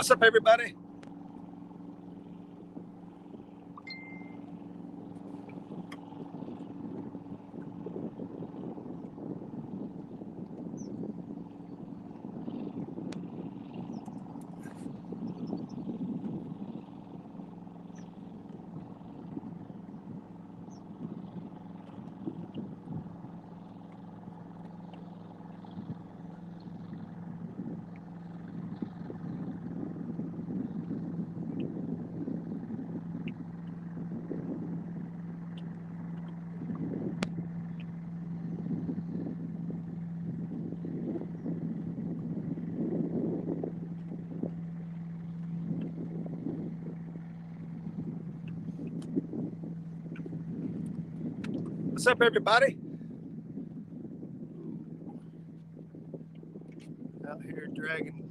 What's up, everybody? What's up, everybody? Out here dragging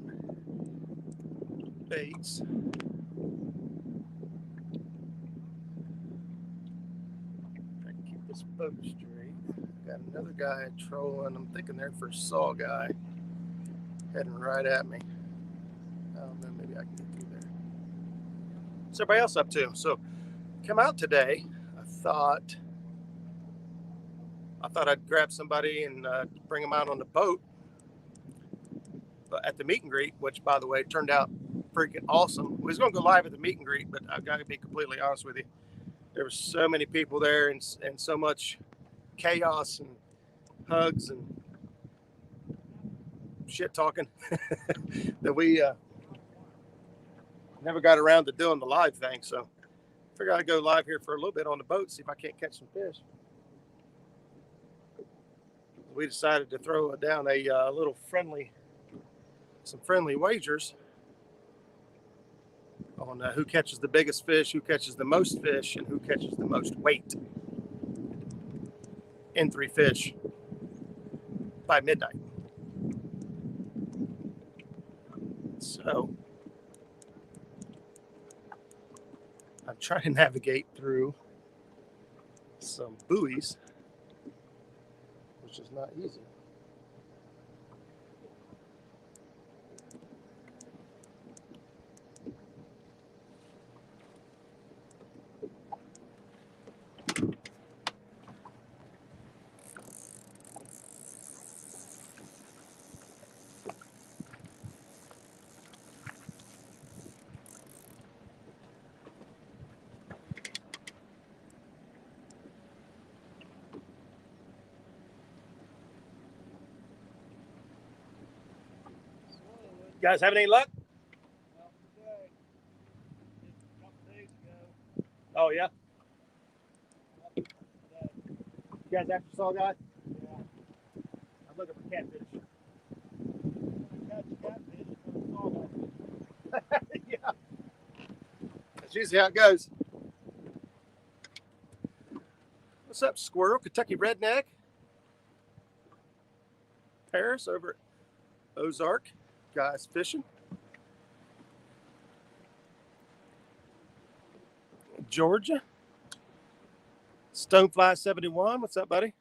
baits. Try to keep this boat straight. Got another guy trolling. I'm thinking they're for saw guy heading right at me. I don't know, maybe I can get through there. What's everybody else up to? So, come out today. I thought I'd grab somebody and bring them out on the boat at the meet and greet, which, by the way, turned out freaking awesome. We was going to go live at the meet and greet, but I've got to be completely honest with you. There were so many people there and so much chaos and hugs and shit talking that we never got around to doing the live thing. So I figured I'd go live here for a little bit on the boat, see if I can't catch some fish. We decided to throw down a little some friendly wagers on who catches the biggest fish, who catches the most fish, and who catches the most weight in 3 fish by midnight. So I'm trying to navigate through some buoys, which is not easy. You guys having any luck? Well, today, a couple days ago. Oh, yeah? Today. You guys after saw guy? Yeah. I'm looking for catfish. Catch catfish from saw. Yeah. That's usually how it goes. What's up, Squirrel? Kentucky Redneck? Paris over at Ozark. Guys fishing. Georgia. Stonefly 71. What's up, buddy?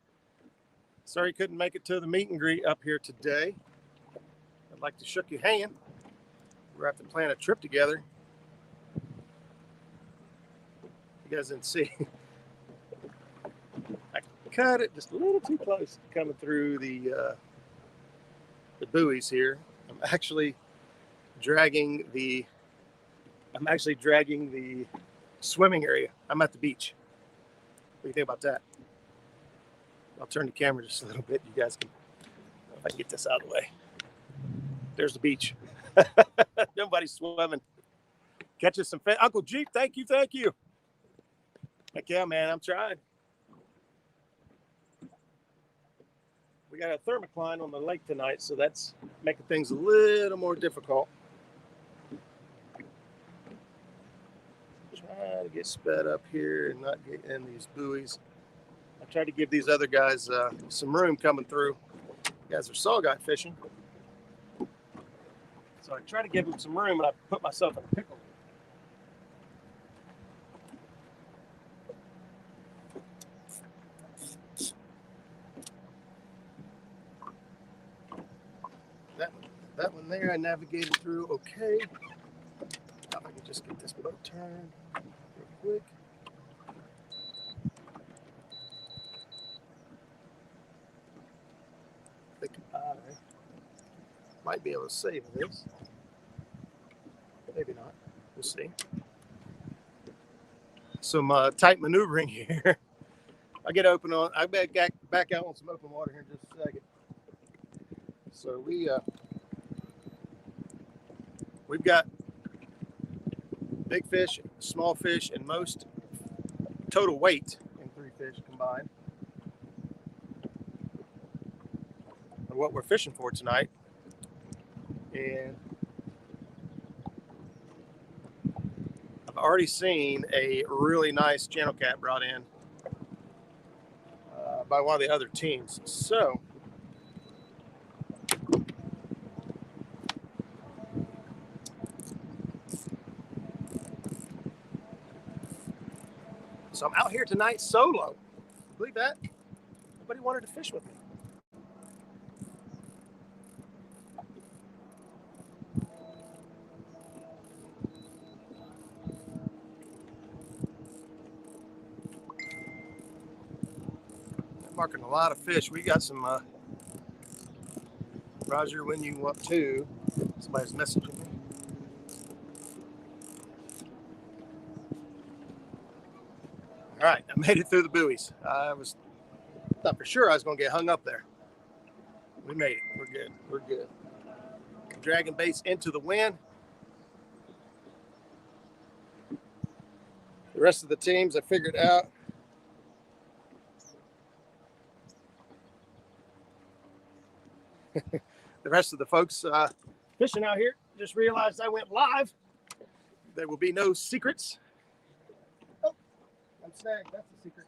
Sorry you couldn't make it to the meet and greet up here today. I'd like to shook your hand. We're going to have to plan a trip together. You guys didn't see. I cut it just a little too close coming through the buoys here. I'm actually dragging the swimming area. I'm at the beach. What do you think about that? I'll turn the camera just a little bit. You guys can, if I can get this out of the way. There's the beach. Nobody's swimming. Catching some fish. Uncle Jeep, thank you. Heck yeah, man, I'm trying. We got a thermocline on the lake tonight, so that's making things a little more difficult. Try to get sped up here and not get in these buoys. I tried to give these other guys some room coming through. You guys are sawguy fishing. So I try to give them some room, and I put myself in a pickle. That one there I navigated through okay. Just get this boat turned real quick. I think I might be able to save this. Maybe not. We'll see. Some tight maneuvering here. I get open on. I bet back out on some open water here in just a second. So we've got big fish, small fish, and most total weight in 3 fish combined. And what we're fishing for tonight. And I've already seen a really nice channel cat brought in by one of the other teams. So I'm out here tonight solo. Believe that? Nobody wanted to fish with me. I'm marking a lot of fish. We got some Roger, when you want to. Somebody's messaging me. All right, I made it through the buoys. I thought for sure I was going to get hung up there. We made it. We're good. We're good. Dragging baits into the wind. The rest of the teams I figured out. The rest of the folks fishing out here just realized I went live. There will be no secrets. Oh, I'm snagged. That's a secret.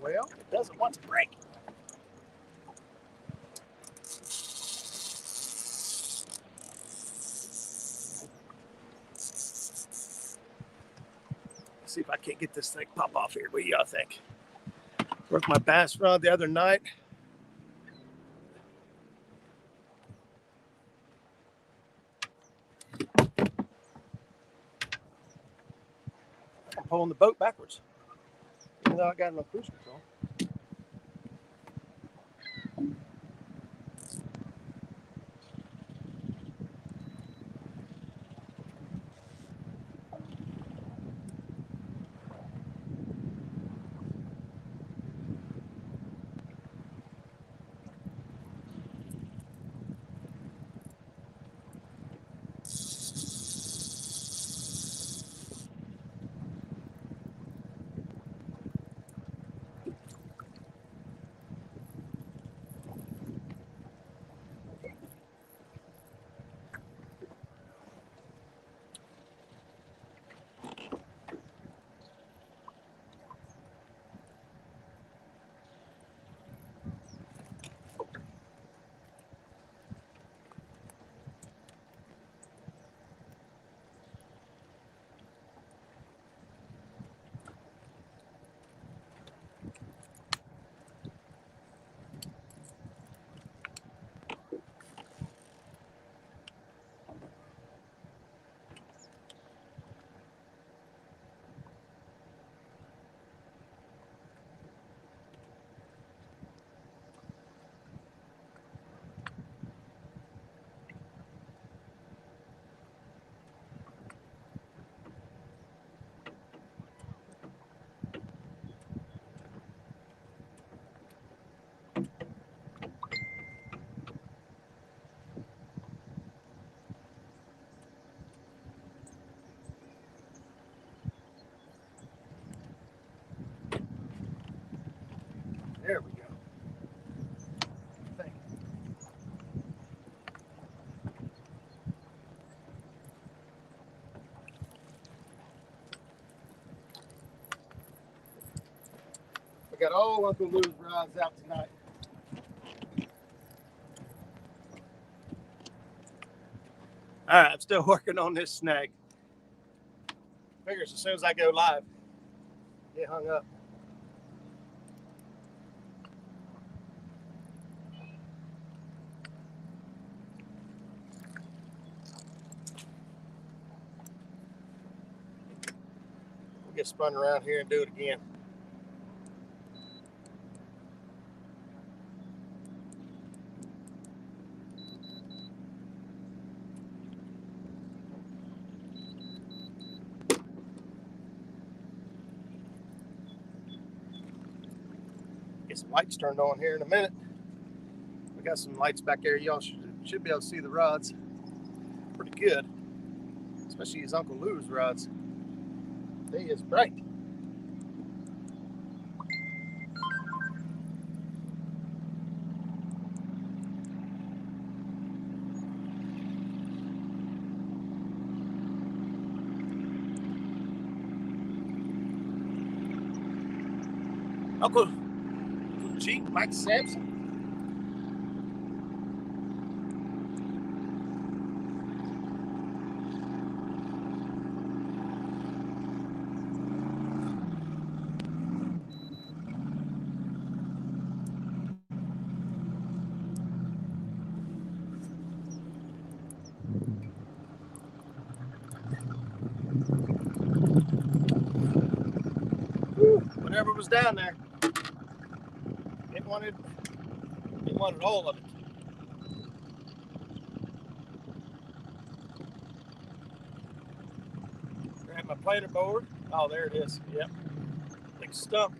Well, it doesn't want to break. See if I can't get this thing pop off here. What do y'all think? Worked my bass rod the other night. I'm pulling the boat backwards, even though I got it on cruise control. got all Uncle Lou's rods out tonight. All right, I'm still working on this snag. Figures as soon as I go live, get hung up. We'll get spun around here and do it again. Get some lights turned on here in a minute. We got some lights back there. Y'all should be able to see the rods pretty good, especially his Uncle Lou's rods. They is bright. Uncle G, Mike Sampson. Whatever was down there, it wanted all of it. Grab my planer board. Oh, there it is. Yep. Big stump.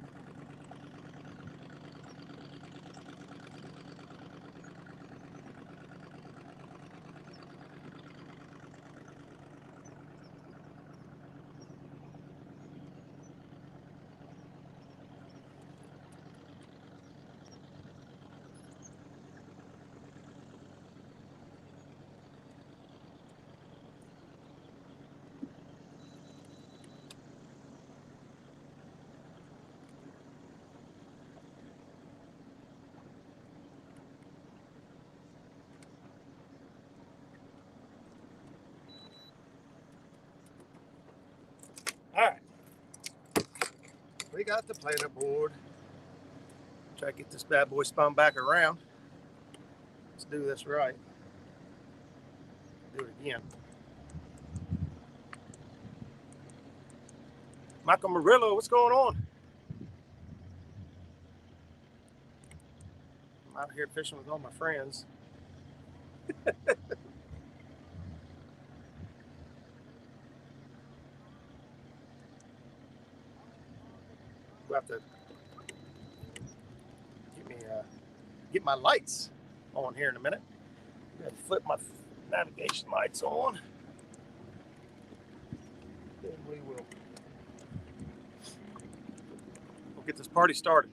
All right, we got the planer board. Try to get this bad boy spun back around. Let's do this right. Do it again. Michael Murillo, what's going on? I'm out here fishing with all my friends. We'll have to get my lights on here in a minute. I'm gonna flip my navigation lights on. Then we'll get this party started.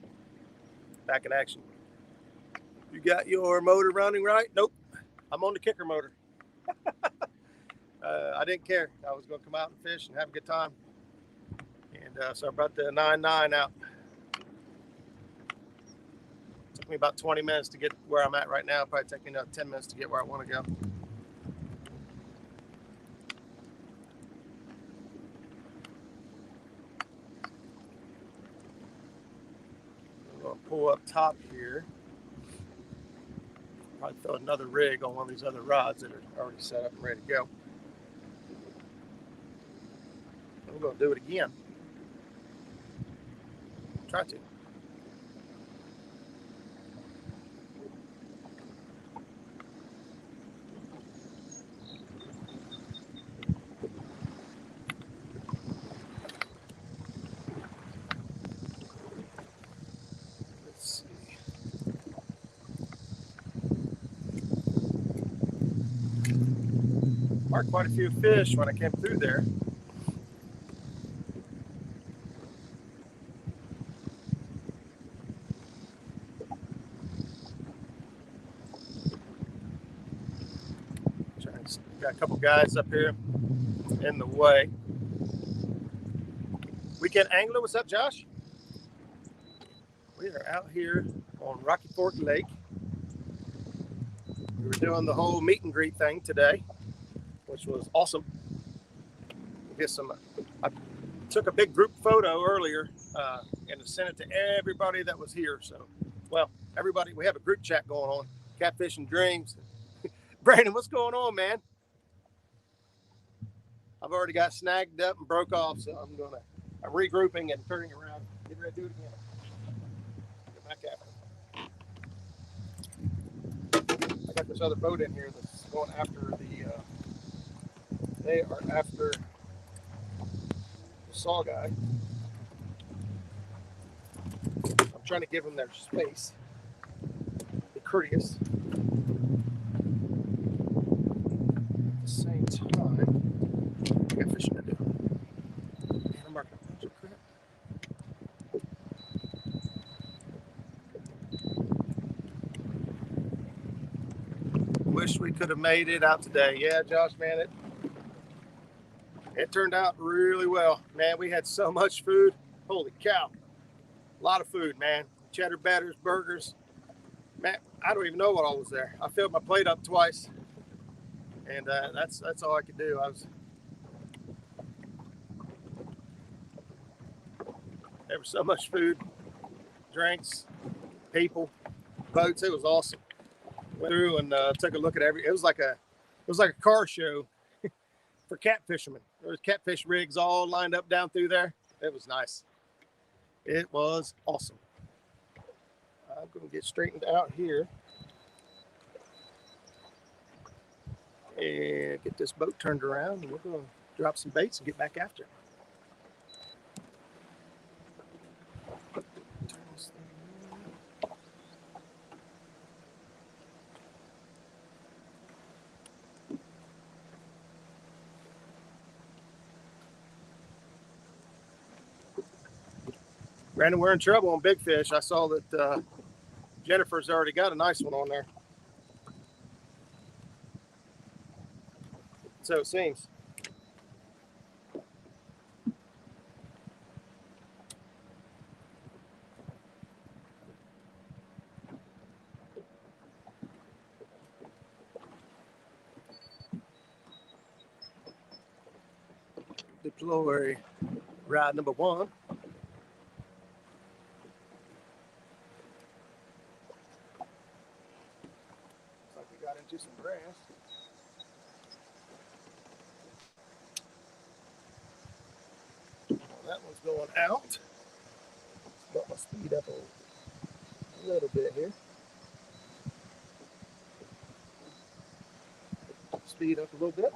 Back in action. You got your motor running right? Nope. I'm on the kicker motor. I didn't care. I was going to come out and fish and have a good time. And so I brought the 9.9 out. Took me about 20 minutes to get where I'm at right now. Probably take me another 10 minutes to get where I want to go. I'm going to pull up top here. Probably throw another rig on one of these other rods that are already set up and ready to go. I'm going to do it again. Try to. Let's see. Marked quite a few fish when I came through there. Got a couple guys up here in the way. Weekend Angler, what's up, Josh? We are out here on Rocky Fork Lake. We were doing the whole meet and greet thing today, which was awesome. I took a big group photo earlier and sent it to everybody that was here. So, well, everybody, we have a group chat going on, Catfish and Dreams. Brandon, what's going on, man? I've already got snagged up and broke off, so I'm regrouping and turning around. Get ready to do it again. Get back after. I got this other boat in here that's going after they are after the saw guy. I'm trying to give them their space. Be courteous. At the same time, I got fishing to do. Man, I'm marking a bunch of crap. Wish we could have made it out today. Yeah, Josh, man, it turned out really well. Man, we had so much food. Holy cow. A lot of food, man. Cheddar batters, burgers. Man, I don't even know what all was there. I filled my plate up twice. And that's all I could do. There was so much food, drinks, people, boats. It was awesome. Went through and took a look at it was like a car show for cat fishermen. There was catfish rigs all lined up down through there. It was nice. It was awesome. I'm going to get straightened out here and get this boat turned around, and we're going to drop some baits and get back after it. Brandon, we're in trouble on big fish. I saw that Jennifer's already got a nice one on there. So it seems. Deploy rod number 1. Looks like we got into some grass. Well, that one's going out. Got my speed up a little bit here. Speed up a little bit.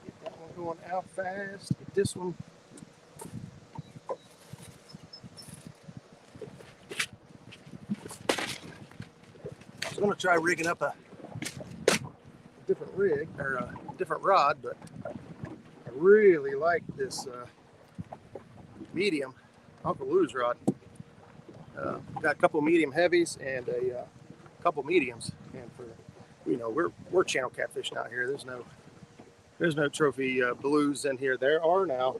Get that one going out fast. Get this one. I was going to try rigging up a different rig or a different rod, but I really like this medium Uncle Lou's rod. Got a couple medium heavies and a couple mediums, and for we're channel catfishing out here. There's no trophy blues in here. There are now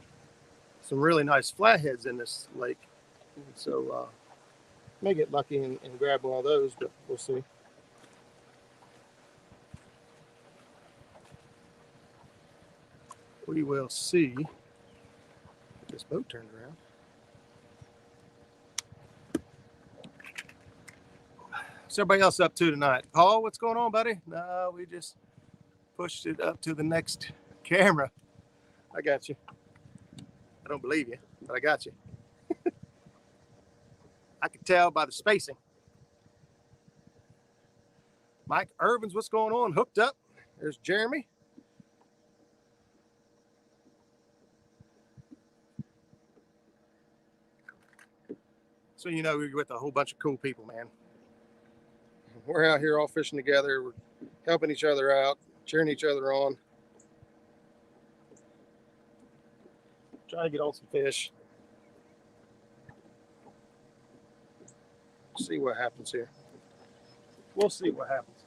some really nice flatheads in this lake, and so may get lucky and grab one of those, but we'll see. We will see. Get this boat turned around. What's everybody else up to tonight? Paul, what's going on, buddy? No, we just pushed it up to the next camera. I got you. I don't believe you, but I got you. I can tell by the spacing. Mike Irvins, what's going on? Hooked up. There's Jeremy. So we're with a whole bunch of cool people, man. We're out here all fishing together. We're helping each other out, cheering each other on. Trying to get on some fish. See what happens here. We'll see what happens.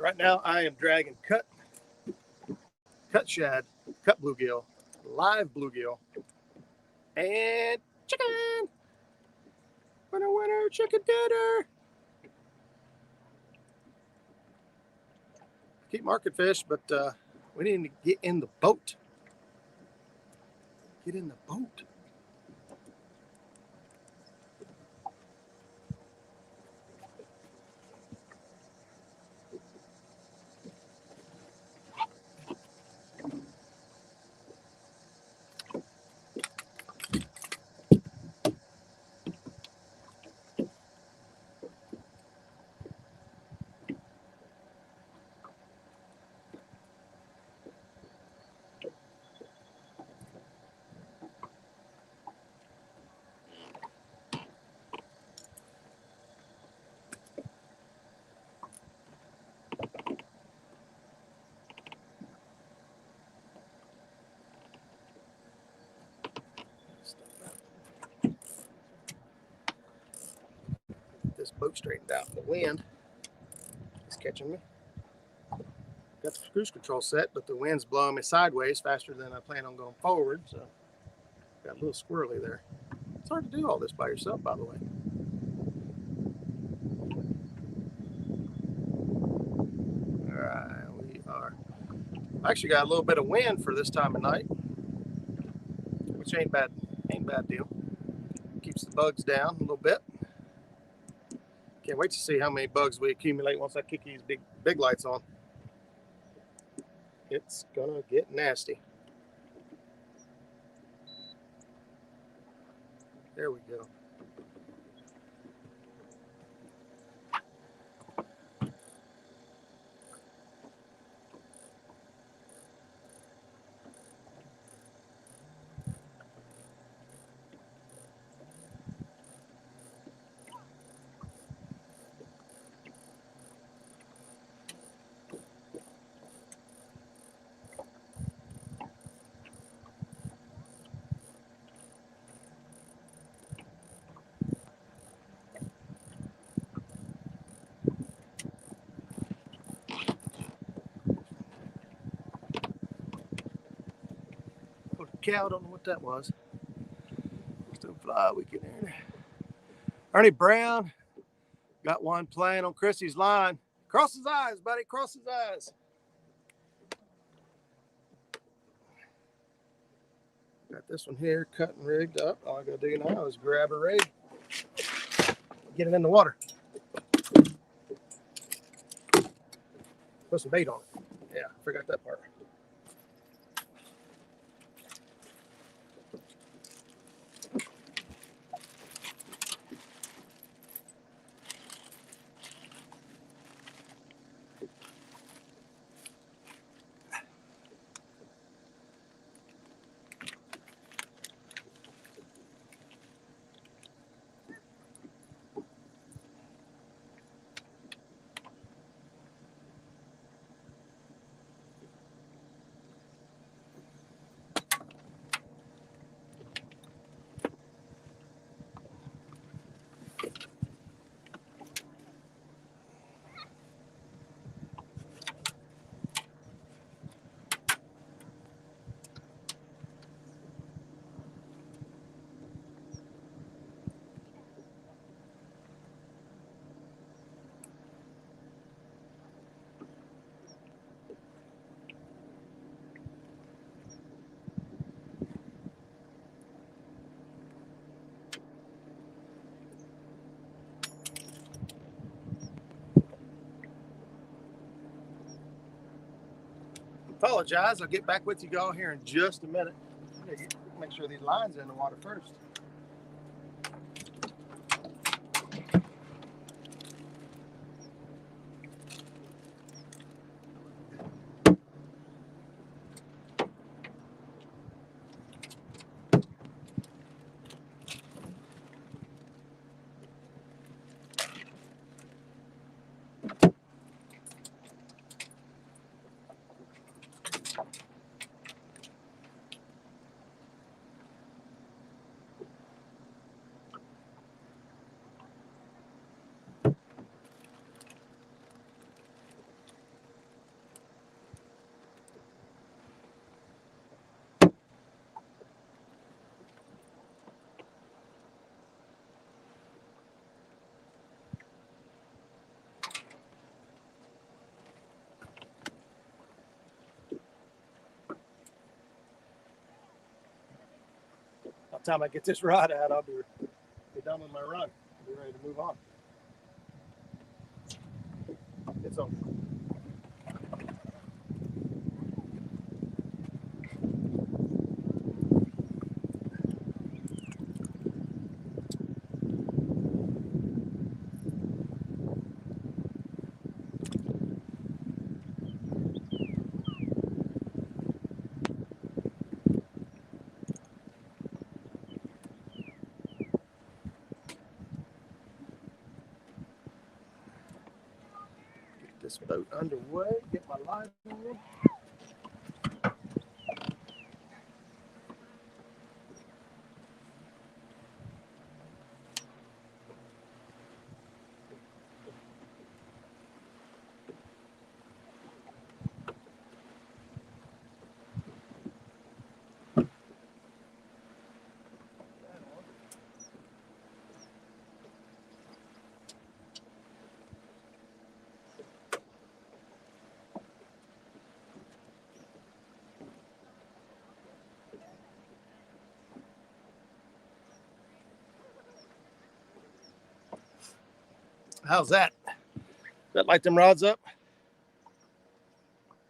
Right now I am dragging cut shad, cut bluegill, live bluegill, and chicken. Winner, winner, chicken dinner. Keep market fish, but we need to get in the boat. Get in the boat. This boat straightened out. The wind is catching me. Got the cruise control set, but the wind's blowing me sideways faster than I plan on going forward. So got a little squirrely there. It's hard to do all this by yourself, by the way. All right, we are. I actually got a little bit of wind for this time of night, which ain't bad. Ain't bad deal. Keeps the bugs down a little bit. Can't wait to see how many bugs we accumulate once I kick these big lights on. It's gonna get nasty. There we go. Cow, don't know what that was. Still fly weekend there. Ernie Brown got one playing on Chrissy's line. Cross his eyes, buddy. Cross his eyes. Got this one here cut and rigged up. All I gotta do now is grab a rig, get it in the water, put some bait on it. Yeah, forgot that part. Apologize. I'll get back with you all here in just a minute. Make sure these lines are in the water first. By the time I get this rod out, I'll be done with my run. I'll be ready to move on. It's over. This boat underway, get my line on. How's that? That light them rods up?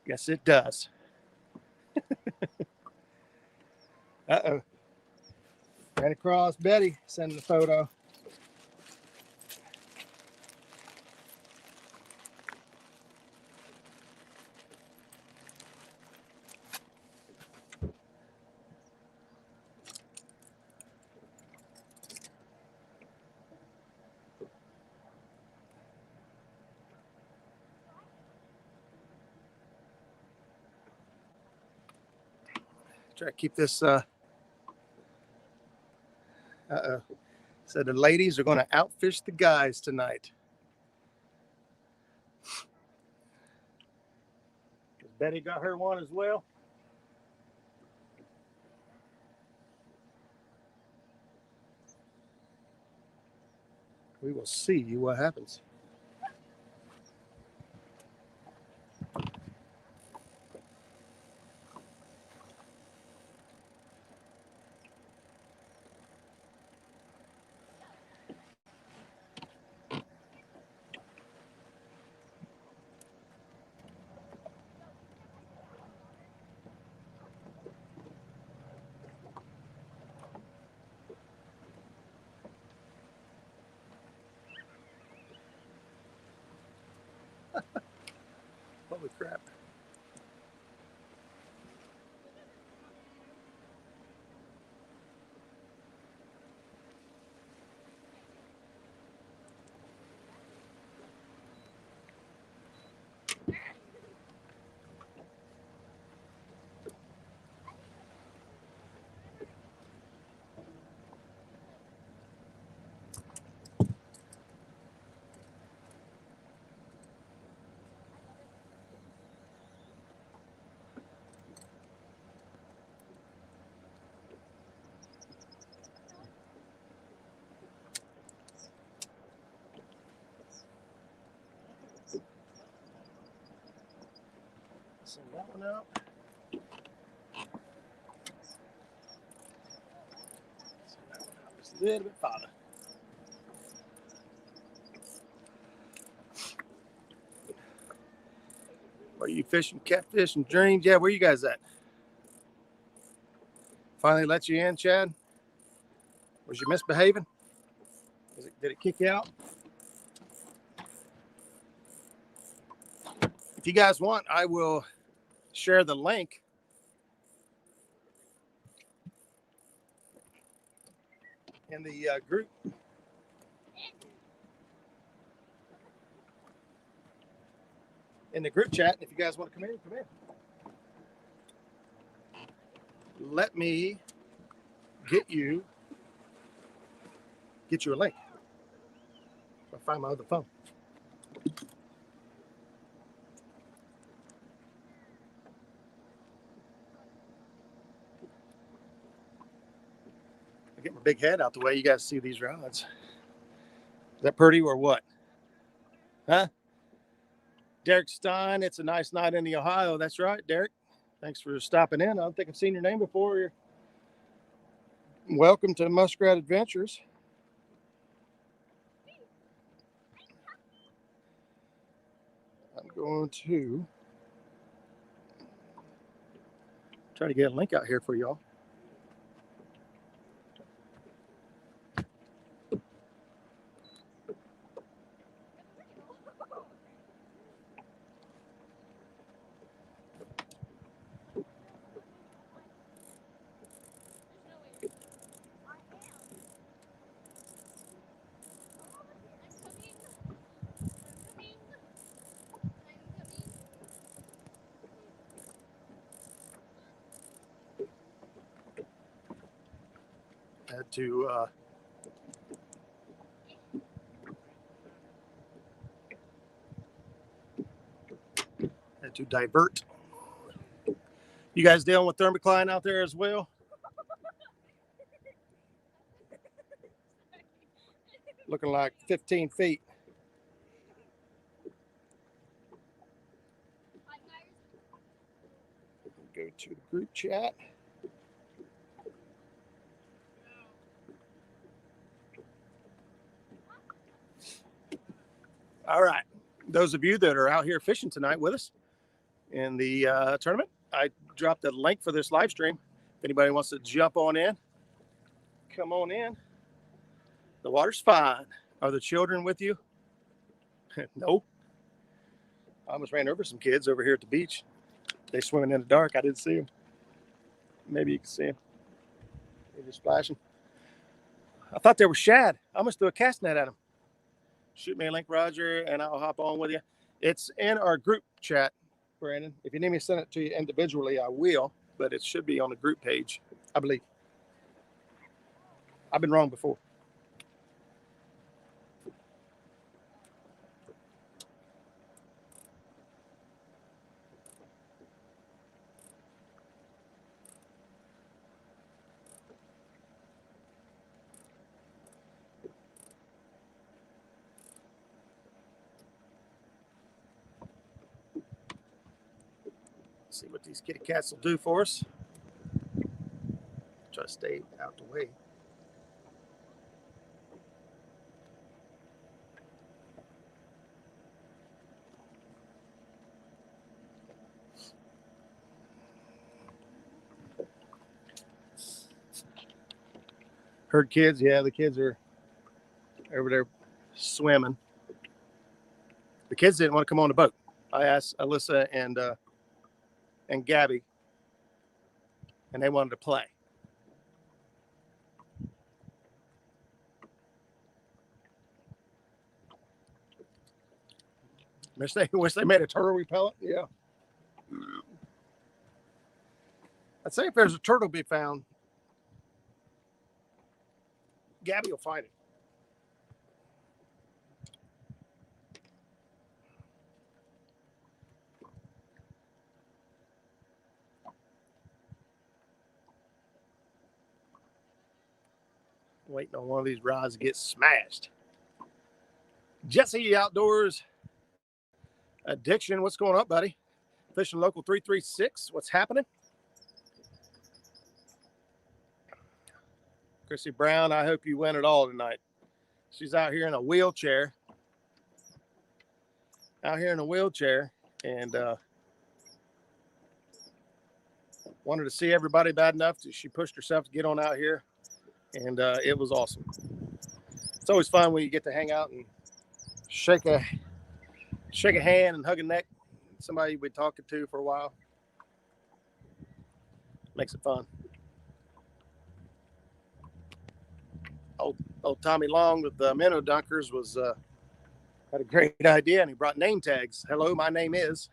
Yes, it does. Uh-oh. Ran across Betty sending the photo. Try to keep this, uh-oh. So the ladies are going to outfish the guys tonight. Betty got her one as well. We will see what happens. Holy crap. Send that one out. Send that one out just a little bit farther. Are you fishing catfish and dreams? Yeah, where you guys at? Finally let you in, Chad? Was you misbehaving? Did it kick you out? If you guys want, I will share the link in the group. In the group chat. If you guys want to come in, come in. Let me get you a link. I'll find my other phone. I'll get my big head out the way. You guys see these rods. Is that pretty or what? Huh? Derek Stein, it's a nice night in the Ohio. That's right, Derek. Thanks for stopping in. I don't think I've seen your name before. Welcome to Muskrat Adventures. I'm going to try to get a link out here for y'all. Had to divert. You guys dealing with thermocline out there as well? Looking like 15 feet. Go to the group chat. All right. Those of you that are out here fishing tonight with us in the tournament, I dropped a link for this live stream. If anybody wants to jump on in, come on in. The water's fine. Are the children with you? No. I almost ran over some kids over here at the beach. They swimming in the dark. I didn't see them. Maybe you can see them. They're just splashing. I thought they were shad. I almost threw a cast net at them. Shoot me a link, Roger, and I'll hop on with you. It's in our group chat, Brandon. If you need me to send it to you individually, I will, but it should be on the group page, I believe. I've been wrong before. See what these kitty cats will do for us. Try to stay out the way. Heard kids? Yeah, the kids are over there swimming. The kids didn't want to come on the boat. I asked Alyssa and Gabby, and they wanted to play. Wish they made a turtle repellent. Yeah. I'd say if there's a turtle to be found, Gabby will find it. Waiting on one of these rods to get smashed. Jesse Outdoors Addiction, what's going up, buddy? Fishing Local 336, what's happening? Chrissy Brown, I hope you win it all tonight. She's out here in a wheelchair. And wanted to see everybody bad enough that she pushed herself to get on out here. And it was awesome. It's always fun when you get to hang out and shake a hand and hug a neck. Somebody you've been talking to for a while. Makes it fun. Old Tommy Long with the minnow dunkers was had a great idea, and he brought name tags. Hello, my name is.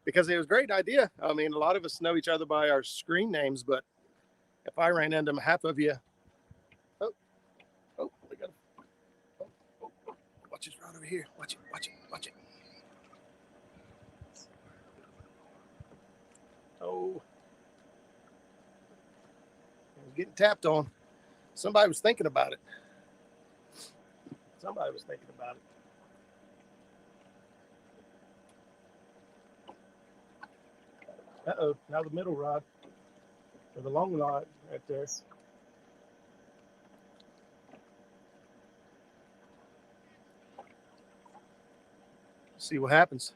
Because it was a great idea. I mean, a lot of us know each other by our screen names, but if I ran into half of you, we got watch this rod over here. Watch it. Oh, I was getting tapped on. Somebody was thinking about it. Uh-oh, now the middle rod, or the long rod right there. See what happens.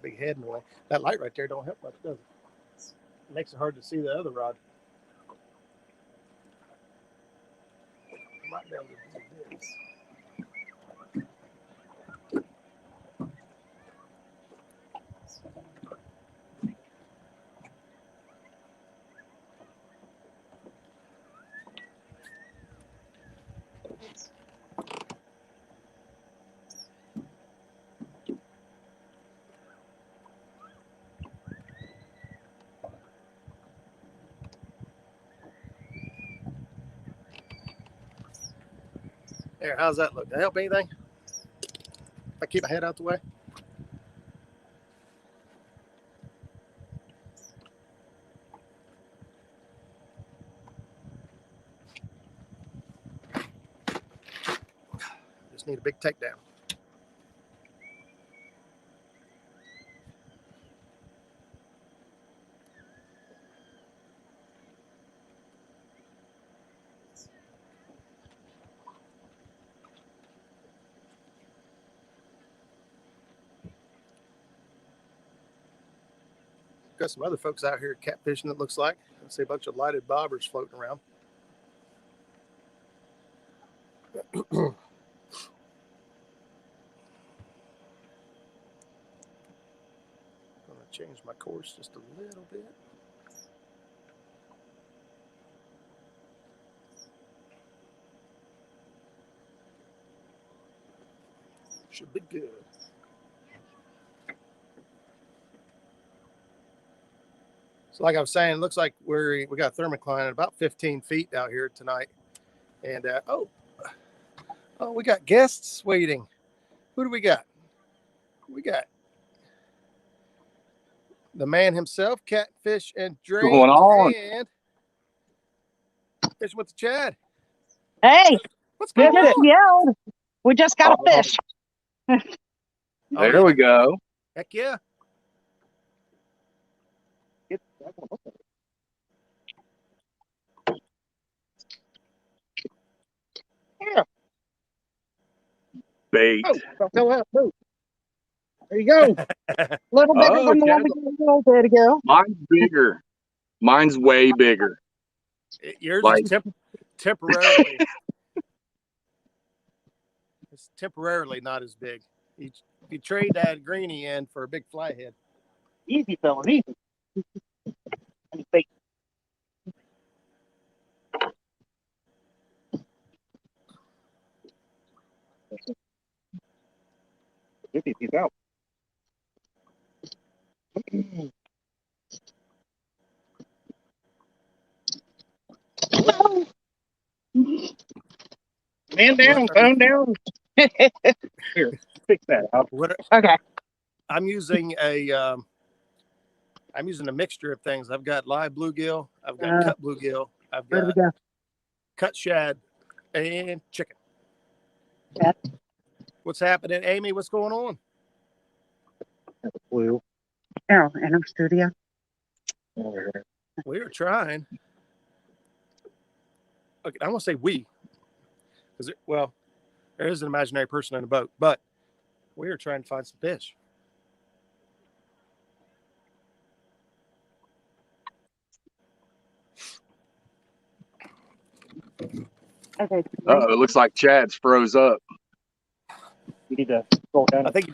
Big head in the way. That light right there don't help much, does it? It makes it hard to see the other rod. I might be able to do this. There, how's that look? Does that help anything? If I keep my head out the way? Just need a big takedown. Got some other folks out here catfishing, it looks like. I see a bunch of lighted bobbers floating around. Gonna change my course just a little bit. Should be good. So like I was saying, it looks like we got thermocline at about 15 feet out here tonight. And oh, we got guests waiting. Who do we got? We got the man himself, Catfish and Drink, going on? and Fishing with the Chad. Hey, What's good going to on? yell. We just got a fish. There we go. Heck yeah. Yeah. Bait. Oh, don't go out. Move. There you go. A little bigger Oh, than the one Chad. we got a little bit ago. Mine's bigger. Mine's way bigger. Yours Like- is temporarily. It's temporarily not as big. You trade that greenie in for a big flyhead. Easy, fella, easy. And bait. He's out. Man down, phone down. Here, fix that out. Okay. I'm using a mixture of things. I've got live bluegill, I've got cut bluegill, I've Where do we got go? cut shad, and chicken. Yeah. What's happening, Amy? What's going on? Blue. Oh, in our studio. We are trying. Okay, I want to say we, because there is an imaginary person in the boat, but we are trying to find some fish. Okay. Oh, it looks like Chad's froze up. You need to scroll down. I think you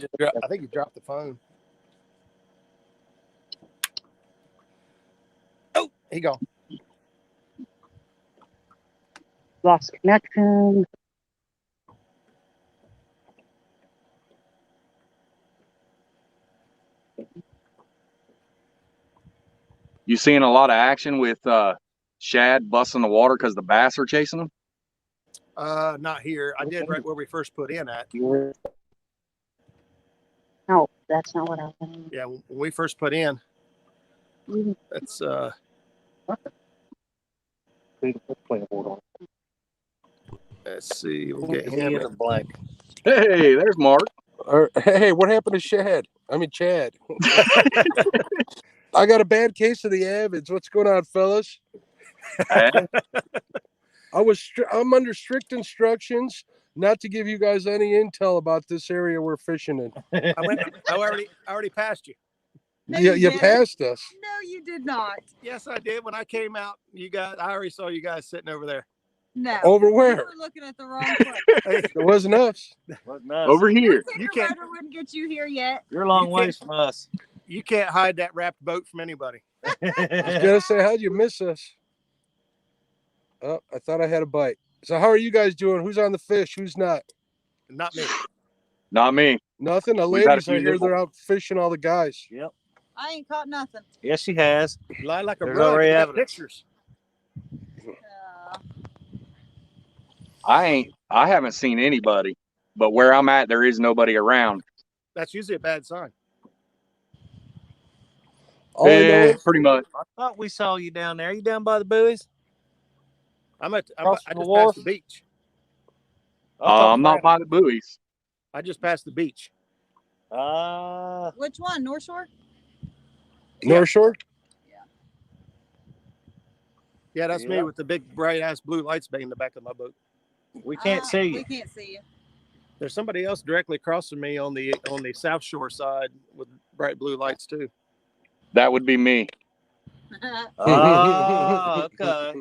dropped the phone. Oh, he gone. Lost connection. You seeing a lot of action with shad busting the water because the bass are chasing them? Not here. I did right where we first put in at. No, that's not what I want. Yeah, when we first put in, that's let's see, we'll get him in the blank. Hey, there's Mark. Hey, what happened to Shad? I mean, Chad. I got a bad case of the avids. What's going on, fellas? I'm under strict instructions not to give you guys any intel about this area we're fishing in. I already passed you. No, you didn't. passed us. No, you did not. Yes, I did. When I came out, I already saw you guys sitting over there. No. Over You where? were looking at the wrong place. Hey, It wasn't us. Wasn't us. Over here. You can't- Motor wouldn't get you here yet. You're a long You can't- ways from us. you can't hide that wrapped boat from anybody. I was gonna say, how'd you miss us? Oh, I thought I had a bite. So how are you guys doing? Who's on the fish? Who's not? Not me. Not me. Nothing. The We got a ladies, I few hear nibbles. they're out fishing all the guys. Yep. I ain't caught nothing. Yes, she has. Lie like a There's rug. already We got evidence. pictures. Uh, I haven't seen anybody, but where I'm at, there is nobody around. That's usually a bad sign. All I know is Pretty much. I thought we saw you down there. You down by the buoys? I Cross just the passed wharf? the beach. I'm not by the buoys. I just passed the beach. which one? North Shore? North Shore. Yeah, that's me Yeah. with the big bright ass blue lights in the back of my boat. we can't see We you. can't see you. There's somebody else directly across from me on the South Shore side with bright blue lights too. That would be me. Oh, okay.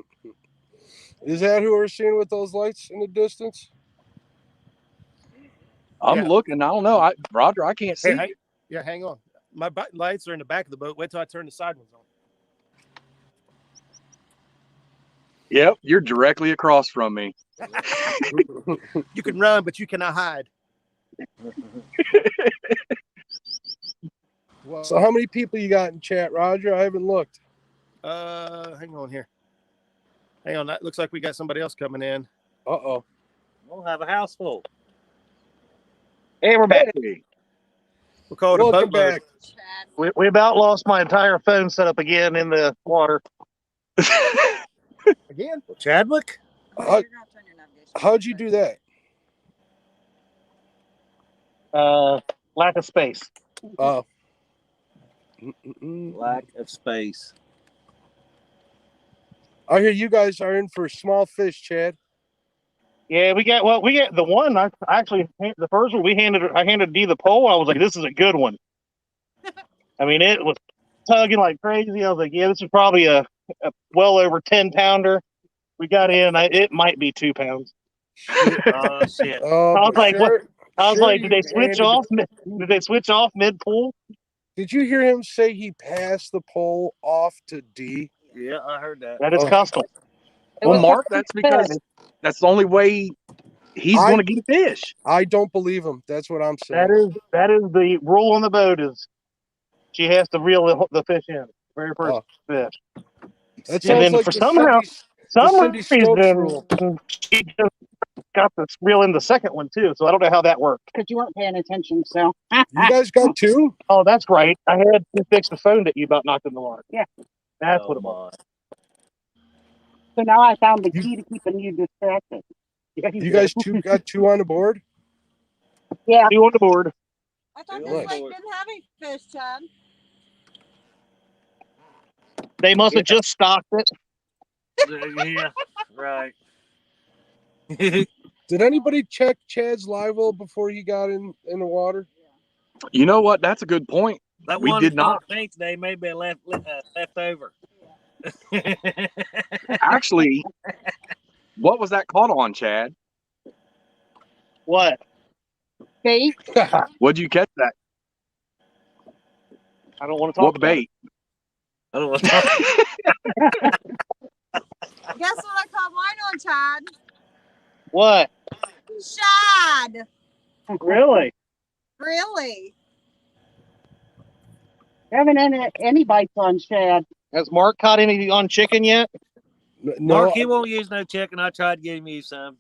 Is that who we're seeing with those lights in the distance? I'm Yeah. looking. I don't know. Roger, I can't see. Yeah, hang on. My lights are in the back of the boat. Wait till I turn the side ones on. Yep, you're directly across from me. You can run, but you cannot hide. Well, So how many people you got in chat, Roger? I haven't looked. hang on here. Hang on. That looks like we got somebody else coming in. Uh-oh. We'll have a house full. Hey, we're back. Hey. We'll call it a Welcome boat load. back. Chad. We about lost my entire phone setup again in the water. Again? Chadwick? You're How, gonna turn your navigation. how'd you do that? Lack of space. Oh. Lack of space. I hear you guys are in for small fish, Chad. Yeah, we get the one. I actually the first one I handed Dee the pole. I was like, this is a good one. I mean, it was tugging like crazy. I was like, yeah, this is probably a well over 10-pounder. We got in. It might be 2 pounds. Oh, shit. Oh, I was but like, what? I was sure like, did they you switch handed- off? Did they switch off mid pool? Did you hear him say he passed the pole off to D? Yeah, I heard that. That is Oh. custom. Well, Mark, that's because that's the only way he's I- going to get a fish. I don't believe him. That's what I'm saying. That is the rule on the boat. Is she has to reel the fish in very first fish. That And sounds then like for the somehow, some Cindy Stokes reason, rule. she just got to reel in the second one too. So I don't know how that worked. Because you weren't paying attention. So You guys got 2? Oh, that's right. I had to fix the phone that you about knocked in the water. Yeah. That's Oh, what it was. so now I found the key to keeping you distracted. Yeah, You guys got 2 on the board? Yeah. you on the board. I thought Nice. this lake didn't have any fish, Chad. They must have just stocked it. Yeah, right. Did anybody check Chad's live well before he got in the water? You know what? That's a good point. That We one did not. Paint today may be left over. Actually, what was that caught on, Chad? What? Bait. What'd you catch that? I don't want to talk What about it. bait? I don't want to talk. Guess what I caught mine on, Chad? What? Shad. Really? Really? Haven't any bites on shad. Has Mark caught any on chicken yet? No, Mark, he won't use no chicken. I tried to get him use some.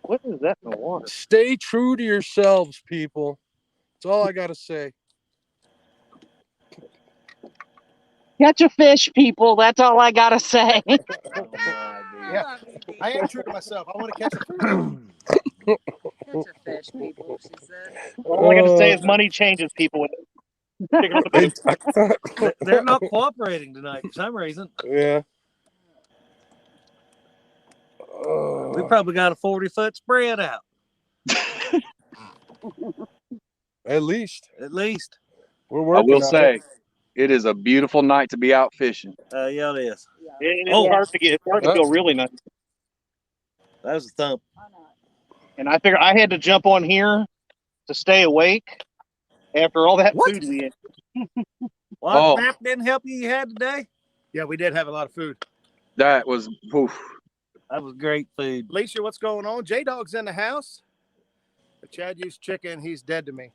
What is that in the water? stay true to yourselves, people. That's all I got to say. Catch a fish, people. That's all I gotta say. Oh, my Yeah. I am true to myself. I want to catch a fish. Catch a fish, people, she said. All I got to say is money changes people. Picking up the boat. They're not cooperating tonight for some reason. Yeah. We probably got a 40-foot spread out. At least. At least. We're I working will on say, it. it is a beautiful night to be out fishing. Yeah, it is. It's Oh. starting to feel really nice. That was a thump. And I figured I had to jump on here to stay awake after all that What? food we ate. What Oh. nap didn't help you had today? Yeah, we did have a lot of food. That was, oof. That was great food. Alicia, what's going on? J-Dog's in the house. But Chad used chicken. He's dead to me.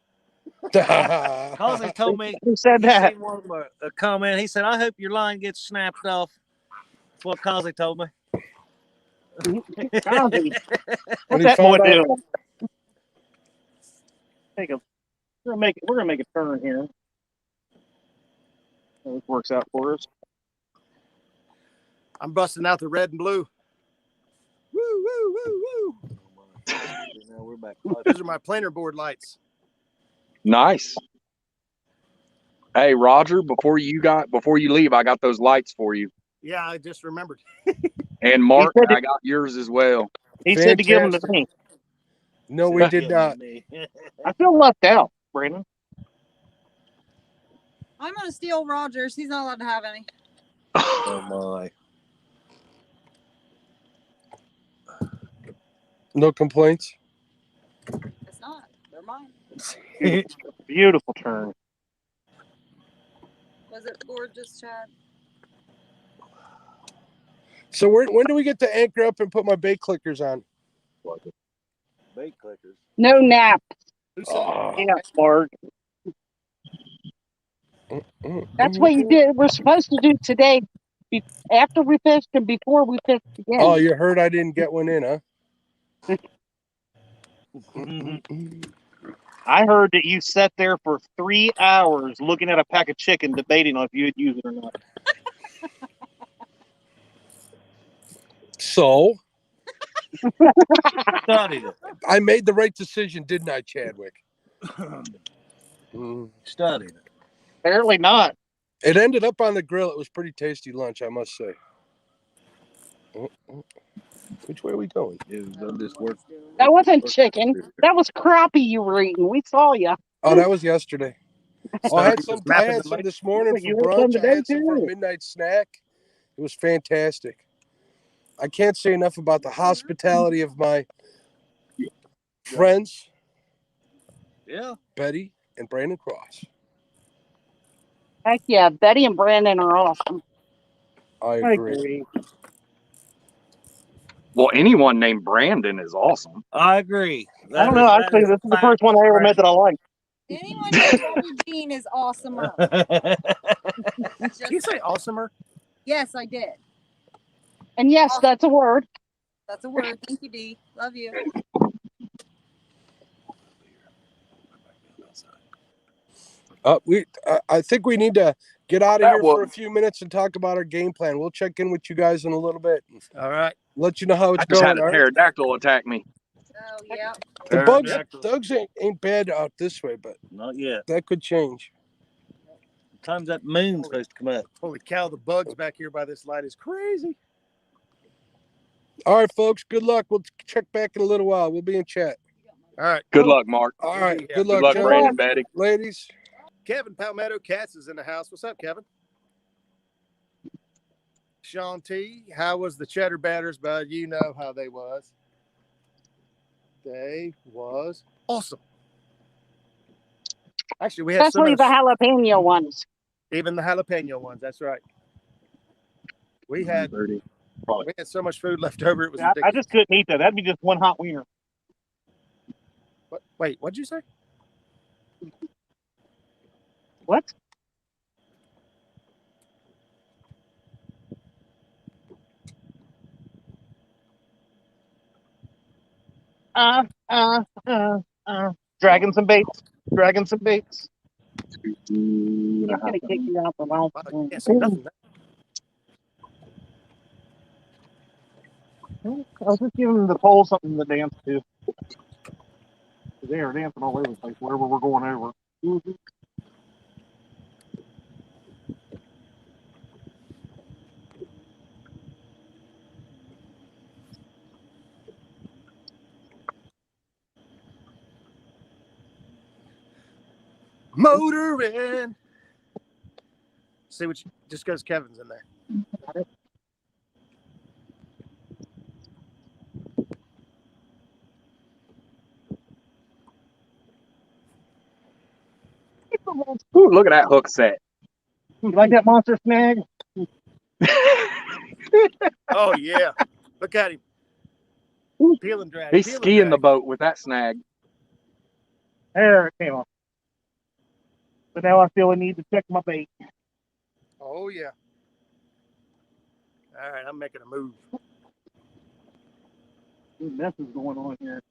Causey told me, Who said he that? seen one of a comment. He said, I hope your line gets snapped off. That's what Causey told me. Causey, When what's he that boy found out- doing? We're gonna make a turn here. This works out for us. I'm busting out the red and blue. Woo, woo, woo, woo. Now we're back. Those are my planer board lights. Nice. Hey, Roger, before you leave, I got those lights for you. Yeah, I just remembered. And Mark, He said I got yours as well. He said to give them to Fantastic. me. No, we did not. I feel left out, Brandon. I'm gonna steal Rogers. He's not allowed to have any. Oh my. No complaints. It's not. They're mine. Beautiful turn. Was it gorgeous, Chad? So when do we get to anchor up and put my bait clickers on? Bait clickers. No nap. Who said Oh. Yeah, Mark. That's what you did. We're supposed to do today. After we fished and before we fished again. Oh, you heard I didn't get one in, huh? I heard that you sat there for 3 hours looking at a pack of chicken, debating on if you'd use it or not. So Studied it. I made the right decision, didn't I, Chadwick? Studied it. Apparently not. It ended up on the grill. It was pretty tasty lunch, I must say. Which way are we going? That wasn't chicken. That was crappie you were eating. We saw you. Oh, that was yesterday. Oh, I had Just some mapping the light. this morning You for had some brunch. I today, had some for a too. midnight snack. It was fantastic. I can't say enough about the hospitality of my friends, Yeah. Betty and Brandon Cross. Heck yeah. Betty and Brandon are awesome. I agree. Well, anyone named Brandon is awesome. I agree. I don't know. Actually, this is the first one I ever met that I liked. Anyone named Bobby Jean is awesomer. Did you say awesomer? Yes, I did. And yes, that's a word. That's a word. Thank you, Dee. Love you. I think we need to get out of That here for a was- few minutes and talk about our game plan. We'll check in with you guys in a little bit. All right. Let you know how I it's just going. had a all right? pterodactyl attack me. Oh, yeah. The bugs ain't bad out this way, but Not yet. that could change. Time's that moon's supposed to come up. Holy cow, the bugs back here by this light is crazy. All right, folks. Good luck. We'll check back in a little while. We'll be in chat. All right. Good luck, Mark. All right. Yeah. Good Good luck, luck, gentlemen. Brandon, Betty. Ladies. Kevin Palmetto Cats is in the house. What's up, Kevin? Sean T, how was the cheddar batters, bud? You know how they was. They was awesome. Actually, we had Especially the jalapeno ones. even the jalapeno ones. That's right. We had so much food left over. It was I ridiculous. just couldn't eat that. That'd be just one hot wiener. What, wait, what'd you say? What? Dragging some baits. Dragging some baits. He's gonna kick you out the mouth. Wow, you can't see nothing. I was just giving the pole something to dance to. They are dancing all over the place wherever we're going over. Motoring. See what you, just because Kevin's in there. Ooh, look at that hook set. You like that monster snag? Oh yeah, look at him. Peel and drag. He's peel and skiing the drag. boat with that snag. There it came off. But now I feel I need to check my bait. Oh yeah. All right, I'm making a move. Some mess is going on here.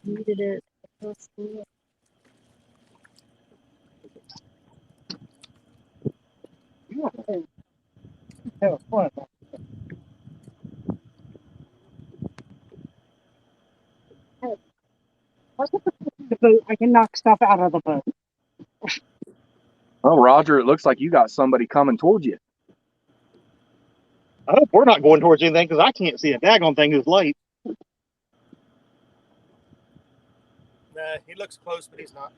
Needed it. Let's see it. Have fun. The boat. I can knock stuff out of the boat. Oh, Roger, it looks like you got somebody coming towards you. I hope we're not going towards anything because I can't see a daggone thing who's light. Nah, he looks close, but he's not.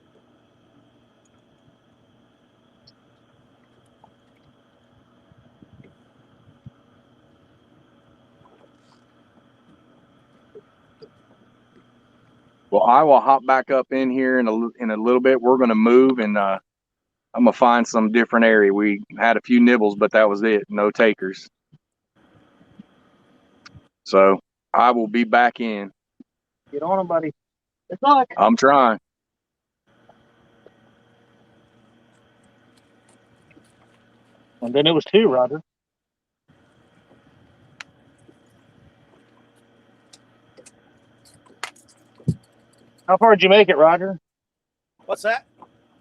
Well, I will hop back up in here in a little bit. We're going to move, and I'm going to find some different area. We had a few nibbles, but that was it. No takers. So I will be back in. Get on them, buddy. It's not. I'm trying. And then it was two, Roger. How far did you make it, Roger? What's that?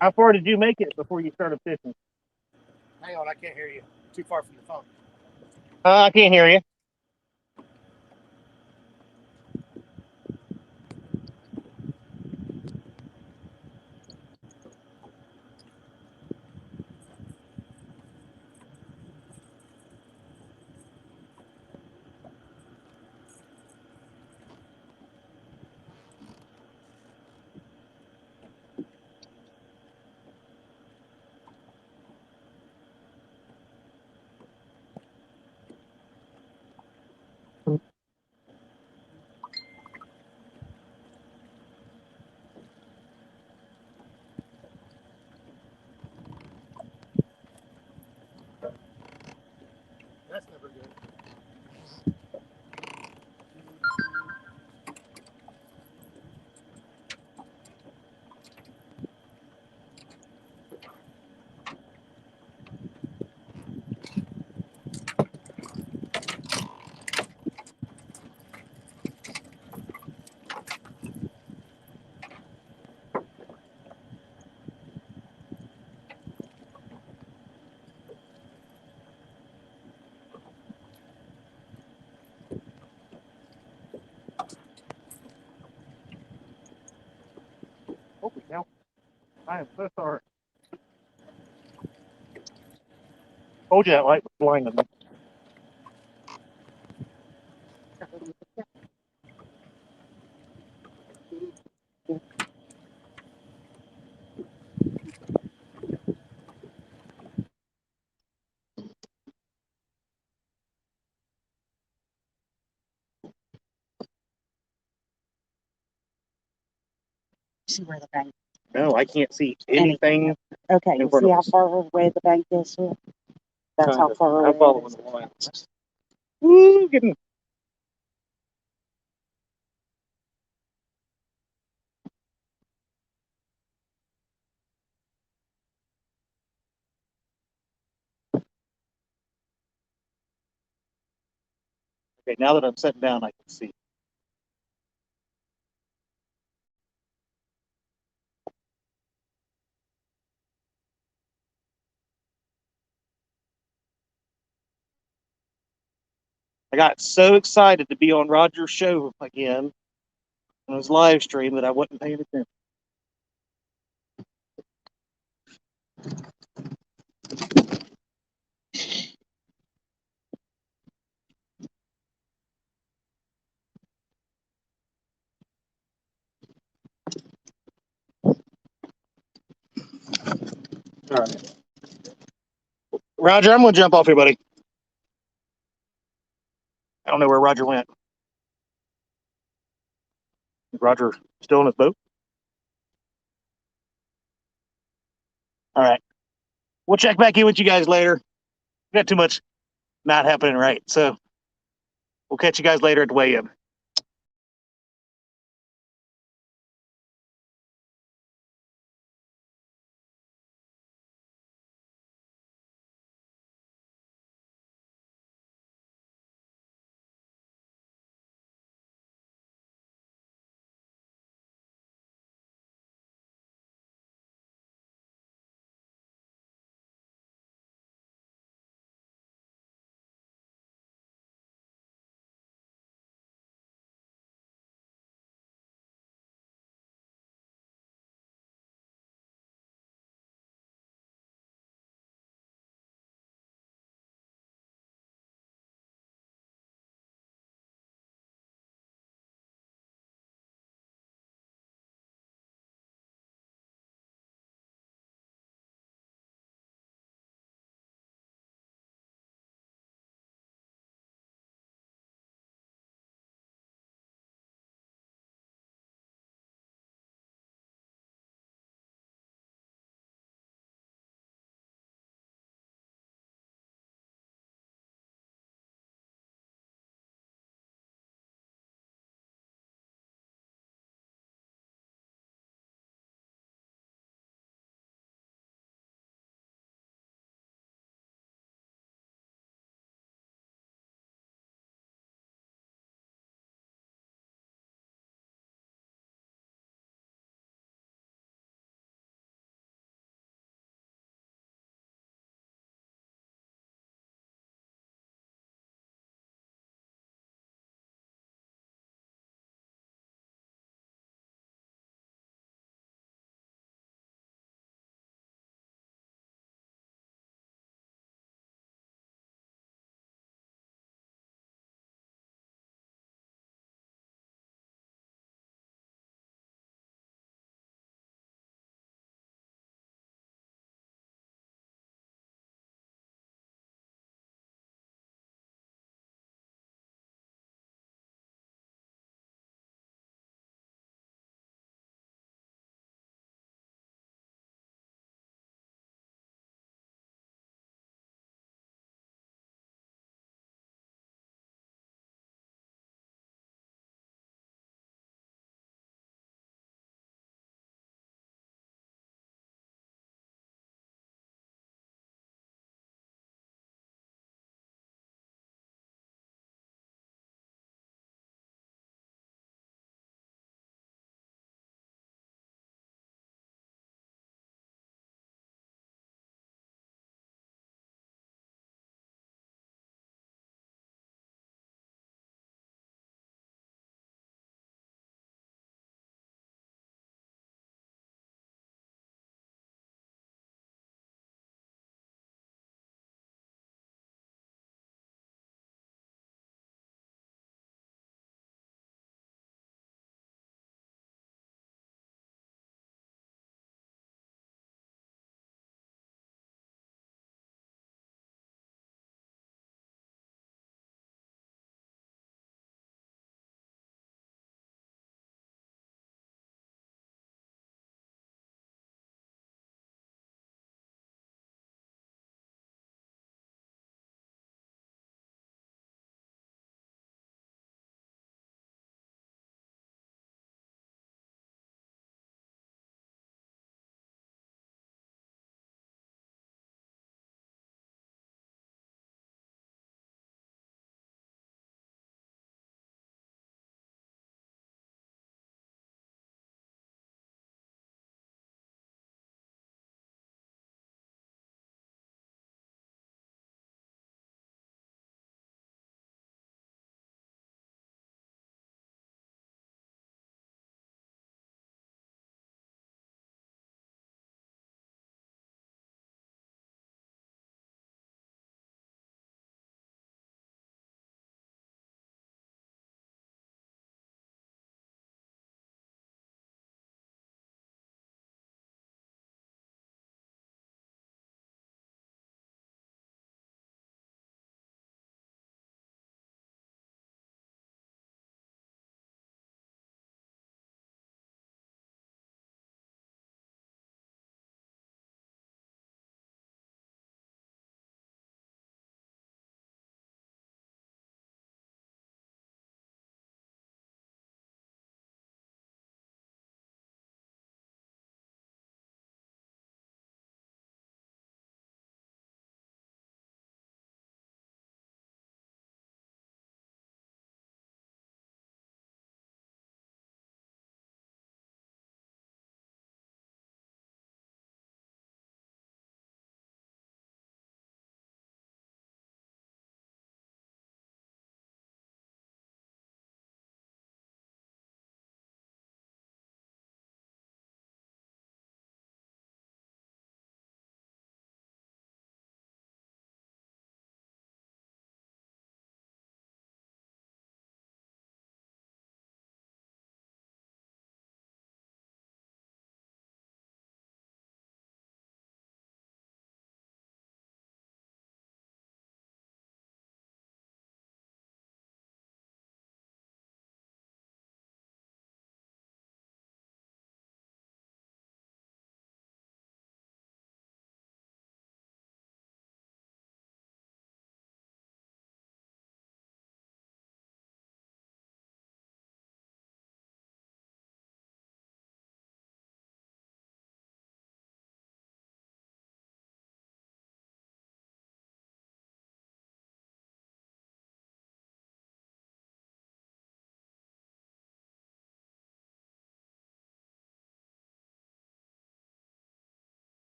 How far did you make it before you started fishing? Hang on, I can't hear you. Too far from the phone. I can't hear you. That's never good. Holy cow. I am so sorry. Told you that light was blinding me. See where the bank. No, I can't see anything. Okay, In you front see of how us. far away the bank is here? That's how far I'm away. following It is. the lines. Woo, getting. Okay, now that I'm sitting down, I can see. I got so excited to be on Roger's show again on his live stream that I wasn't paying attention. All right. Roger, I'm going to jump off here, buddy. I don't know where Roger went. Is Roger still in his boat? All right. We'll check back in with you guys later. We got too much not happening right. So we'll catch you guys later at the weigh-in.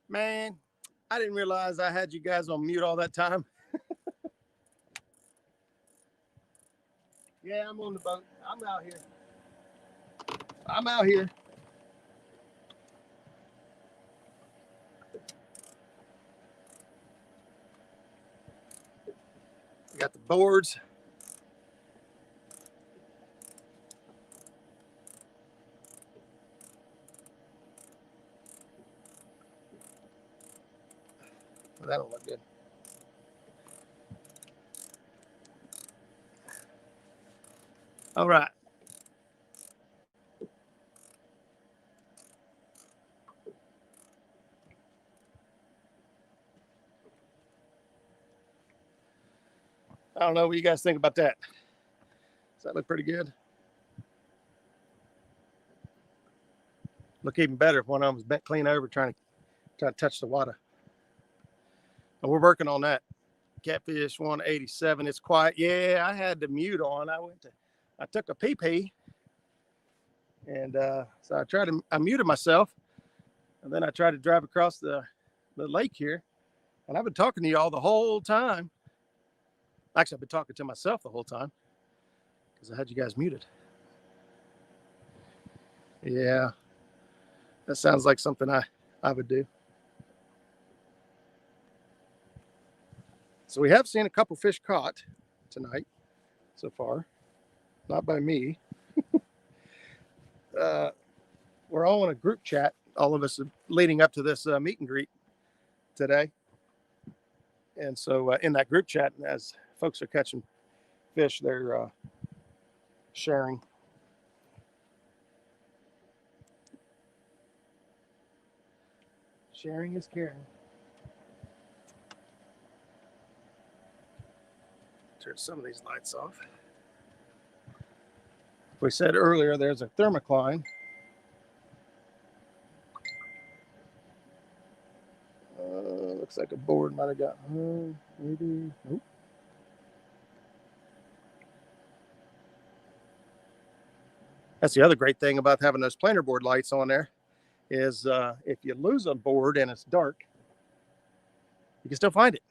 Man, I didn't realize I had you guys on mute all that time. Yeah, I'm on the boat. I'm out here. I'm out here. Got the boards. Well, that don't look good. All right. I don't know what you guys think about that. Does that look pretty good? Look even better if one of them was bent clean over trying to touch the water. And we're working on that. Catfish 187. It's quiet. Yeah, I had the mute on. I took a pee, and so I muted myself, and then I tried to drive across the lake here, and I've been talking to you all the whole time. Actually, I've been talking to myself the whole time because I had you guys muted. Yeah, that sounds like something I would do. So we have seen a couple fish caught tonight so far, not by me. We're all in a group chat, all of us leading up to this meet and greet today. And so in that group chat, as folks are catching fish, they're sharing. Sharing is caring. Turn some of these lights off. We said earlier there's a thermocline. Looks like a board might have got maybe. Nope. That's the other great thing about having those planer board lights on there is if you lose a board and it's dark, you can still find it.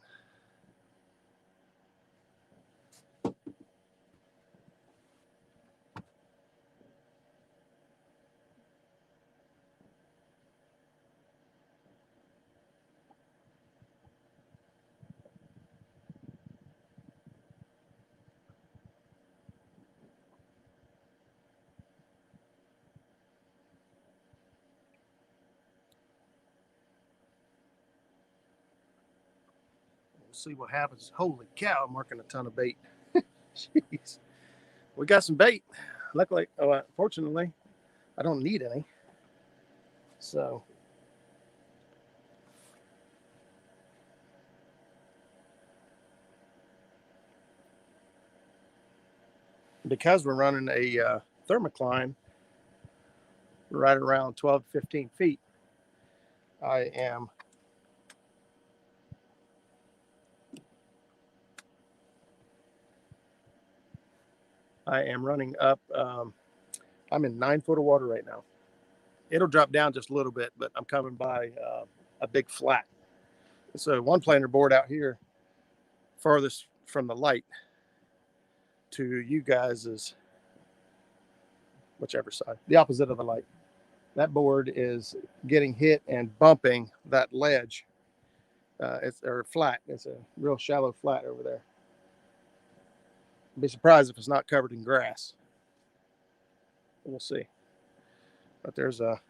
We'll see what happens. Holy cow, I'm working a ton of bait. Jeez. We got some bait. Luckily, fortunately, I don't need any. So because we're running a thermocline right around 12 to 15 feet, I am running up. I'm in 9 foot of water right now. It'll drop down just a little bit, but I'm coming by a big flat. So one planer board out here, farthest from the light to you guys is whichever side, the opposite of the light. That board is getting hit and bumping that ledge. It's flat. It's a real shallow flat over there. I'd be surprised if it's not covered in grass. We'll see. But there's a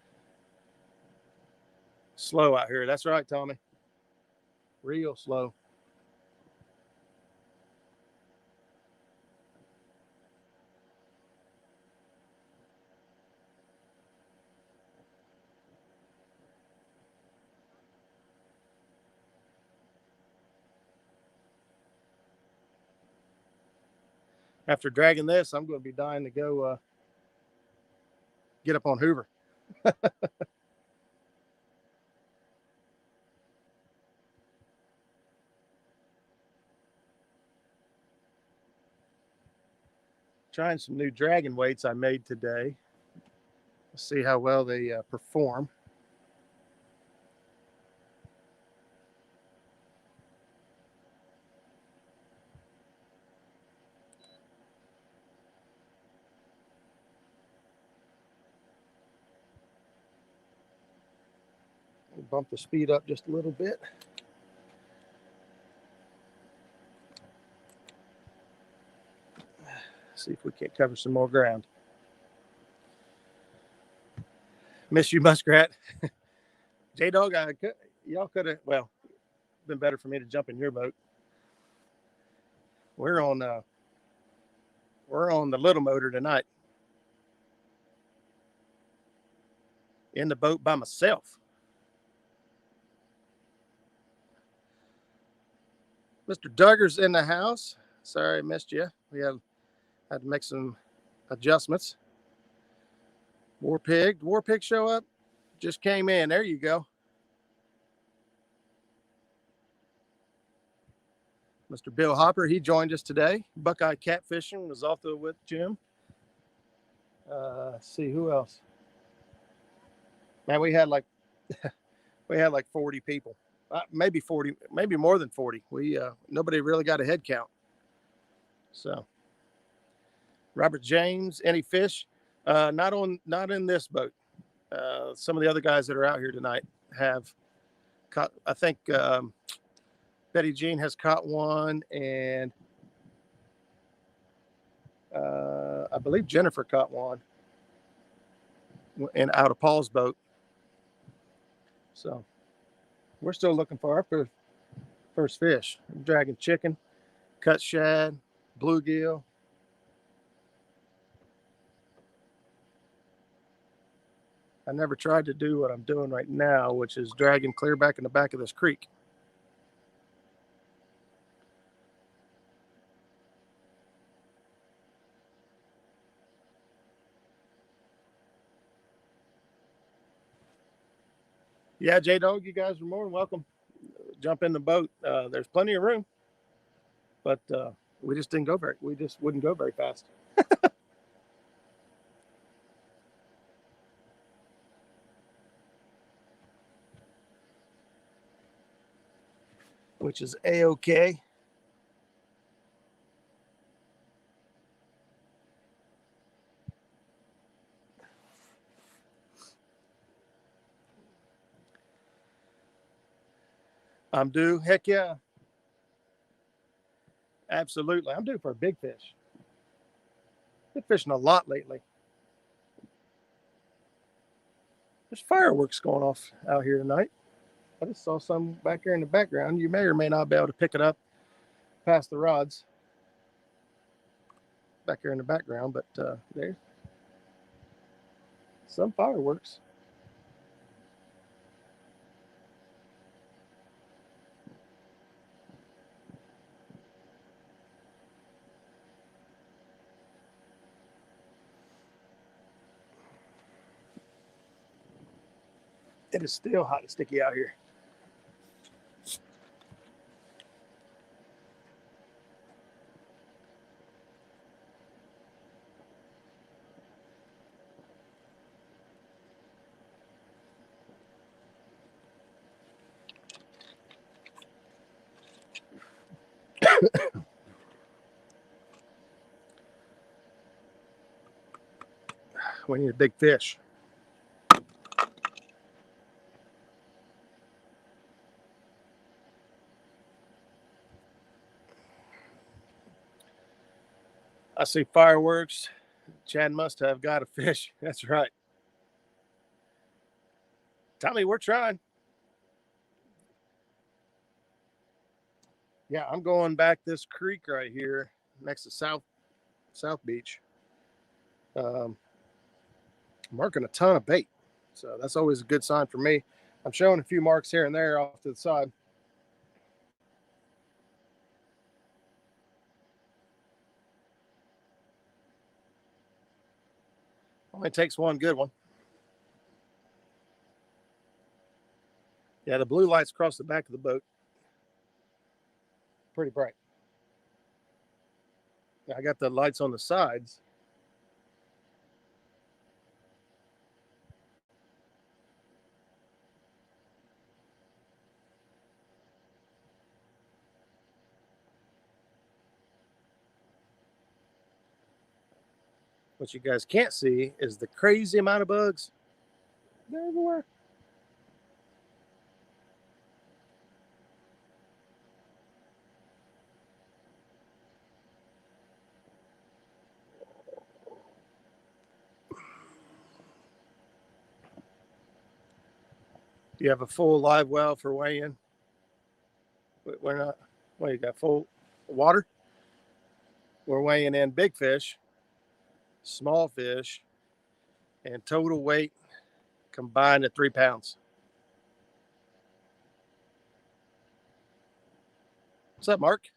slow out here. That's right, Tommy. Real slow. After dragging this, I'm going to be dying to go get up on Hoover. Trying some new dragon weights I made today. Let's see how well they perform. Bump the speed up just a little bit. See if we can't cover some more ground. Miss you, muskrat. J-Dog, y'all could have, well, been better for me to jump in your boat. We're on the little motor tonight. In the boat by myself. Mr. Duggar's in the house. Sorry I missed you. We had to make some adjustments. War Pig show up? Just came in. There you go. Mr. Bill Hopper, he joined us today. Buckeye Catfishing was also with Jim. Let's see who else. Man, we had like 40 people. Maybe 40, maybe more than 40. Nobody really got a head count. So Robert James, any fish? Not in this boat. Some of the other guys that are out here tonight have caught. I think Betty Jean has caught one, and I believe Jennifer caught one, and out of Paul's boat. So we're still looking for our first fish. I'm dragging chicken, cut shad, bluegill. I never tried to do what I'm doing right now, which is dragging clear back in the back of this creek. Yeah, J-Dog, you guys are more than welcome. Jump in the boat. There's plenty of room, but we just wouldn't go very fast. Which is A-okay. I'm due. Heck yeah. Absolutely. I'm due for a big fish. Been fishing a lot lately. There's fireworks going off out here tonight. I just saw some back here in the background. You may or may not be able to pick it up past the rods back here in the background, but there's some fireworks. It is still hot and sticky out here. We need a big fish. I see fireworks. Chad must have got a fish. That's right. Tommy, we're trying. Yeah, I'm going back this creek right here next to South Beach. Marking a ton of bait. So that's always a good sign for me. I'm showing a few marks here and there off to the side. Only takes one good one. Yeah, the blue lights across the back of the boat. Pretty bright. I got the lights on the sides. What you guys can't see is the crazy amount of bugs. They're everywhere. You have a full live well for weigh-in. We're not. Well, you got full water. We're weighing in big fish, small fish, and total weight combined at 3 pounds. What's up, Mark?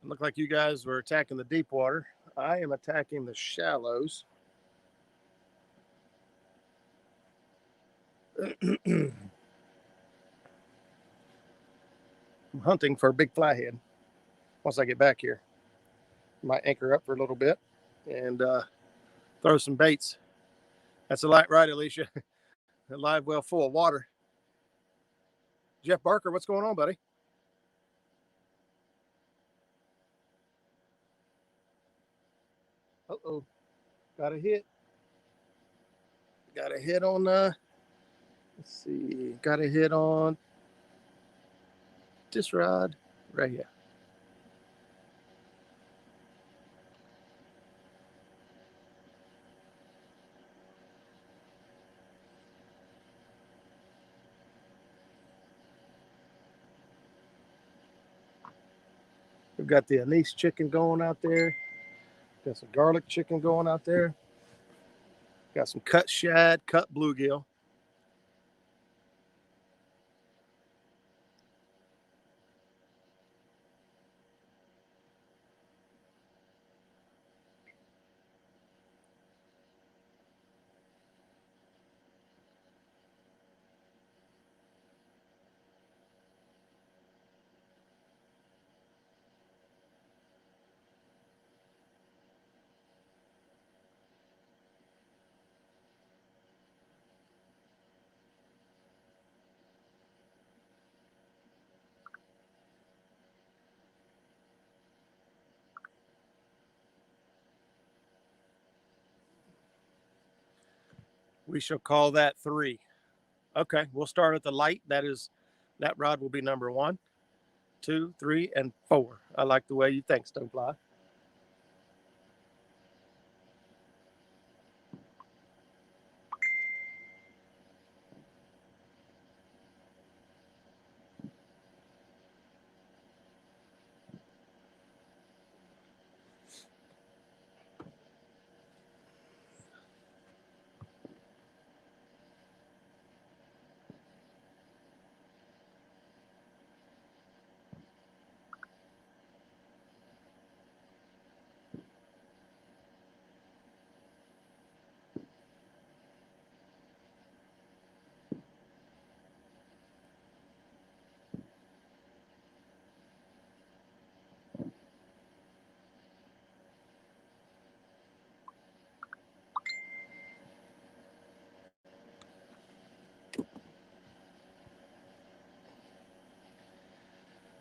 Look like you guys were attacking the deep water. I am attacking the shallows. I'm hunting for a big flathead. Once I get back here, might anchor up for a little bit and throw some baits. That's a light right, Alicia. A live well full of water. Jeff Barker, what's going on, buddy? Uh-oh. Got a hit. Got a hit on, let's see. Got a hit on this rod right here. We've got the anise chicken going out there. Got some garlic chicken going out there. Got some cut shad, cut bluegill. We shall call that 3. Okay, we'll start at the light. That rod will be number 1, 2, 3, and 4. I like the way you think, Stonefly.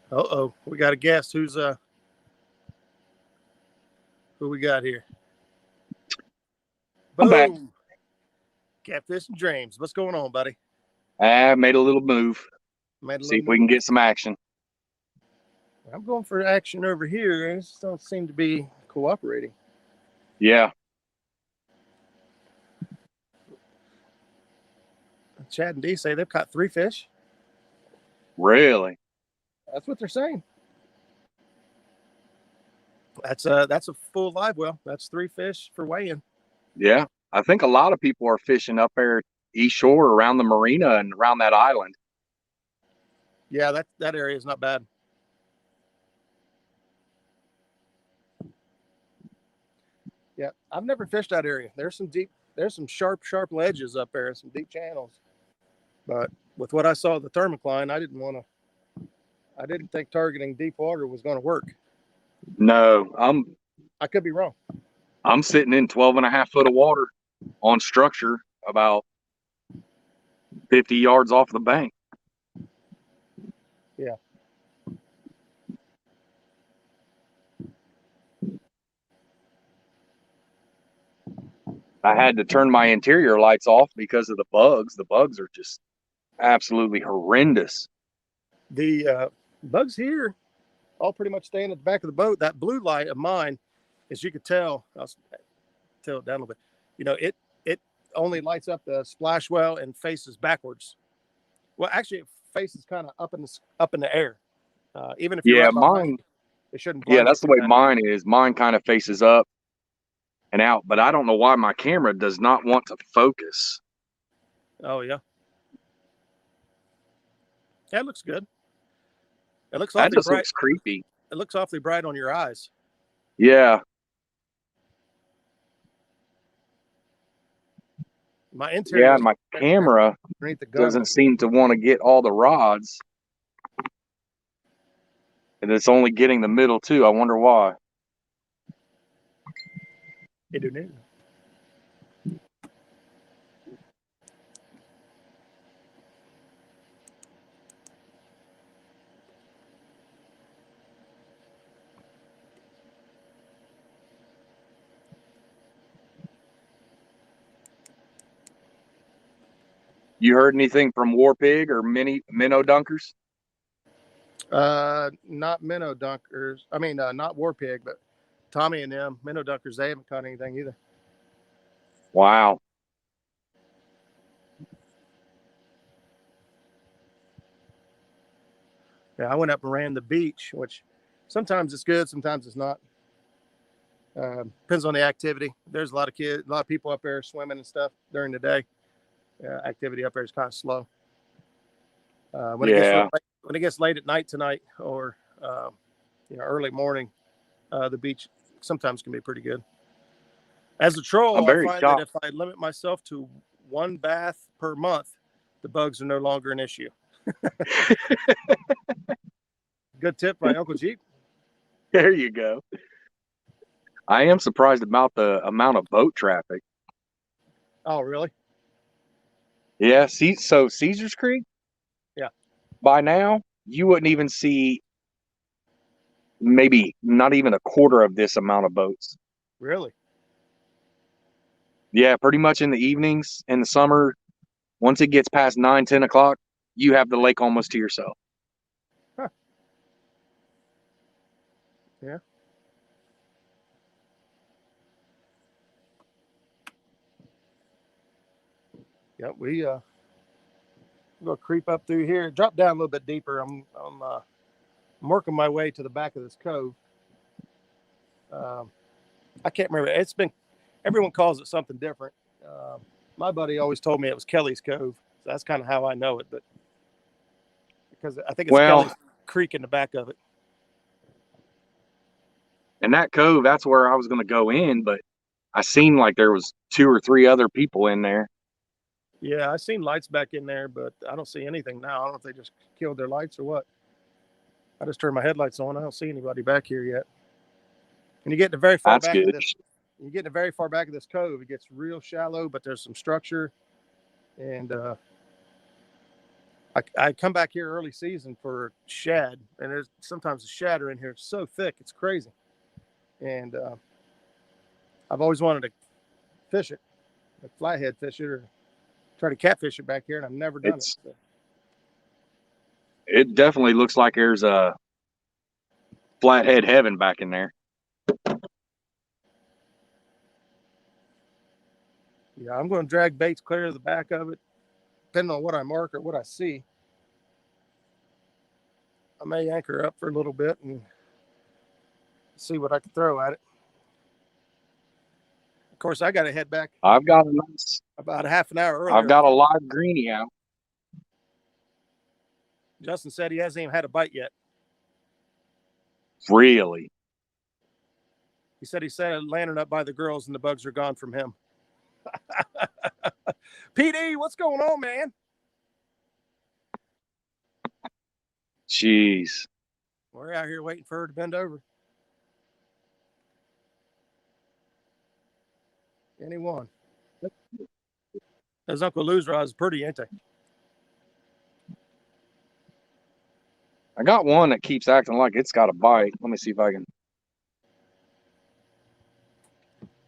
Uh-oh, we got a guest. Who we got here? I'm back. Boom. Catfish and Dreams. What's going on, buddy? I made a little move. Made a See little if we can move. get some action. I'm going for action over here. It just don't seem to be cooperating. Yeah. Chad and Dee say they've caught 3 fish. Really? That's what they're saying. That's a full live well. That's 3 fish for weighing. Yeah. I think a lot of people are fishing up there east shore around the marina and around that island. Yeah, that area is not bad. Yeah, I've never fished that area. There's some sharp ledges up there, some deep channels. But with what I saw of the thermocline, I didn't think targeting deep water was going to work. No, I could be wrong. I'm sitting in 12.5 foot of water on structure about 50 yards off the bank. Yeah. I had to turn my interior lights off because of the bugs. The bugs are just absolutely horrendous. The bugs here all pretty much staying at the back of the boat. That blue light of mine, as you could tell, I'll tilt it down a little bit. You know, it only lights up the splash well and faces backwards. Well, actually, it faces kind of up in the air. Even if you're Yeah, right behind, mine. it shouldn't Yeah, blind you that's the too way bad. mine is. Mine kind of faces up and out, but I don't know why my camera does not want to focus. Oh yeah, that looks good. It looks That awfully just bright. looks creepy. It looks awfully bright on your eyes. Yeah. My interior Yeah, was and my camera underneath the gun. doesn't seem to want to get all the rods. And it's only getting the middle too. I wonder why. It do new. You heard anything from War Pig or Minnow Dunkers? Not minnow dunkers. I mean, not war pig, but Tommy and them minnow dunkers. They haven't caught anything either. Wow. Yeah, I went up and ran the beach, which sometimes it's good, sometimes it's not. Depends on the activity. There's a lot of kids, a lot of people up there swimming and stuff during the day. Activity up there is kind of slow. When Yeah. it gets late at night tonight, or early morning, the beach sometimes can be pretty good. As a troll, I'm I very find that shocked. if I limit myself to one bath per month, the bugs are no longer an issue. Good tip by Uncle Jeep. There you go. I am surprised about the amount of boat traffic. Oh, really? Yeah. So Caesars Creek, Yeah. by now, you wouldn't even see maybe not even a quarter of this amount of boats. Really? Yeah, pretty much in the evenings in the summer. Once it gets past 9, 10 o'clock, you have the lake almost to yourself. Huh. Yeah. Yeah, we gonna creep up through here, drop down a little bit deeper. I'm working my way to the back of this cove. I can't remember. Everyone calls it something different. My buddy always told me it was Kelly's Cove. So that's kind of how I know it, but because I think it's Well, Kelly's Creek in the back of it. and that cove, that's where I was going to go in, but I seen like there was 2 or 3 other people in there. Yeah, I seen lights back in there, but I don't see anything now. I don't know if they just killed their lights or what. I just turned my headlights on. I don't see anybody back here yet. And you get to very far That's back of good. this. You get to very far back of this cove. It gets real shallow, but there's some structure. And I come back here early season for shad, and there's sometimes the shad are in here. It's so thick, it's crazy. And I've always wanted to fish it, like flathead fish it, or try to catfish it back here, and I've never done it. So. It definitely looks like there's a flathead heaven back in there. Yeah, I'm going to drag baits clear to the back of it, depending on what I mark or what I see. I may anchor up for a little bit and see what I can throw at it. Of course, I got to head back I've got about a half an hour earlier. I've got a live greenie out. Justin said he hasn't even had a bite yet. Really? He said he set a lantern up by the girls and the bugs are gone from him. PD, what's going on, man? Jeez. We're out here waiting for her to bend over. Anyone? Those Uncle Lou's rods pretty, ain't they? I got one that keeps acting like it's got a bite. Let me see if I can.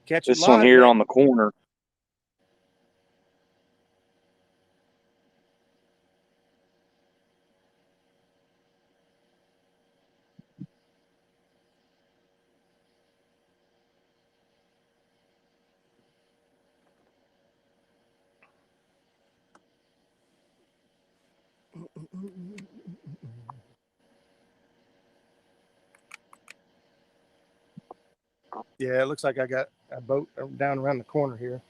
Catch This it live, one here man. on the corner. Yeah, it looks like I got a boat down around the corner here.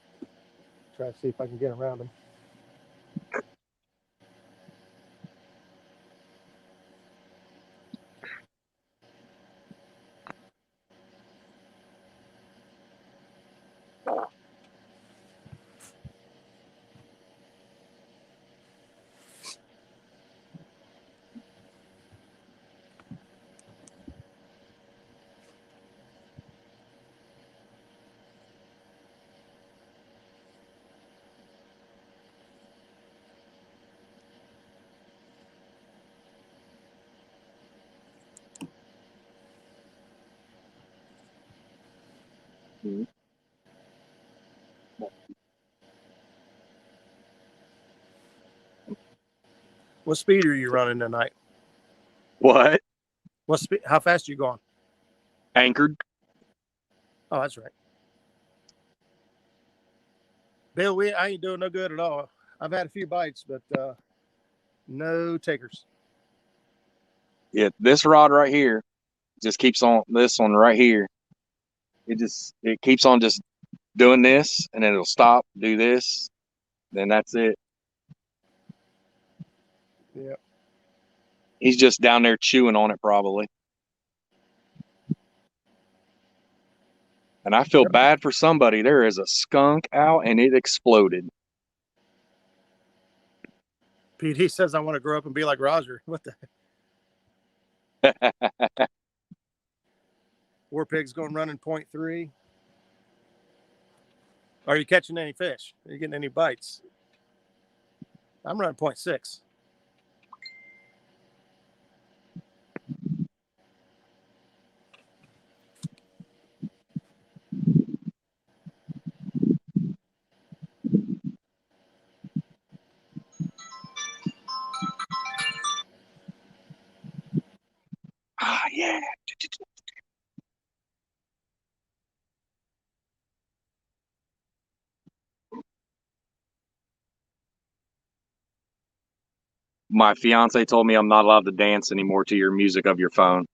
Try to see if I can get around them. What speed are you running tonight? What? What speed? How fast are you going? Anchored? Oh, that's right. Bill, I ain't doing no good at all. I've had a few bites, but no takers. Yeah, this rod right here just keeps on, this one right here. It keeps on just doing this, and then it'll stop, do this, then that's it. Yeah. He's just down there chewing on it probably. And I feel bad for somebody. There is a skunk out and it exploded. Pete, he says I want to grow up and be like Roger. What the? War pig's going running 0.3. Are you catching any fish? Are you getting any bites? I'm running 0.6. Ah, yeah. My fiance told me I'm not allowed to dance anymore to your music of your phone.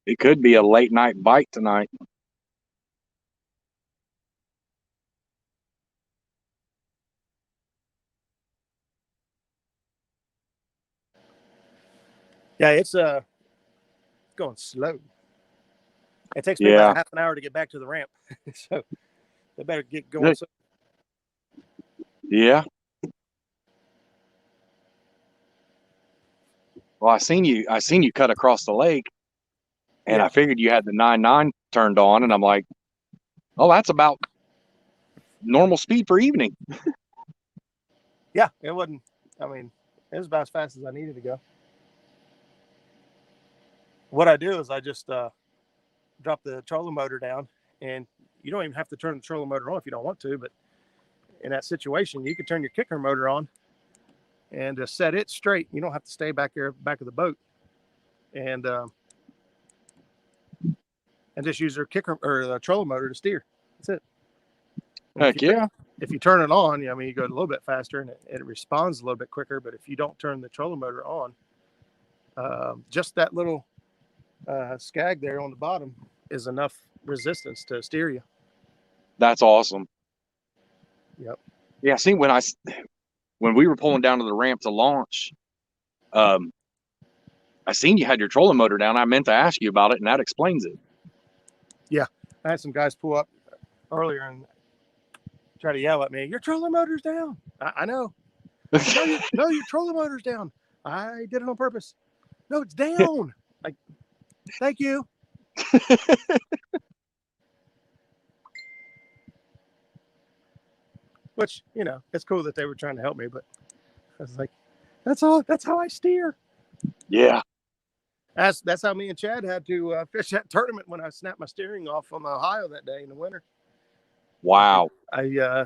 It could be a late night bite tonight. Yeah, it's going slow. It takes me about a half an hour to get back to the ramp. So they better get going. Yeah. Well, I seen you cut across the lake, and Yeah. I figured you had the 9.9 turned on, and I'm like, oh, that's about normal speed for evening. Yeah, it wasn't. I mean, it was about as fast as I needed to go. What I do is I just drop the trolling motor down, and you don't even have to turn the trolling motor on if you don't want to. But in that situation, you can turn your kicker motor on and just set it straight. You don't have to stay back there, back of the boat, and just use your kicker or the trolling motor to steer. That's it. Heck yeah. If you turn it on, I mean, you go a little bit faster and it responds a little bit quicker. But if you don't turn the trolling motor on, just that little skag there on the bottom is enough resistance to steer you. That's awesome. Yep. Yeah. See, when we were pulling down to the ramp to launch, I seen you had your trolling motor down. I meant to ask you about it, and that explains it. Yeah, I had some guys pull up earlier and try to yell at me, "Your trolling motor's down." I know. No, your trolling motor's down. I did it on purpose. No, it's down. Like, thank you. Which, you know, it's cool that they were trying to help me, but I was like, that's all. That's how I steer. Yeah. That's how me and Chad had to fish that tournament when I snapped my steering off on the Ohio that day in the winter. Wow. I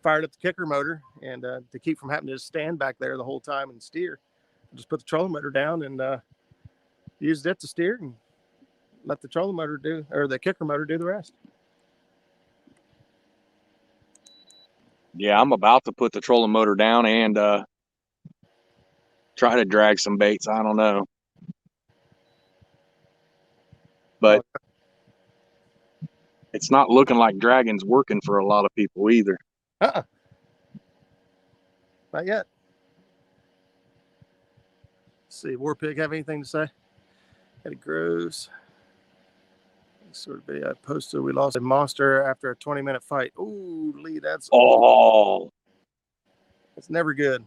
fired up the kicker motor, and to keep from having to just stand back there the whole time and steer, I just put the trolling motor down and used it to steer and let the trolling motor the kicker motor do the rest. Yeah, I'm about to put the trolling motor down and try to drag some baits. I don't know. But it's not looking like dragging's working for a lot of people either. Not yet. Let's see, War Pig have anything to say? Eddie Groves. Sort of video I posted. We lost a monster after a 20-minute fight. Ooh, Lee, that's it's never good.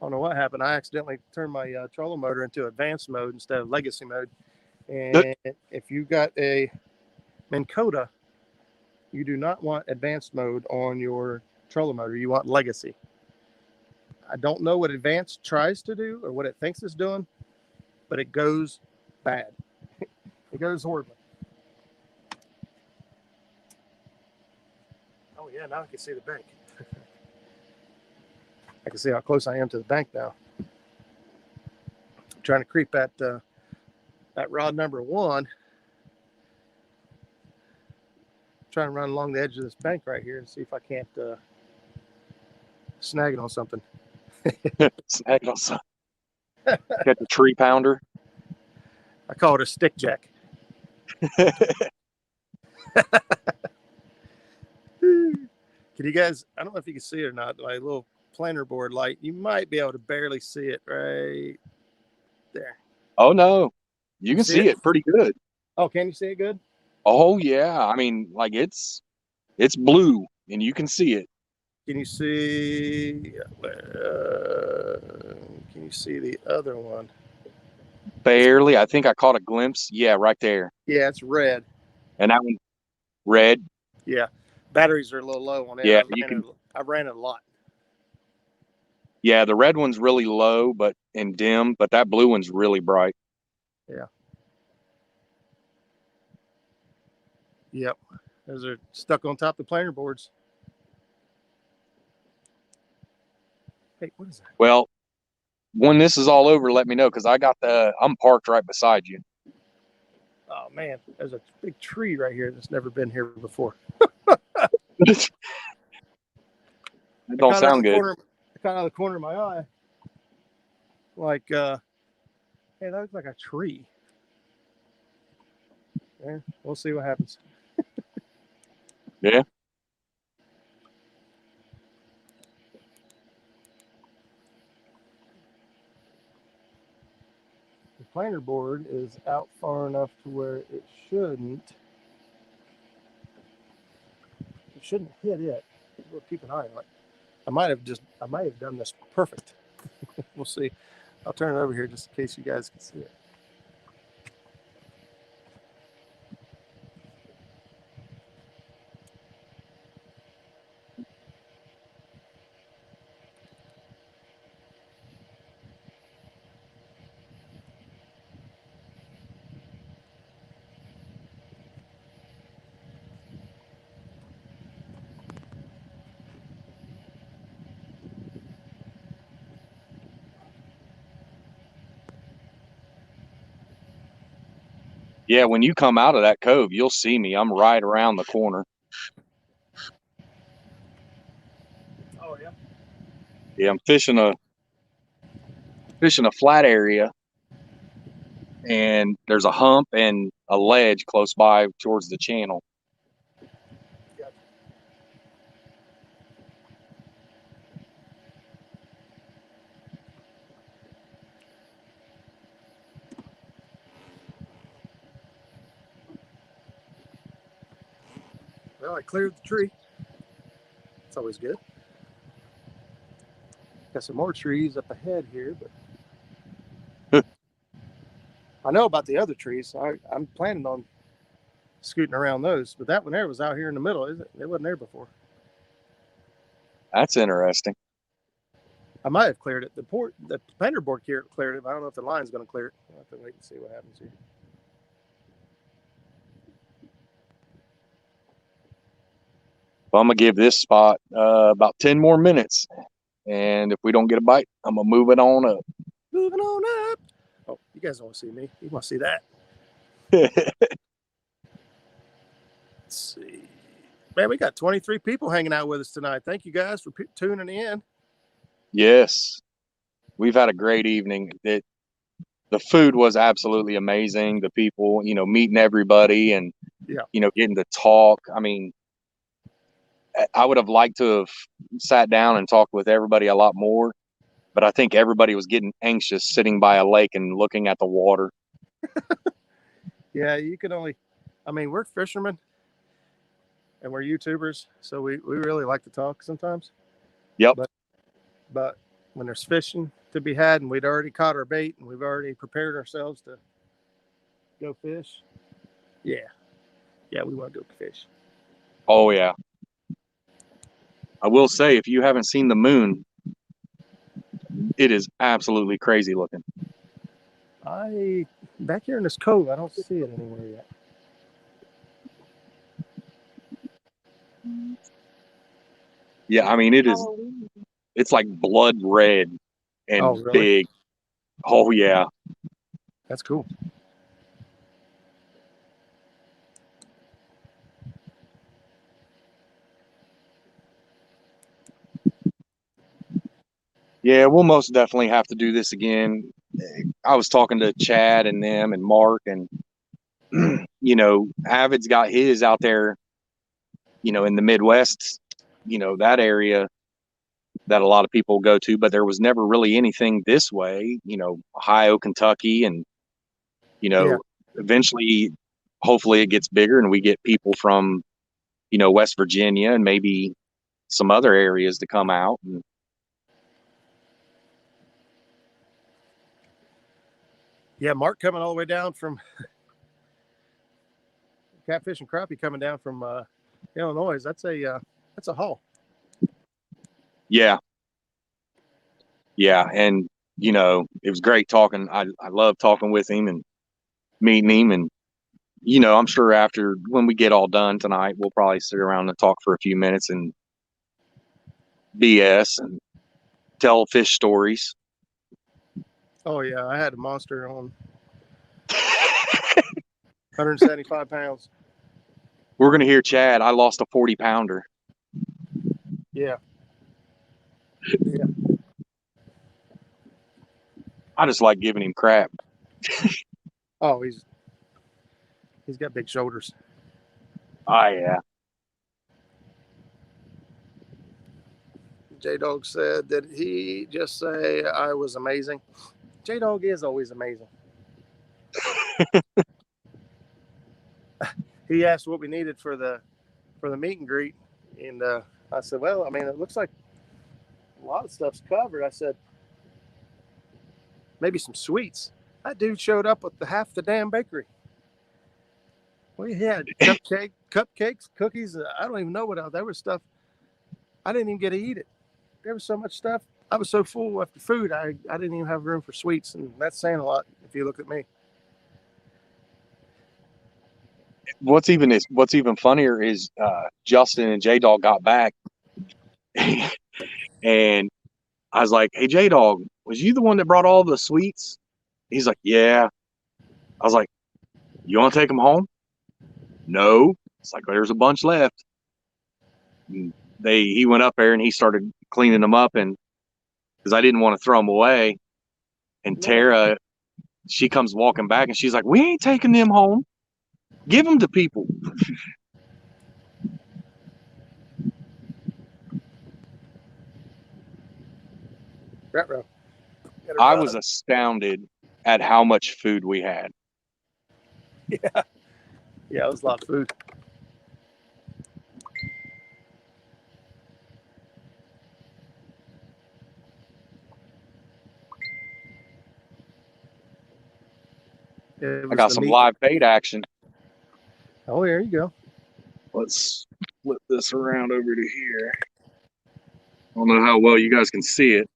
I don't know what happened. I accidentally turned my trolling motor into advanced mode instead of legacy mode. And if you got a Minn Kota, you do not want advanced mode on your trolling motor. You want legacy. I don't know what advanced tries to do or what it thinks it's doing, but it goes bad. It goes horribly. Oh yeah, now I can see the bank. I can see how close I am to the bank now. I'm trying to creep at that rod number 1. Trying to run along the edge of this bank right here and see if I can't snag it on something. Snag on something. Got the tree pounder. I call it a stick jack. Can you guys, I don't know if you can see it or not, my little planer board light, you might be able to barely see it right there. Oh no, you can see it pretty good. Oh, can you see it good? Oh yeah, I mean, like it's blue and you can see it. Can you see the other one? Barely. I think I caught a glimpse. Yeah, right there. Yeah, it's red. And that one red. Yeah, batteries are a little low on it. Yeah, I ran it a lot. Yeah, the red one's really low and dim, but that blue one's really bright. Yeah. Yep. Those are stuck on top of the planer boards. Hey, what is that? Well, when this is all over, let me know because I'm parked right beside you. Oh man, there's a big tree right here that's never been here before. It don't sound good. Kind of out of the corner of my eye. Like, hey, that looks like a tree. Yeah, we'll see what happens. Yeah. The planer board is out far enough to where it shouldn't hit it. We'll keep an eye on it. I might have done this perfect. We'll see. I'll turn it over here just in case you guys can see it. Yeah, when you come out of that cove, you'll see me. I'm right around the corner. Oh yeah. Yeah, I'm fishing a flat area, and there's a hump and a ledge close by towards the channel. Gotcha. Well, I cleared the tree. It's always good. Got some more trees up ahead here, but I know about the other trees. I'm planning on scooting around those, but that one there was out here in the middle, isn't it? It wasn't there before. That's interesting. I might have cleared it. The Pender board cleared it, but I don't know if the line's going to clear it. I'll have to wait and see what happens here. Well, I'm gonna give this spot about 10 more minutes, and if we don't get a bite, I'm gonna move it on up. Moving on up. Oh, you guys don't want to see me. You want to see that. Let's see. Man, we got 23 people hanging out with us tonight. Thank you guys for tuning in. Yes, we've had a great evening. The food was absolutely amazing. The people, meeting everybody and, getting to talk. I mean, I would have liked to have sat down and talked with everybody a lot more, but I think everybody was getting anxious sitting by a lake and looking at the water. Yeah, you can only, we're fishermen and we're YouTubers, so we really like to talk sometimes. Yep. But when there's fishing to be had and we'd already caught our bait and we've already prepared ourselves to go fish, yeah, we want to go fish. Oh, yeah. I will say, if you haven't seen the moon, it is absolutely crazy looking. Back here in this cove, I don't see it anywhere yet. Yeah, it's like blood red and really? big. Oh, yeah. That's cool. Yeah, we'll most definitely have to do this again. I was talking to Chad and them and Mark, and Avid's got his out there, in the Midwest, that area that a lot of people go to, but there was never really anything this way, Ohio, Kentucky, and, eventually, hopefully it gets bigger and we get people from, West Virginia and maybe some other areas to come out. And, yeah, Mark coming all the way down from catfish and crappie coming down from Illinois. That's a haul. Yeah. And, it was great talking. I love talking with him and meeting him. And, I'm sure after when we get all done tonight, we'll probably sit around and talk for a few minutes and BS and tell fish stories. Oh, yeah. I had a monster on 175 pounds. We're going to hear Chad. I lost a 40-pounder. Yeah. I just like giving him crap. Oh, he's got big shoulders. Oh, yeah. J-Dog said, did he just say I was amazing? J-Dog is always amazing. He asked what we needed for the meet and greet, and I said, well, it looks like a lot of stuff's covered. I said, maybe some sweets. That dude showed up with half the damn bakery. We had cupcakes, cookies. I don't even know what else. There was stuff. I didn't even get to eat it. There was so much stuff. I was so full after food, I didn't even have room for sweets, and that's saying a lot if you look at me. What's even funnier is Justin and J-Dog got back, and I was like, "Hey, J-Dog, was you the one that brought all the sweets?" He's like, "Yeah." I was like, You want to take them home? No. It's like, there's a bunch left. And he went up there and he started cleaning them up, and because I didn't want to throw them away. And Tara, she comes walking back and she's like, we ain't taking them home. Give them to people. Retro. I was astounded at how much food we had. Yeah. Yeah, it was a lot of food. I got some live bait action. Oh, there you go. Let's flip this around over to here. I don't know how well you guys can see it,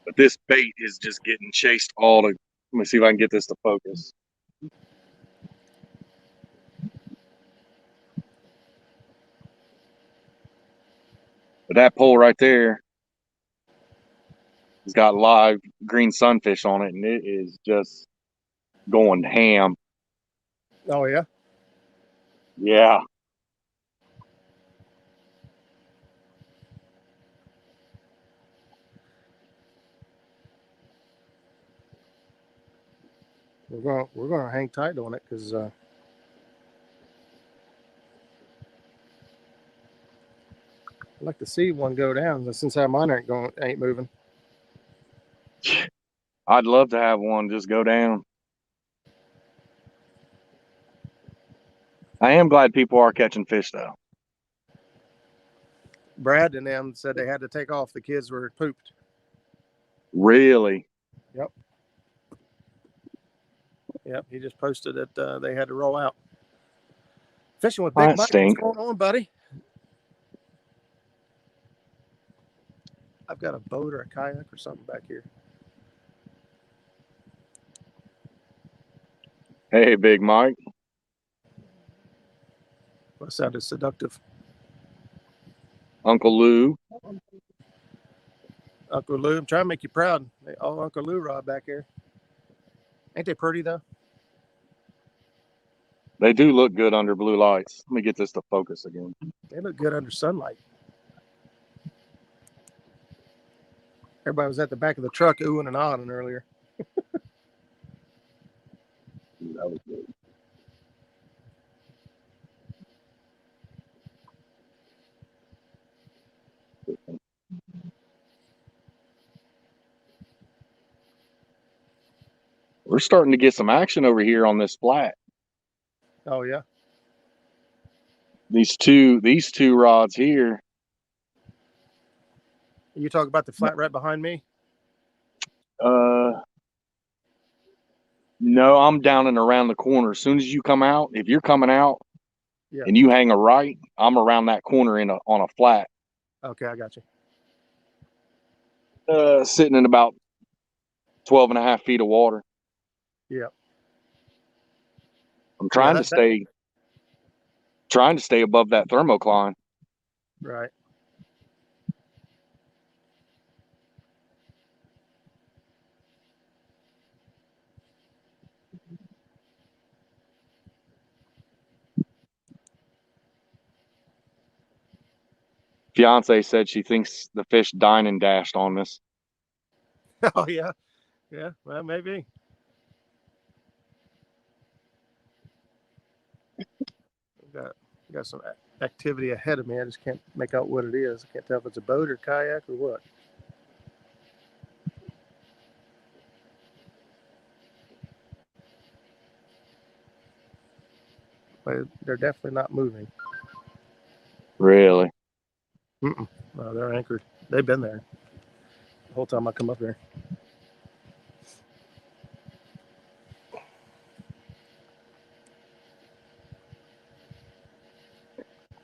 but this bait is just getting chased all to. Let me see if I can get this to focus. But that pole right there has got live green sunfish on it, and it is just going ham. Oh, yeah? Yeah. We're gonna hang tight on it because I'd like to see one go down since mine ain't moving. I'd love to have one just go down. I am glad people are catching fish, though. Brad and them said they had to take off. The kids were pooped. Really? Yep. Yep. He just posted that they had to roll out. Fishing with Big Mike. What's going on, buddy? I've got a boat or a kayak or something back here. Hey, Big Mike. That sounded seductive. Uncle Lou. Uncle Lou, I'm trying to make you proud. Oh, Uncle Lou rod back here. Ain't they pretty, though? They do look good under blue lights. Let me get this to focus again. They look good under sunlight. Everybody was at the back of the truck oohing and ahhing earlier. That was good. We're starting to get some action over here on this flat. Oh, yeah. These two rods here. You talk about the flat right behind me? No, I'm down and around the corner. As soon as you come out, if you're coming out and you hang a right, I'm around that corner on a flat. Okay, I got you. Sitting in about 12 and a half feet of water. Yeah. I'm trying to stay above that thermocline. Right. Fiance said she thinks the fish dined and dashed on us. Oh, yeah. Yeah, well, maybe. Got some activity ahead of me. I just can't make out what it is. I can't tell if it's a boat or kayak or what. But they're definitely not moving. Really? No, they're anchored. They've been there the whole time I come up there.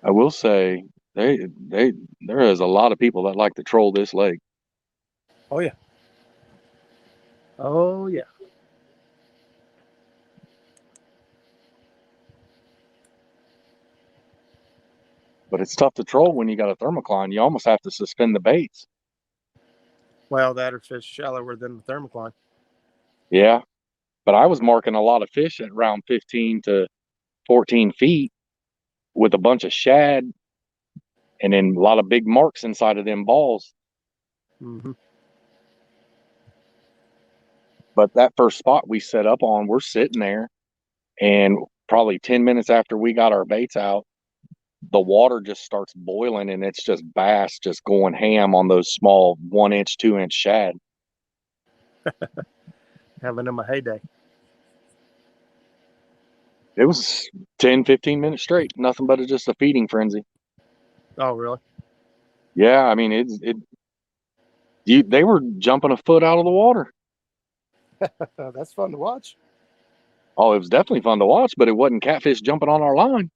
I will say there is a lot of people that like to troll this lake. Oh, yeah. Oh, yeah. But it's tough to troll when you got a thermocline. You almost have to suspend the baits. Well, that or fish shallower than the thermocline. Yeah. But I was marking a lot of fish at around 15 to 14 feet with a bunch of shad and then a lot of big marks inside of them balls. Mm-hmm. But that first spot we set up on, we're sitting there, and probably 10 minutes after we got our baits out, the water just starts boiling, and it's just bass just going ham on those small 1 inch, 2 inch shad. Having them a heyday. It was 10, 15 minutes straight. Nothing but just a feeding frenzy. Oh, really? Yeah, I mean, they were jumping a foot out of the water. That's fun to watch. Oh, it was definitely fun to watch, but it wasn't catfish jumping on our line.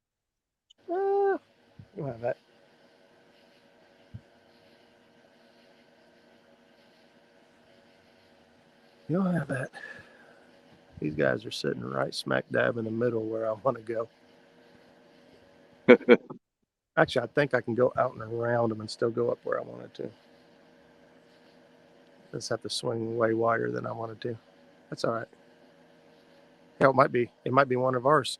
You have that. You'll have that. These guys are sitting right smack dab in the middle where I want to go. Actually, I think I can go out and around them and still go up where I wanted to. Just have to swing way wider than I wanted to. That's all right. Hell, it might be one of ours.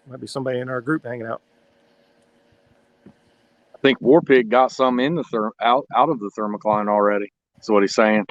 Might be somebody in our group hanging out. I think Warpig got some in the out of the thermocline already. That's what he's saying.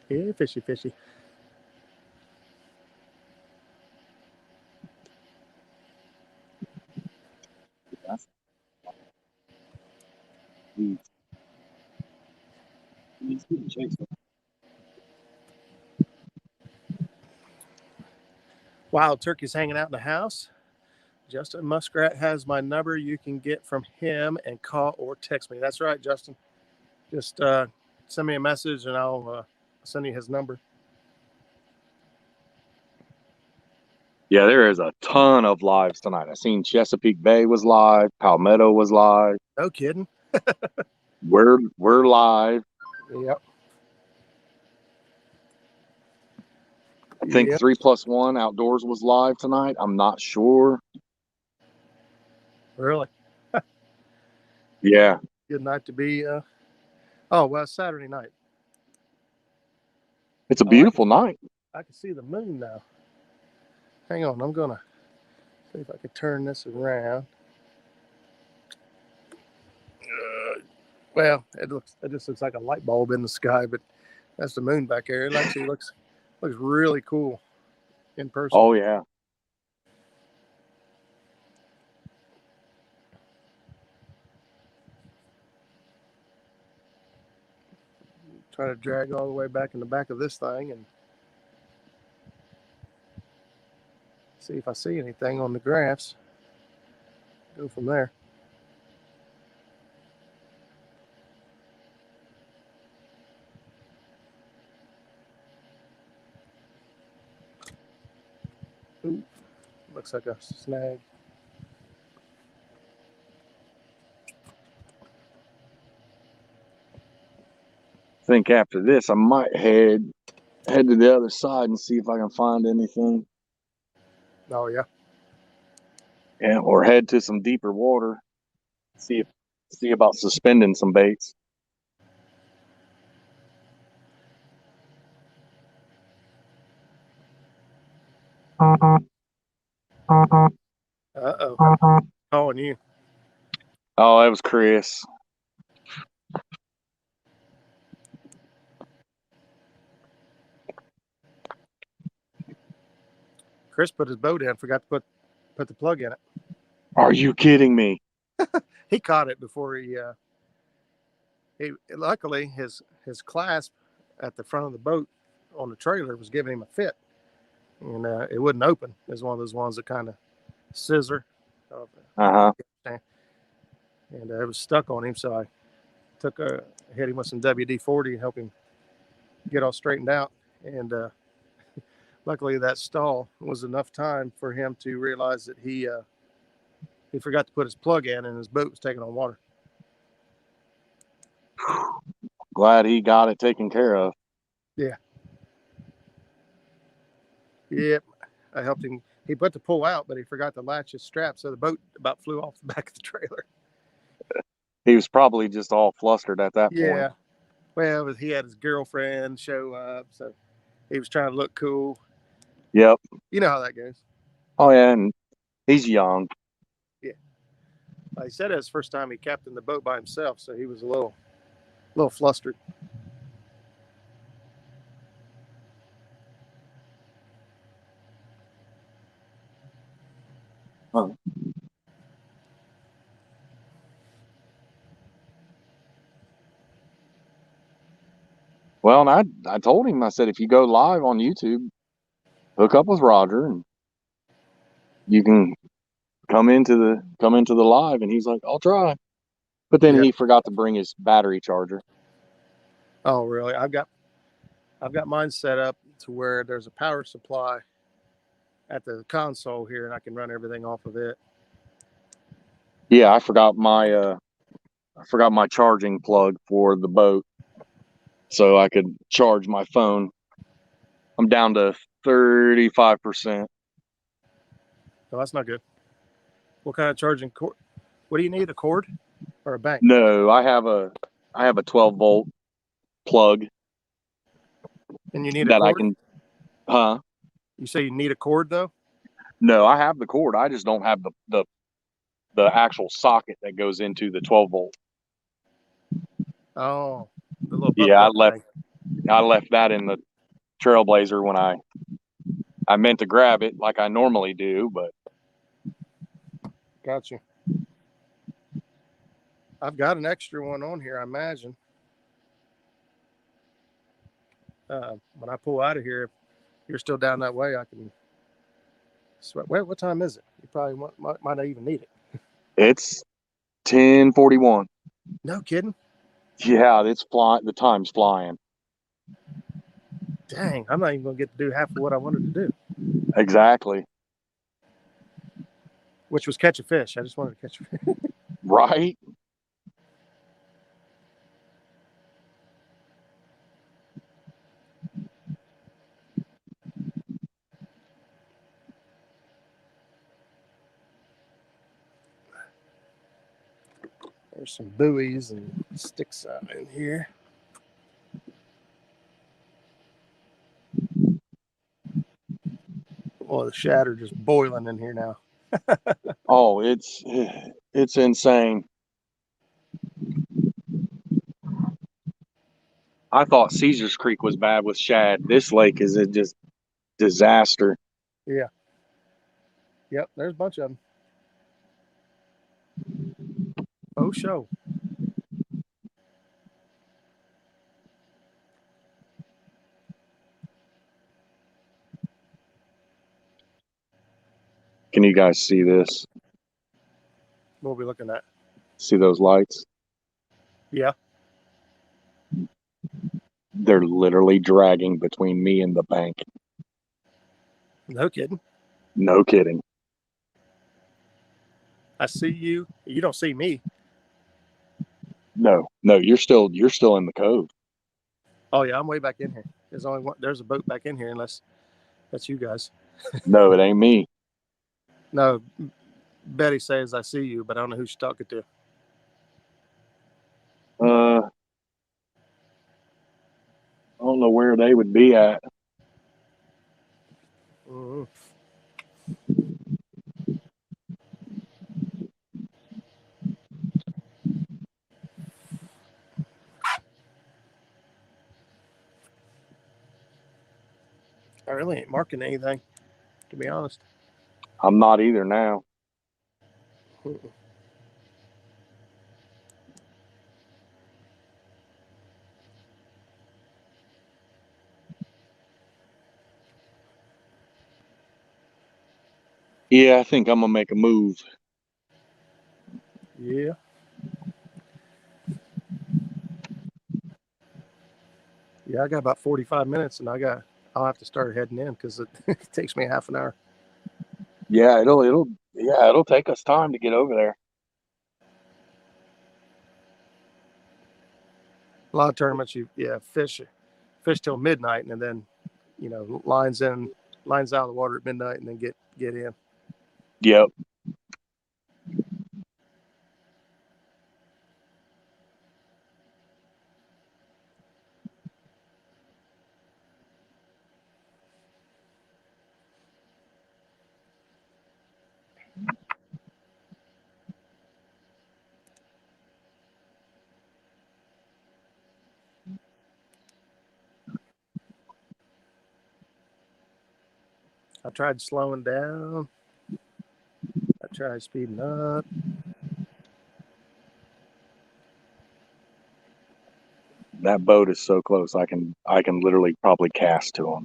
Yeah, fishy, fishy. Wild turkey's hanging out in the house. Justin Muskrat has my number. You can get from him and call or text me. That's right, Justin. Just send me a message and I'll send you his number. Yeah, there is a ton of lives tonight. I seen Chesapeake Bay was live, Palmetto was live. No kidding. We're live. Yep. I think 3+1 Outdoors was live tonight. I'm not sure. Really? Yeah. Good night to be. Oh, well, Saturday night. It's a beautiful night. I can see the moon now. Hang on, I'm gonna see if I can turn this around. Well, it just looks like a light bulb in the sky, but that's the moon back there. It actually looks really cool in person. Oh yeah. Try to drag all the way back in the back of this thing and see if I see anything on the graphs. Go from there. Ooh, looks like a snag. I think after this I might head to the other side and see if I can find anything. Oh yeah. Yeah, or head to some deeper water. See about suspending some baits. Uh-oh. Calling you. Oh, that was Chris. Chris put his boat in, forgot to put the plug in it. Are you kidding me? He caught it before he luckily his clasp at the front of the boat on the trailer was giving him a fit, and it wouldn't open. It's one of those ones that kind of scissor. Uh-huh. And it was stuck on him, so I hit him with some WD-40 and helped him get all straightened out. And luckily, that stall was enough time for him to realize that he forgot to put his plug in, and his boat was taking on water. Glad he got it taken care of. Yeah. Yep. I helped him. He put the pull out, but he forgot to latch his strap, so the boat about flew off the back of the trailer. He was probably just all flustered at that Yeah. point. Well, he had his girlfriend show up, so he was trying to look cool. Yep. You know how that goes. Oh, yeah, and he's young. He said it was the first time he captained the boat by himself, so he was a little flustered. Huh. Well, and I told him, I said, if you go live on YouTube, hook up with Roger and you can come into the live. And he's like, I'll try. But then he forgot to bring his battery charger. Oh, really? I've got mine set up to where there's a power supply at the console here, and I can run everything off of it. Yeah, I forgot my charging plug for the boat, so I could charge my phone. I'm down to 35%. So that's not good. What kind of charging cord? What do you need? A cord or a bank? No, I have a 12-volt plug. And you need a that cord? I can. Huh? You say you need a cord though? No, I have the cord. I just don't have the actual socket that goes into the 12-volt. Oh, the little Yeah, thing. I left that in the Trailblazer when I meant to grab it like I normally do, but Gotcha. I've got an extra one on here, I imagine. When I pull out of here, if you're still down that way, I can sweat. Wait, what time is it? You probably might not even need it. it's 10:41. No kidding. Yeah, it's flying. The time's flying. Dang, I'm not even gonna get to do half of what I wanted to do, Exactly. which was catch a fish. I just wanted to catch a fish. Right. There's some buoys and sticks out in here. Well, the shad are just boiling in here now. Oh, it's insane. I thought Caesars Creek was bad with shad. This lake is a just disaster. Yeah. Yep, there's a bunch of them. Oh, show. Can you guys see this? What are we looking at? See those lights? Yeah. They're literally dragging between me and the bank. No kidding. No kidding. I see you. You don't see me. No, you're still in the cove. Oh yeah, I'm way back in here. There's only one. There's a boat back in here, unless that's you guys. No, it ain't me. No, Betty says I see you, but I don't know who she's talking to. I don't know where they would be at. Mm-hmm. I really ain't marking anything, to be honest. I'm not either now. Mm-mm. Yeah, I think I'm gonna make a move. Yeah. Yeah, I got about 45 minutes, and I'll have to start heading in because it, it takes me half an hour. Yeah, it'll take us time to get over there. A lot of tournaments, fish till midnight, and then, lines out of the water at midnight, and then get in. Yep. I tried slowing down. I tried speeding up. That boat is so close. I can literally probably cast to them.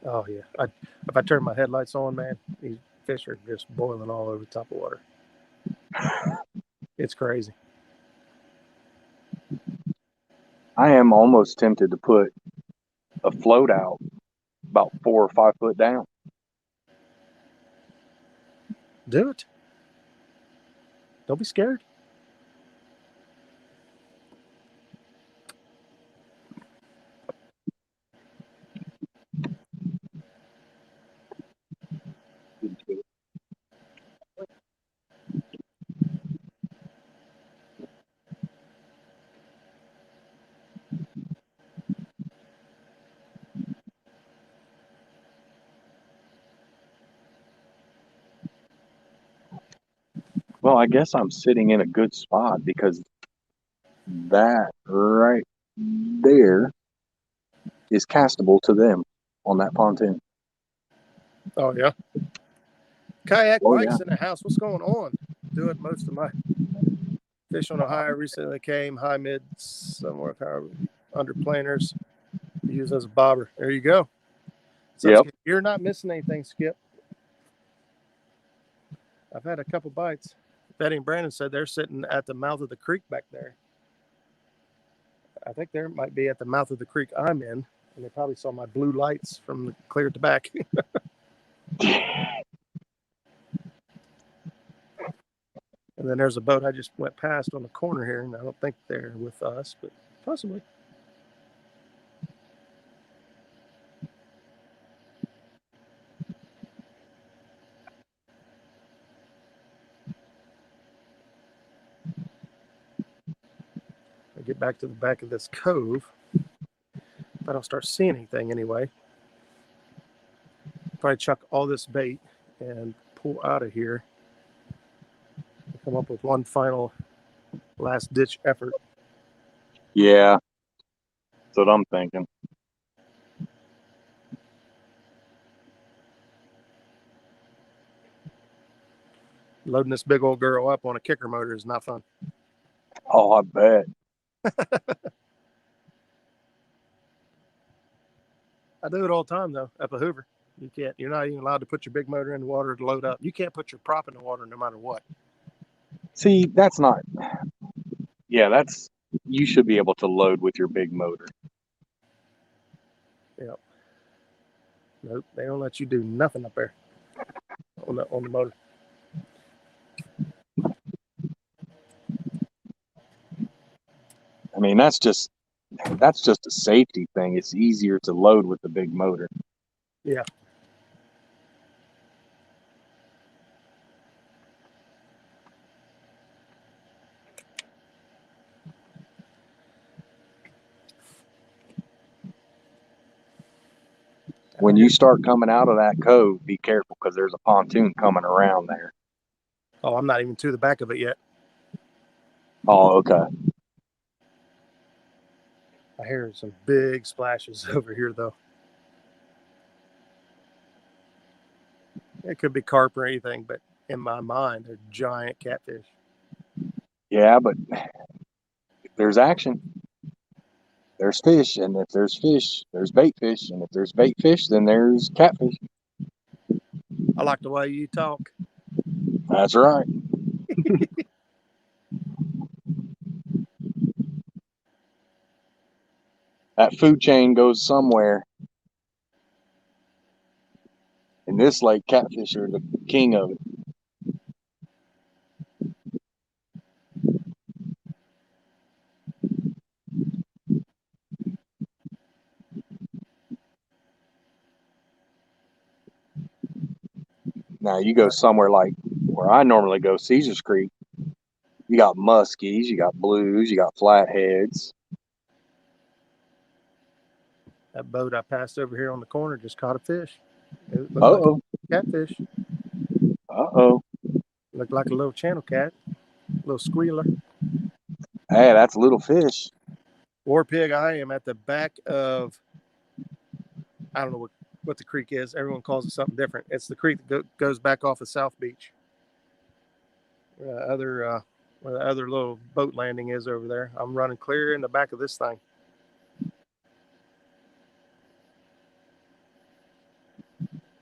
Oh yeah. If I turn my headlights on, man, these fish are just boiling all over the top of water. It's crazy. I am almost tempted to put a float out about 4 or 5 foot down. Do it. Don't be scared. Well, I guess I'm sitting in a good spot because that right there is castable to them on that pontoon. Oh yeah. Kayak Oh, bikes in the house. What's going on? Doing most of my fish on Ohio recently came high mid somewhere under planers. Use as a bobber. There you go. So Yep. you're not missing anything, Skip. I've had a couple bites. Betty and Brandon said they're sitting at the mouth of the creek back there. I think they might be at the mouth of the creek I'm in, and they probably saw my blue lights from the clear at the back. And then there's a boat I just went past on the corner here, and I don't think they're with us, but possibly. I get back to the back of this cove, but I'll start seeing anything anyway. Probably chuck all this bait and pull out of here. Come up with one final last ditch effort. Yeah. That's what I'm thinking. Loading this big old girl up on a kicker motor is not fun. Oh, I bet. I do it all the time though, up at Hoover. You're not even allowed to put your big motor in the water to load up. You can't put your prop in the water no matter what. See, that's not. Yeah, you should be able to load with your big motor. Yep. Nope, they don't let you do nothing up there on the motor. I mean, that's just a safety thing. It's easier to load with the big motor. Yeah. When you start coming out of that cove, be careful because there's a pontoon coming around there. Oh, I'm not even to the back of it yet. Oh, okay. I hear some big splashes over here, though. It could be carp or anything, but in my mind, they're giant catfish. Yeah, but if there's action, there's fish, and if there's fish, there's bait fish, and if there's bait fish, then there's catfish. I like the way you talk. That's right. That food chain goes somewhere. In this lake, catfish are the king of it. Now you go somewhere like where I normally go, Caesars Creek. You got muskies, you got blues, you got flatheads. That boat I passed over here on the corner just caught a fish. It looked Uh-oh. like a catfish. Uh-oh. Looked like a little channel cat, little squealer. Hey, that's a little fish. War Pig, I am at the back of, I don't know what the creek is. Everyone calls it something different. It's the creek that goes back off of South Beach. Where the other little boat landing is over there. I'm running clear in the back of this thing.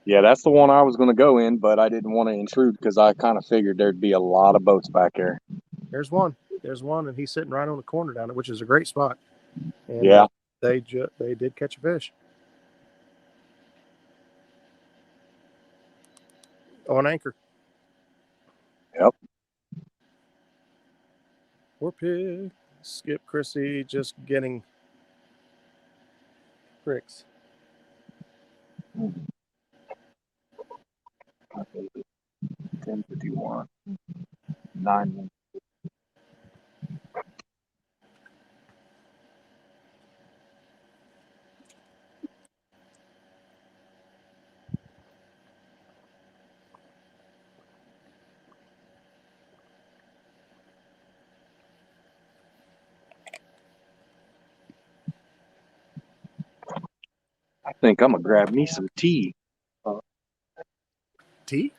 Yeah, that's the one I was going to go in, but I didn't want to intrude because I kind of figured there'd be a lot of boats back there. There's one, and he's sitting right on the corner down there, which is a great spot. And Yeah. they did catch a fish on anchor. Yep. War Pig, Skip Chrissy, just getting pricks. 10:51. 9. I think I'm gonna grab me some tea. Tea?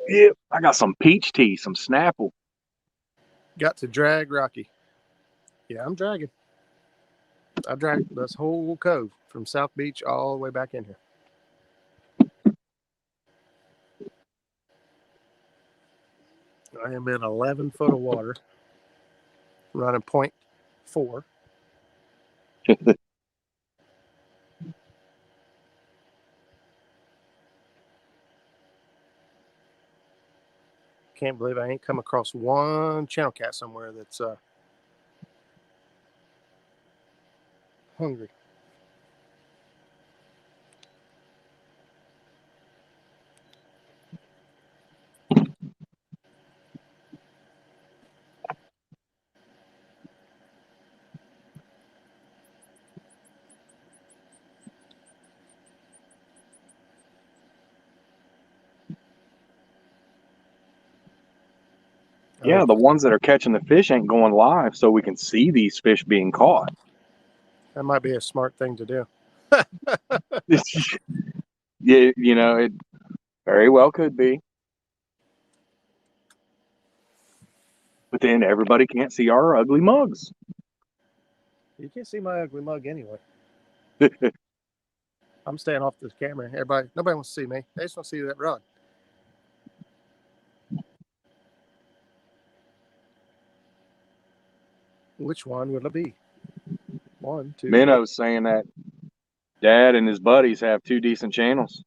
Yep, I got some peach tea, some Snapple. Got to drag Rocky. Yeah, I'm dragging. I dragged this whole cove from South Beach all the way back in here. I am in 11 foot of water, running 0.4. Can't believe I ain't come across one channel cat somewhere that's hungry. Yeah, the ones that are catching the fish ain't going live, so we can see these fish being caught. That might be a smart thing to do. Yeah, you know, it very well could be. But then everybody can't see our ugly mugs. You can't see my ugly mug anyway. I'm staying off this camera. Nobody wants to see me. They just want to see that rod. Which one would it be? 1, 2. Minnow's saying that Dad and his buddies have 2 decent channels.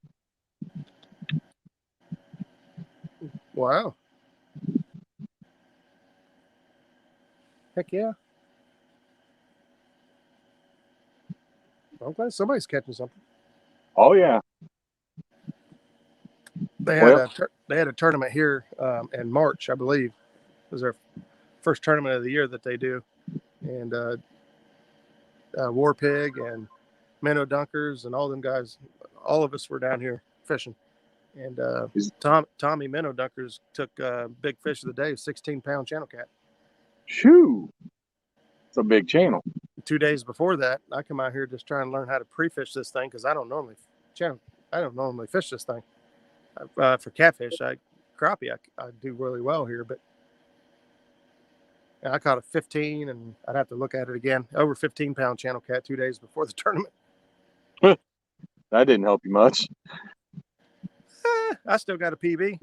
Wow. Heck yeah. I'm glad somebody's catching something. Oh yeah. They had a tournament here in March, I believe. It was their first tournament of the year that they do, and War Pig and Minnow Dunkers and all them guys, all of us were down here fishing. And Tommy Minnow Dunkers took big fish of the day, 16-pound channel cat. Shoo! It's a big channel. 2 days before that, I come out here just trying to learn how to pre-fish this thing because I don't normally fish this thing. For catfish, crappie, I do really well here, but I caught a 15, and I'd have to look at it again. Over 15-pound channel cat 2 days before the tournament. That didn't help you much. I still got a PB.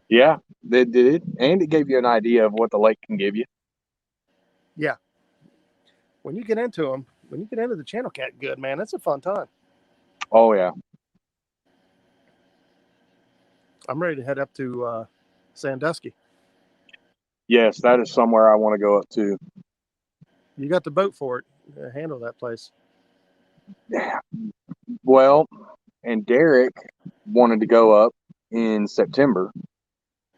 Yeah, they did, and it gave you an idea of what the lake can give you. Yeah. When you get into them, when you get into the channel cat good, man, it's a fun time. Oh yeah. I'm ready to head up to Sandusky. Yes, that is somewhere I want to go up to. You got the boat for it. Handle that place. Yeah. Well, and Derek wanted to go up in September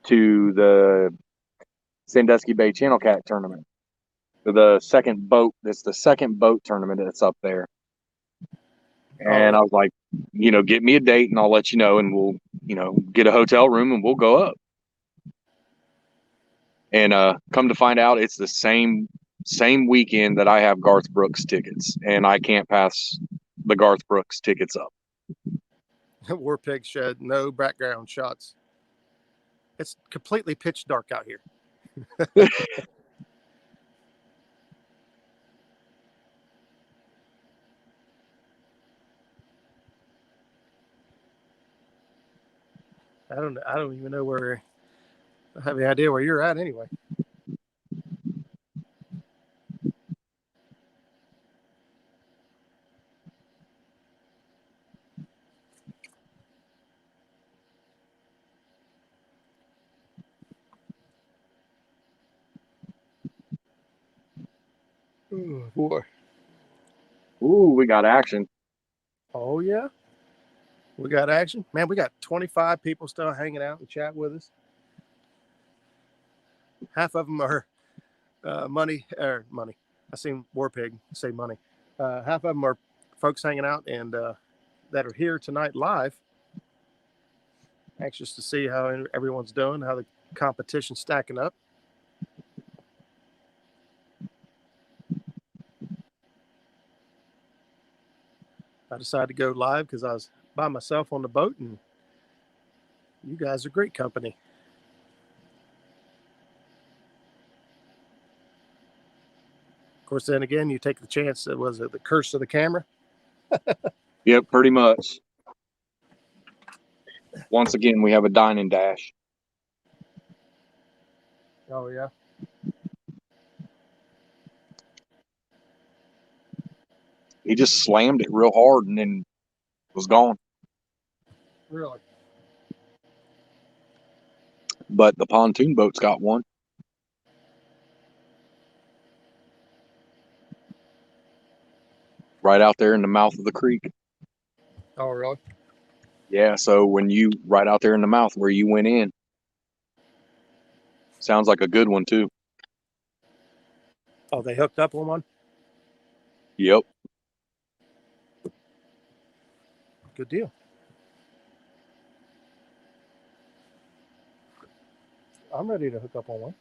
to the Sandusky Bay Channel Cat tournament. The second boat, it's the second boat tournament that's up there. And I was like, get me a date and I'll let you know, and we'll, get a hotel room and we'll go up. And come to find out, it's the same weekend that I have Garth Brooks tickets, and I can't pass the Garth Brooks tickets up. War Pig shed, no background shots. It's completely pitch dark out here. I don't even know where. I have any idea where you're at anyway. Oh boy. Ooh, we got action. Oh yeah. We got action. Man, we got 25 people still hanging out and chat with us. Half of them are money. I seen War Pig say money. Half of them are folks hanging out and that are here tonight live. Anxious to see how everyone's doing, how the competition's stacking up. I decided to go live because I was by myself on the boat, and you guys are great company. Of course, then again, you take the chance. Was it the curse of the camera? Yep, pretty much. Once again, we have a dining dash. Oh yeah. He just slammed it real hard and then was gone. Really? But the pontoon boat's got one. Right out there in the mouth of the creek. Oh really? Yeah, so when you right out there in the mouth where you went in, sounds like a good one too. Oh, they hooked up on one? Yep. Good deal. I'm ready to hook up on one.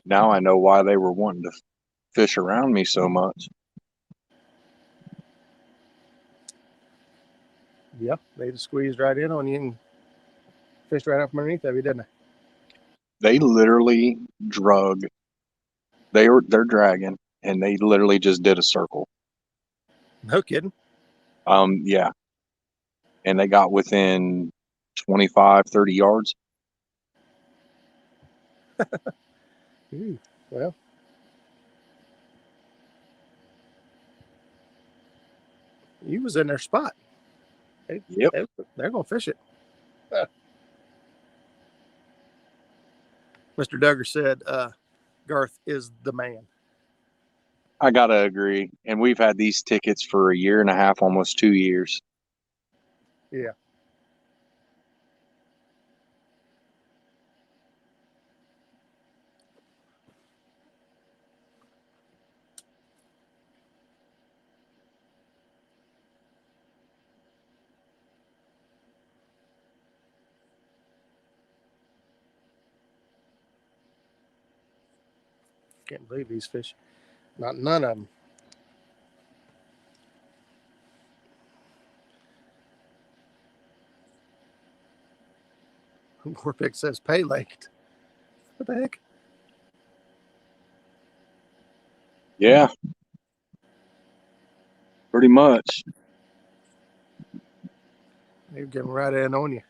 Now I know why they were wanting to fish around me so much. Yep, they just squeezed right in on you and fished right up from underneath of you, didn't They literally drug. They're dragging, and they literally just did a circle. they? No kidding. Yeah. And they got within 25, 30 yards. Ooh, well. You was in their spot. Yep. They're going to fish it. Mr. Duggar said, Garth is the man. I gotta agree. And we've had these tickets for a year and a half, almost 2 years. Yeah. Can't believe these fish. None of them. Warpick says pay late. What the heck? Yeah. Pretty much. They're getting right in on you.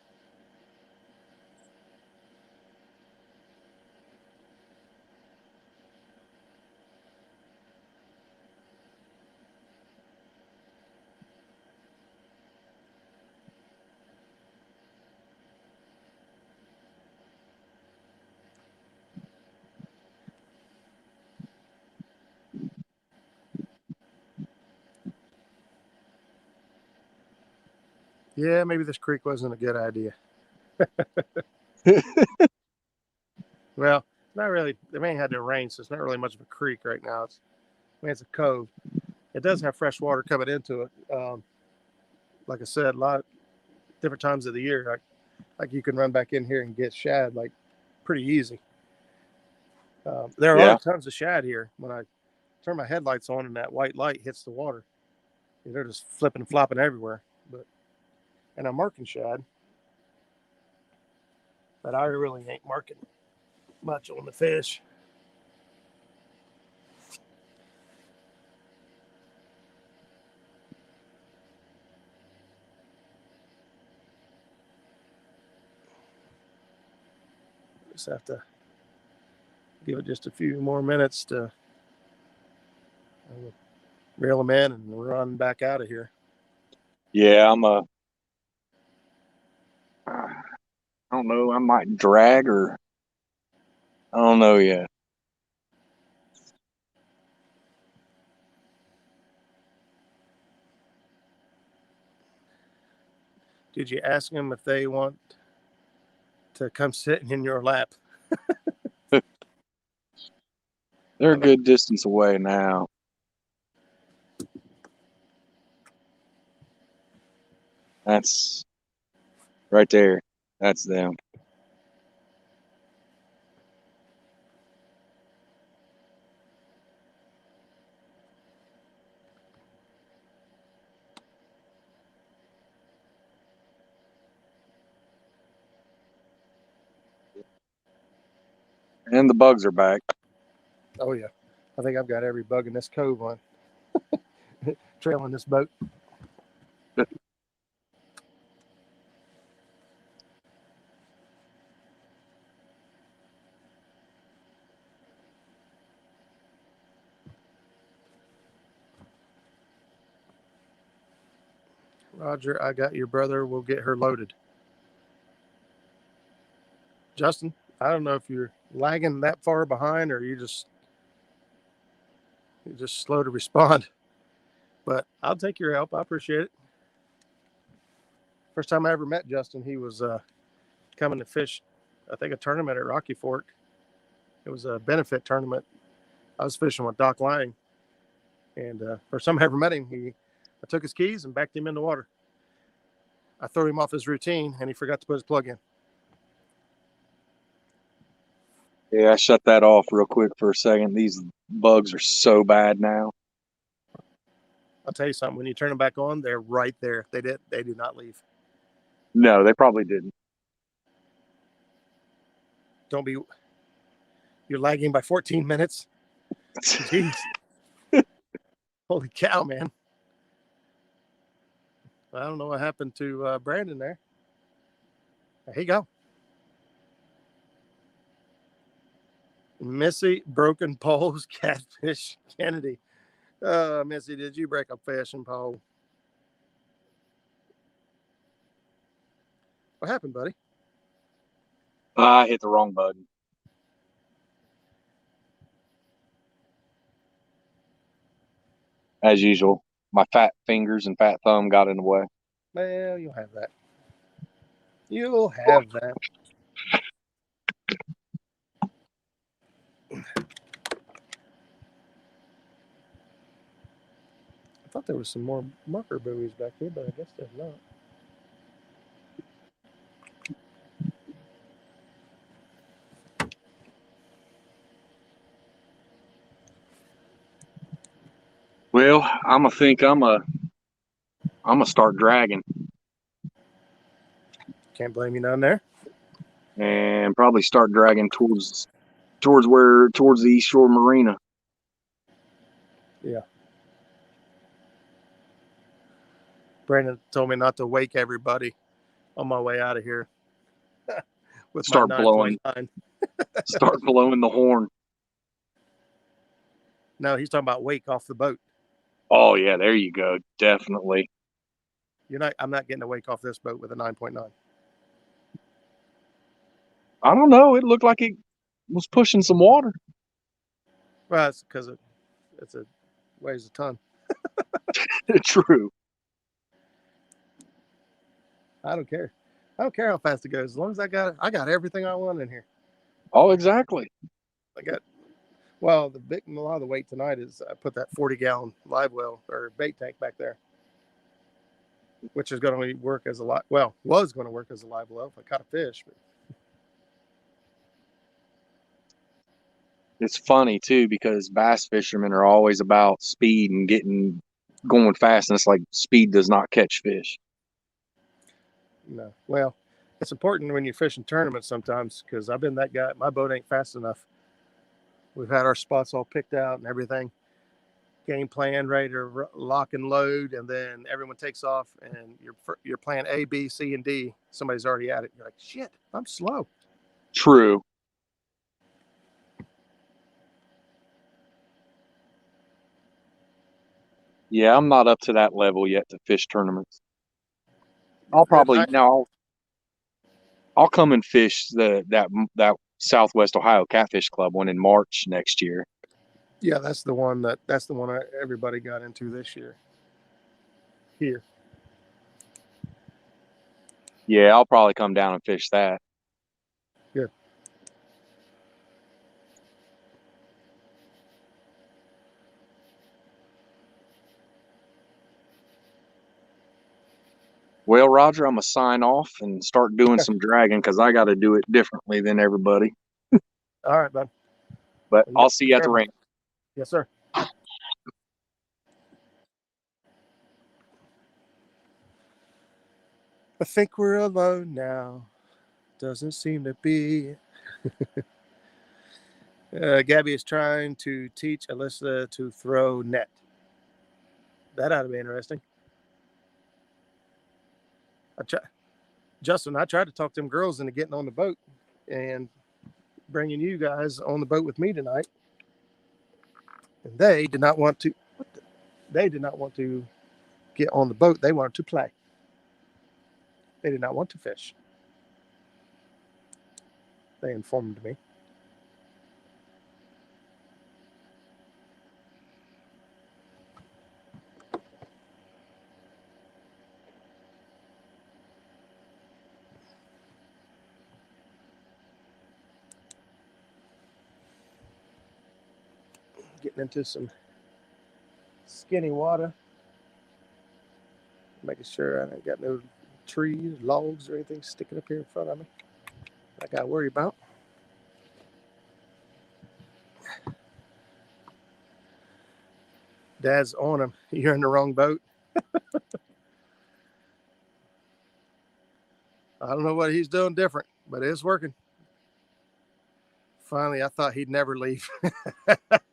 Yeah, maybe this creek wasn't a good idea. Well, not really. They ain't had no rain, so it's not really much of a creek right now. It's a cove. It does have fresh water coming into it. Like I said, a lot of different times of the year, like you can run back in here and get shad like pretty easy. There Yeah. are tons of shad here. When I turn my headlights on and that white light hits the water, they're just flipping and flopping everywhere. And I'm marking shad, but I really ain't marking much on the fish. Just have to give it just a few more minutes to reel them in and run back out of here. Yeah, I don't know, I might drag or I don't know yet. Did you ask them if they want to come sitting in your lap? They're a good distance away now. That's right there. That's them. And the bugs are back. Oh yeah, I think I've got every bug in this cove on trailing this boat. Roger, I got your brother. We'll get her loaded. Justin, I don't know if you're lagging that far behind or you're just slow to respond. But I'll take your help. I appreciate it. First time I ever met Justin, he was coming to fish, I think, a tournament at Rocky Fork. It was a benefit tournament. I was fishing with Doc Lang. And first time I ever met him, I took his keys and backed him in the water. I threw him off his routine, and he forgot to put his plug in. Yeah, I shut that off real quick for a second. These bugs are so bad now. I'll tell you something. When you turn them back on, they're right there. They do not leave. No, they probably didn't. Don't be. You're lagging by 14 minutes. Jeez. Holy cow, man. I don't know what happened to Brandon there. Here you go. Missy, broken poles, catfish, Kennedy. Missy, did you break a fishing pole? What happened, buddy? I hit the wrong button. As usual, my fat fingers and fat thumb got in the way. Well, you'll have that. You'll have that. I thought there was some more mucker buoys back here, but I guess there's not. Well, I'm gonna think I'm gonna start dragging Can't blame you none there. and probably start dragging towards the East Shore Marina. Yeah. Brandon told me not to wake everybody on my way out of here with Start my blowing 9.9. Start blowing the horn. No, he's talking about wake off the boat. Oh yeah, there you go. Definitely. I'm not getting a wake off this boat with a 9.9. I don't know. It looked like it was pushing some water. Well, it's because it's a weighs a ton. True. I don't care. I don't care how fast it goes. As long as I got everything I want in here. Oh, exactly. I got, well, a lot of the weight tonight is I put that 40-gallon live well or bait tank back there, which is going to work as was going to work as a live well if I caught a fish. But It's funny too because bass fishermen are always about speed and going fast, and it's like speed does not catch fish. no, well, it's important when you're fishing tournaments sometimes because I've been that guy. My boat ain't fast enough. We've had our spots all picked out and everything. Game plan, ready to lock and load, and then everyone takes off, and you're playing A, B, C, and D. Somebody's already at it. You're like, shit, I'm slow. True. Yeah, I'm not up to that level yet to fish tournaments. I'll probably now. I'll come and fish that Southwest Ohio Catfish Club one in March next year. Yeah, that's the one everybody got into this year. Here. Yeah, I'll probably come down and fish that. Good. Well, Roger, I'm gonna sign off and start doing some dragging because I got to do it differently than everybody. All right, bud. But Well, I'll see you at the careful. range. Yes, sir. I think we're alone now. Doesn't seem to be. Gabby is trying to teach Alyssa to throw net. That ought to be interesting. Justin, I tried to talk them girls into getting on the boat and bringing you guys on the boat with me tonight, and they did not want to. They did not want to get on the boat. They wanted to play. They did not want to fish. They informed me. Getting into some skinny water. Making sure I ain't got no trees, logs, or anything sticking up here in front of me. I got to worry about. Dad's on him. You're in the wrong boat. I don't know what he's doing different, but it's working. Finally, I thought he'd never leave.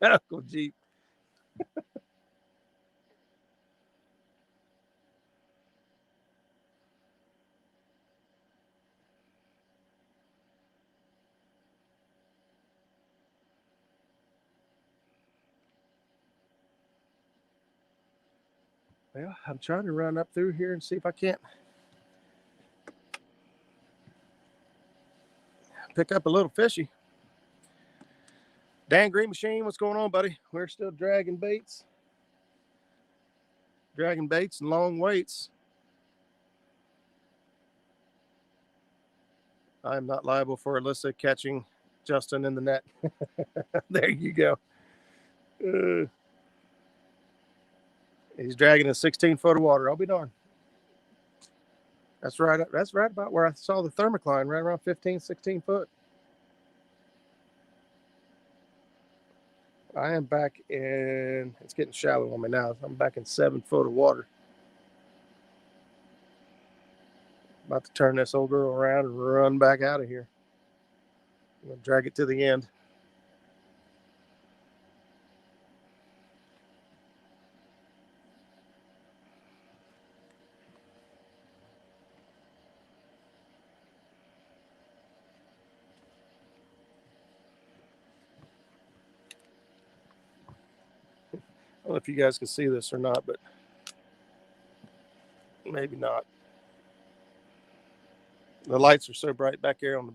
Uncle Jeep. Well, I'm trying to run up through here and see if I can't pick up a little fishy. Dan Green Machine, what's going on, buddy? We're still dragging baits. Dragging baits and long weights. I'm not liable for Alyssa catching Justin in the net. There you go. He's dragging a 16-foot of water. I'll be darned. That's right. That's right about where I saw the thermocline, right around 15, 16 foot. I am back in, it's getting shallow on me now. I'm back in 7 foot of water. About to turn this old girl around and run back out of here. I'm going to drag it to the end. I don't know if you guys can see this or not, but maybe not. The lights are so bright back here on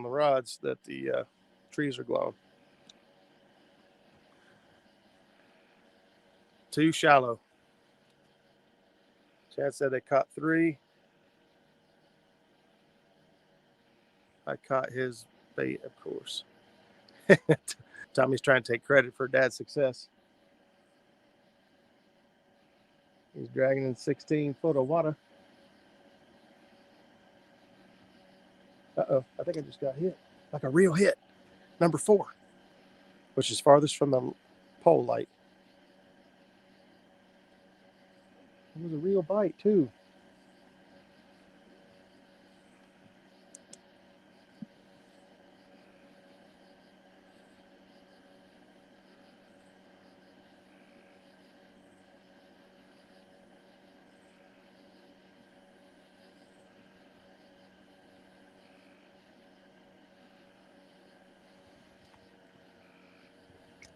the rods that the trees are glowing. Too shallow. Chad said they caught 3. I caught his bait, of course. Tommy's trying to take credit for Dad's success. He's dragging in 16 foot of water. Uh-oh, I think I just got hit. Like a real hit. Number 4, which is farthest from the pole light. It was a real bite, too.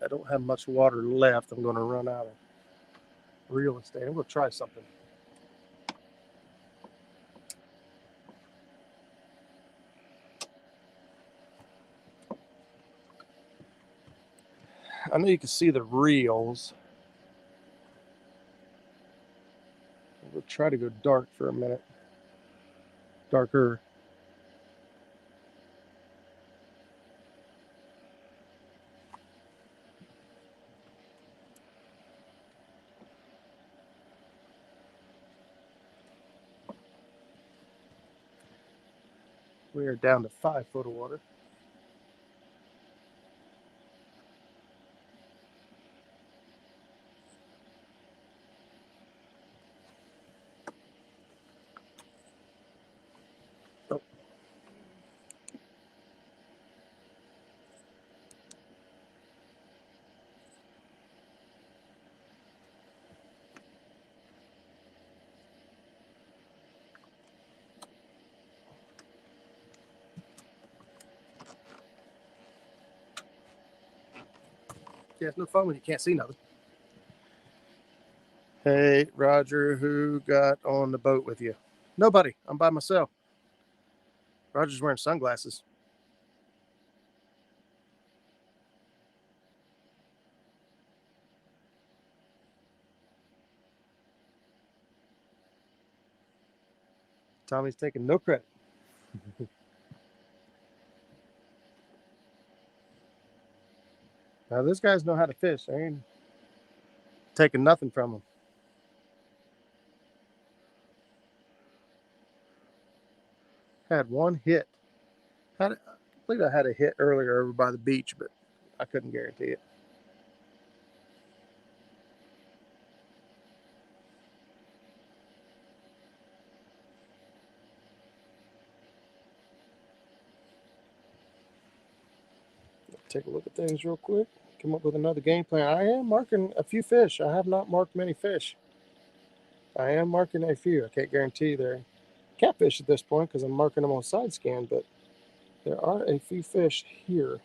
I don't have much water left. I'm going to run out of real estate. I'm going to try something. I know you can see the reels. We'll try to go dark for a minute. Darker. We are down to 5 foot of water. Oh. Yeah, it's no fun when you can't see nothing. Hey, Roger, who got on the boat with you? Nobody. I'm by myself. Roger's wearing sunglasses. Tommy's taking no credit. Now, those guys know how to fish. I ain't taking nothing from them. Had one hit. I believe I had a hit earlier over by the beach, but I couldn't guarantee it. Take a look at things real quick. Come up with another game plan. I am marking a few fish. I have not marked many fish. I am marking a few. I can't guarantee they're catfish at this point because I'm marking them on side scan, but there are a few fish here.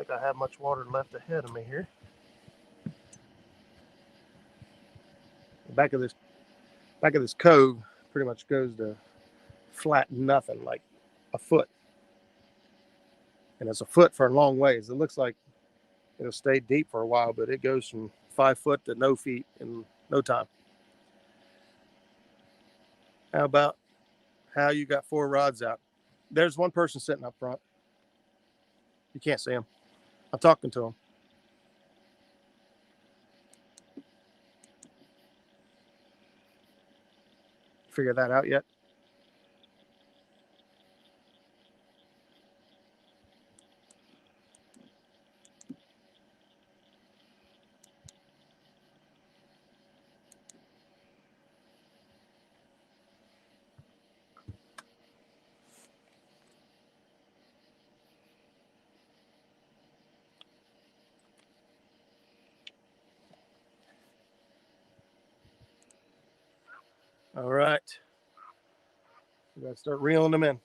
like I have much water left ahead of me here. The back of this cove pretty much goes to flat nothing, like a foot. And it's a foot for a long ways. It looks like it'll stay deep for a while, but it goes from 5 foot to no feet in no time. How about how you got 4 rods out? There's one person sitting up front. You can't see him. I'm talking to him. Figure that out yet? All right. We got to start reeling them in.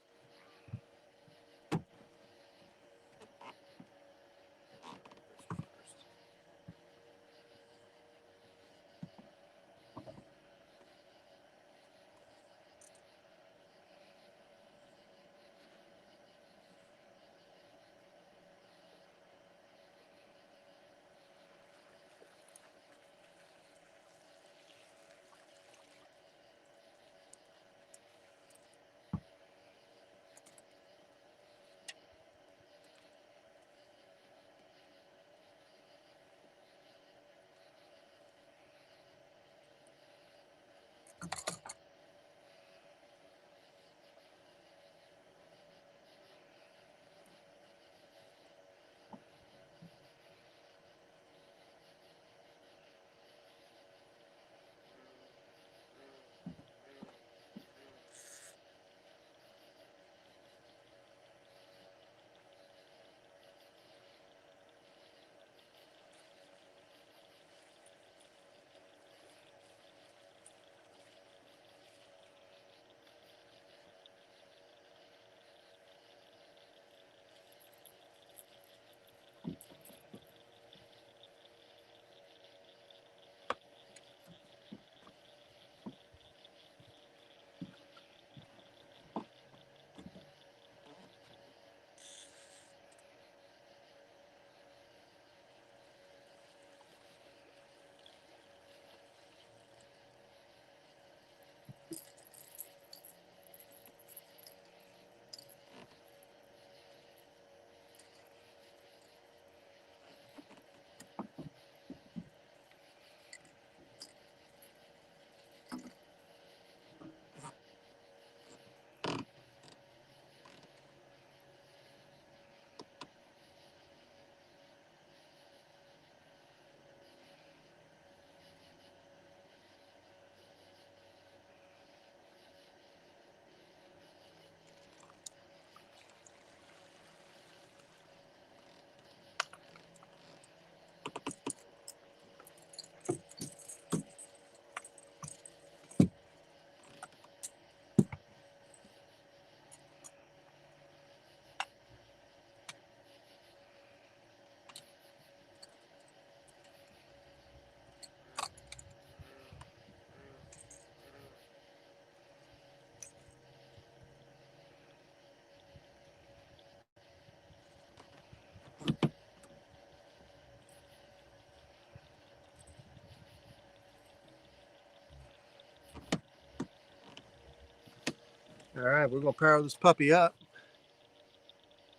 All right, we're going to power this puppy up.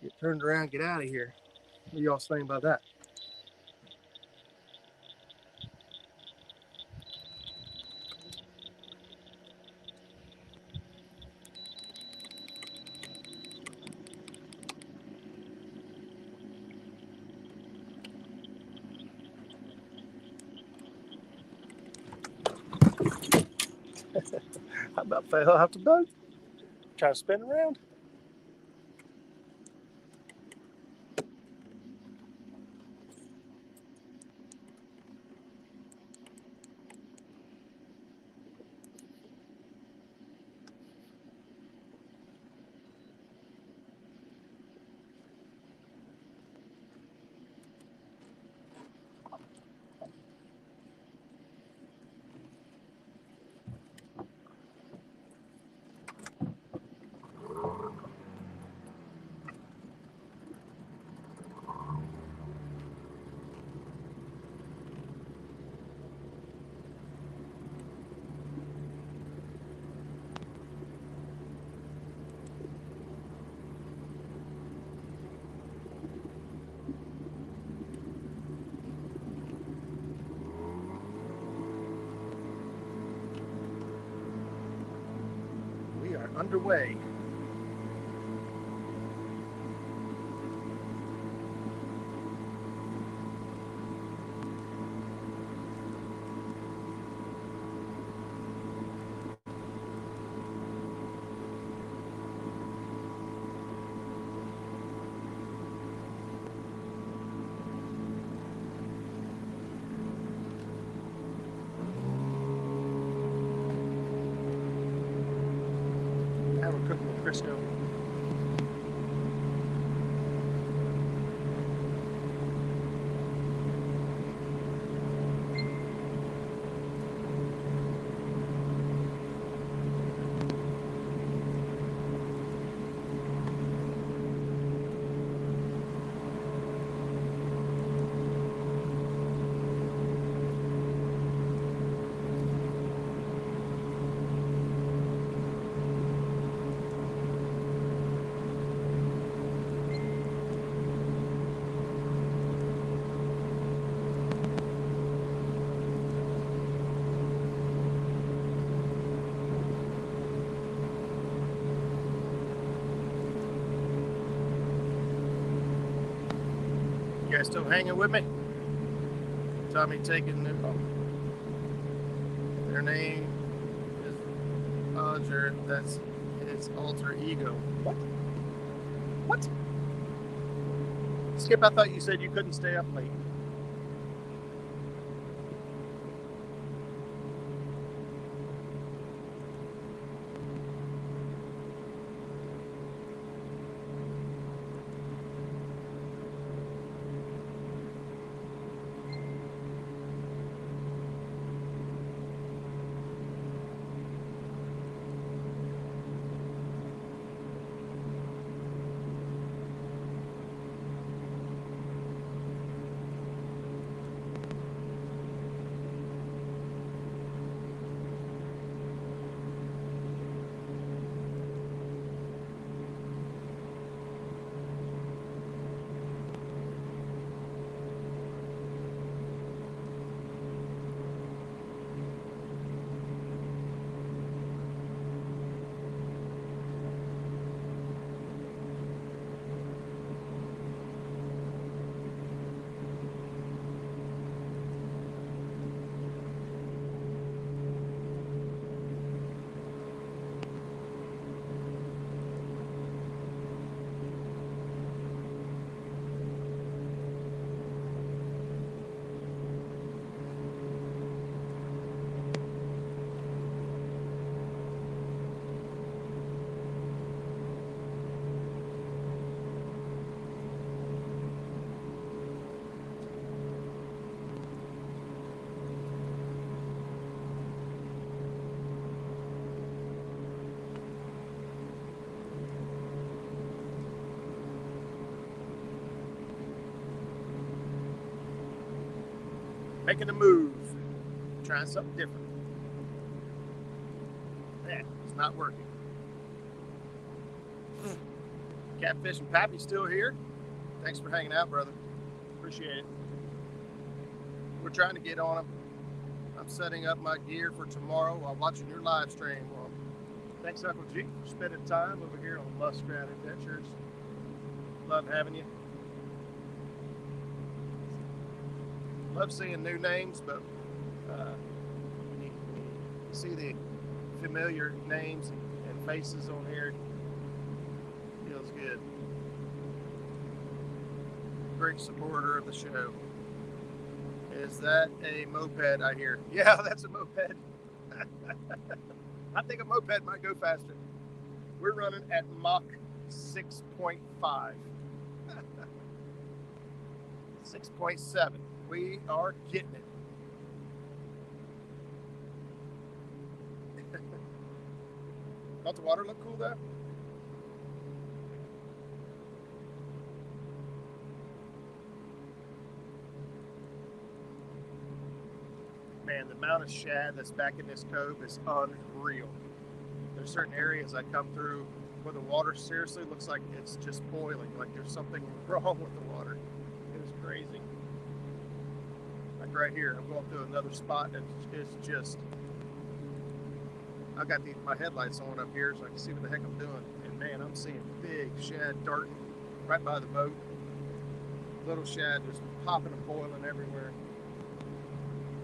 Get turned around, get out of here. What do y'all think about that? I about fell off the boat. Try to spin around. underway. Now we're cooking with Crisco. You guys still hanging with me? Tommy taking their name is Roger. That's his alter ego. What? What? Skip, I thought you said you couldn't stay up late. Making a move, trying something different. Yeah, it's not working. Catfish and Pappy's still here. Thanks for hanging out, brother. Appreciate it. We're trying to get on them. I'm setting up my gear for tomorrow while watching your live stream. Well, thanks, Uncle G, for spending time over here on Muskrat Adventures. Love having you. Love seeing new names, but when you see the familiar names and faces on here, it feels good. Great supporter of the show. Is that a moped I hear? Yeah, that's a moped. I think a moped might go faster. We're running at Mach 6.5. 6.7. We are getting it. Don't the water look cool though? Man, the amount of shad that's back in this cove is unreal. There's certain areas I come through where the water seriously looks like it's just boiling, like there's something wrong with the water. It is crazy. Like right here, I'm going through another spot and it's just I got my headlights on up here so I can see what the heck I'm doing. And man, I'm seeing big shad darting right by the boat. Little shad just popping and boiling everywhere.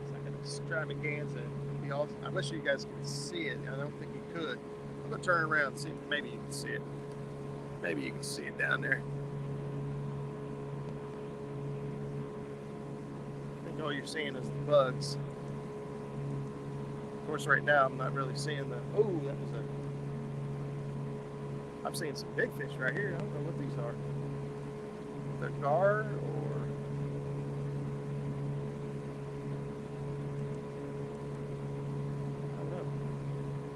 It's like an extravaganza. I wish you guys could see it. I don't think you could. I'm gonna turn around and see if maybe you can see it. Maybe you can see it down there. I think all you're seeing is the bugs. Of course, right now I'm not really seeing the. Oh, that was a. I'm seeing some big fish right here. I don't know what these are. The gar or. I don't know.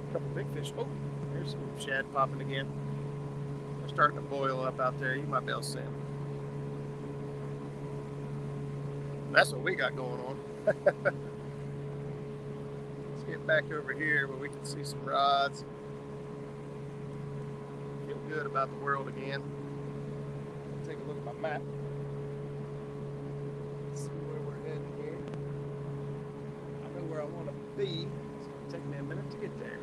A couple big fish. Oh, there's some shad popping again. They're starting to boil up out there. You might be able to see them. That's what we got going on. Let's get back over here where we can see some rods. Feel good about the world again. Take a look at my map. See where we're heading here. I know where I want to be. It's going to take me a minute to get there.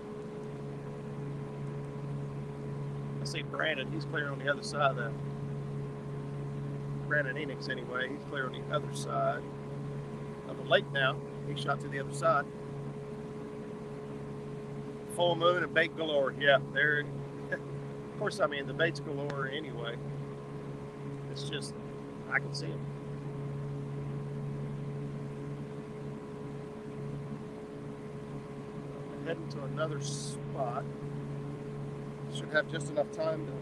I see Brandon. He's clear on the other side of that. Brandon Enix anyway. He's clear on the other side of the lake now. He shot to the other side. Full moon and bait galore. Yeah, there. Of course, I mean the bait's galore anyway. It's just I can see them. I'm heading to another spot. Should have just enough time to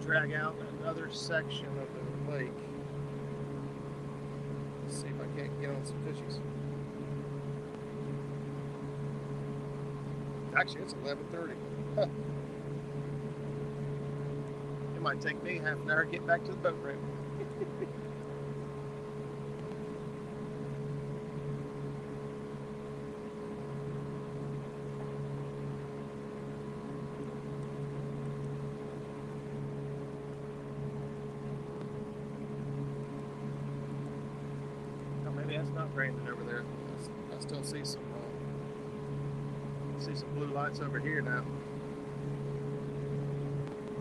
drag out another section of the lake. Let's see if I can't get on some fishies. Actually, it's 11:30. Huh. It might take me half an hour to get back to the boat ramp. That's not Brandon over there. I still see some blue lights over here now.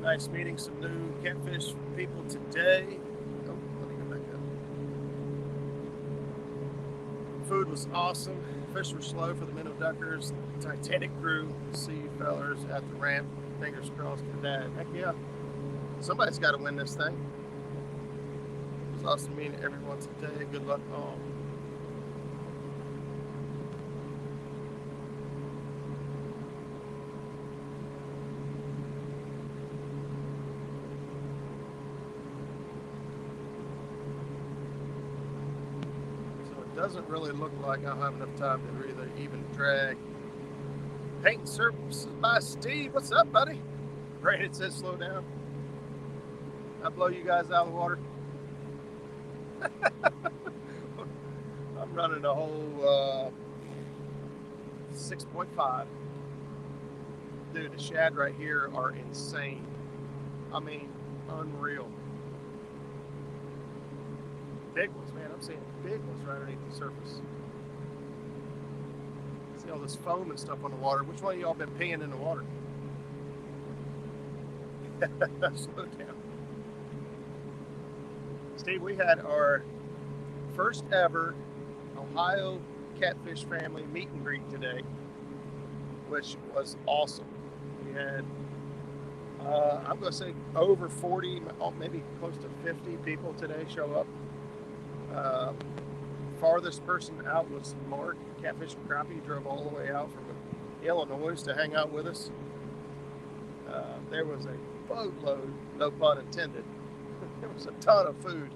Nice meeting some new catfish people today. Oh, let me go back up. Food was awesome. Fish were slow for the minnow duckers. Titanic crew. See you fellers at the ramp. Fingers crossed for that. Heck yeah. Somebody's got to win this thing. It was awesome meeting everyone today. Good luck all. Doesn't really look like I'll have enough time to really even drag. Paint services by Steve. What's up, buddy? Brandon says slow down. I blow you guys out of the water. I'm running a whole 6.5. Dude, the shad right here are insane. I mean, unreal. Big ones, man. I'm seeing big ones right underneath the surface. See all this foam and stuff on the water. Which one of y'all been peeing in the water? Slow down. Steve, we had our first ever Ohio catfish family meet and greet today, which was awesome. We had, I'm going to say over 40, maybe close to 50 people today show up. Farthest person out was Mark, Catfish and Crappie. He drove all the way out from Illinois to hang out with us. There was a boatload, no pun intended. There was a ton of food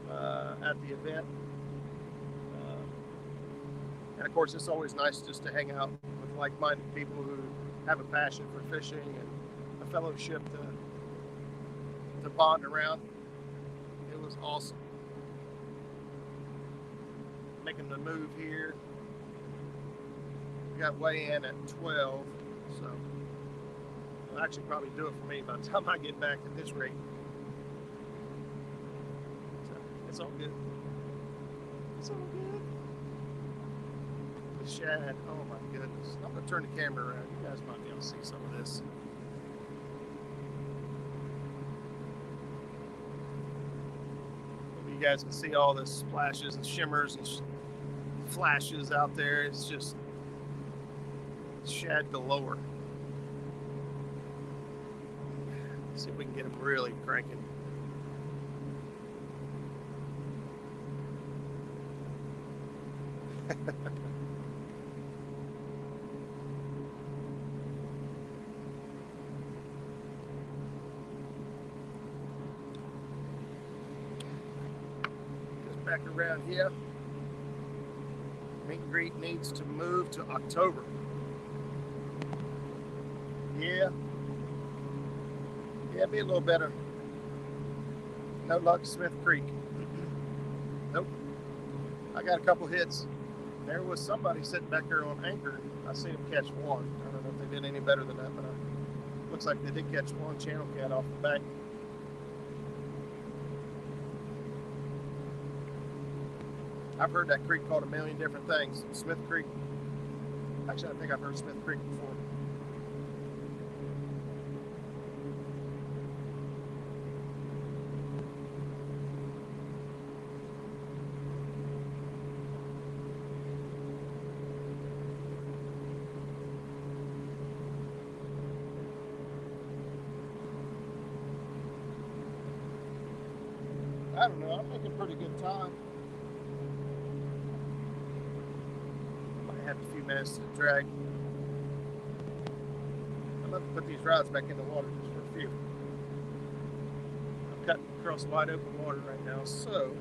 at the event. And of course, it's always nice just to hang out with like-minded people who have a passion for fishing and a fellowship to bond around. It was awesome. Making the move here. We got weigh in at 12, so it'll actually probably do it for me by the time I get back at this rate. So it's all good. It's all good. Shad. Oh my goodness. I'm gonna turn the camera around. You guys might be able to see some of this. You guys can see all the splashes and shimmers and flashes out there. It's just shad galore. Let's see if we can get them really cranking. Back around here. Meet and greet needs to move to October. Yeah, be a little better. No luck, Smith Creek. Nope. I got a couple hits. There was somebody sitting back there on anchor. I seen him catch one. I don't know if they did any better than that, but looks like they did catch one channel cat off the back. I've heard that creek called a million different things. Smith Creek. Actually, I think I've heard Smith Creek before. I don't know. I'm making pretty good time. Have a few minutes to drag. I'd love to put these rods back in the water just for a few. I'm cutting across wide open water right now, so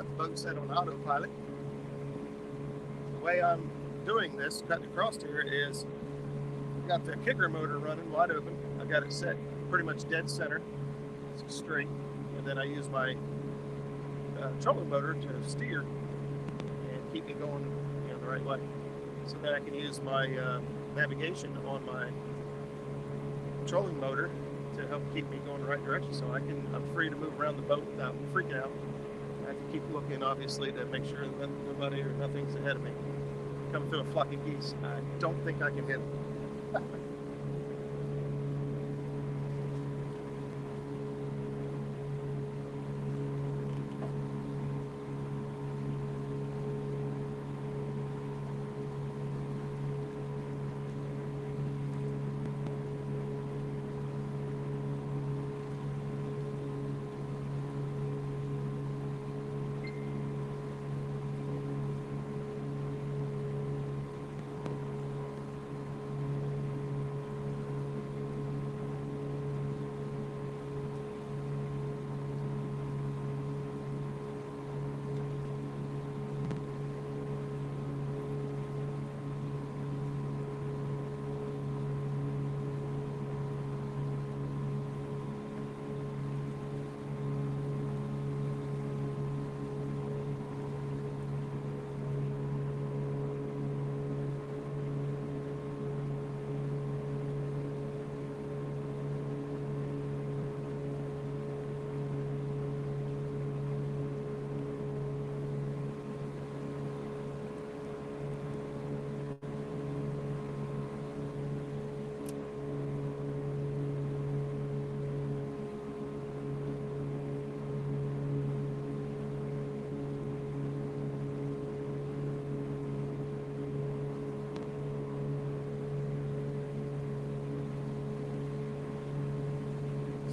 got the boat set on autopilot. The way I'm doing this, cutting across here, is I've got the kicker motor running wide open. I got it set pretty much dead center, it's straight, and then I use my trolling motor to steer and keep me going, the right way, so that I can use my navigation on my trolling motor to help keep me going the right direction. So I'm free to move around the boat without freaking out. I can keep looking, obviously, to make sure that nobody or nothing's ahead of me. Coming through a flock of geese, I don't think I can hit them.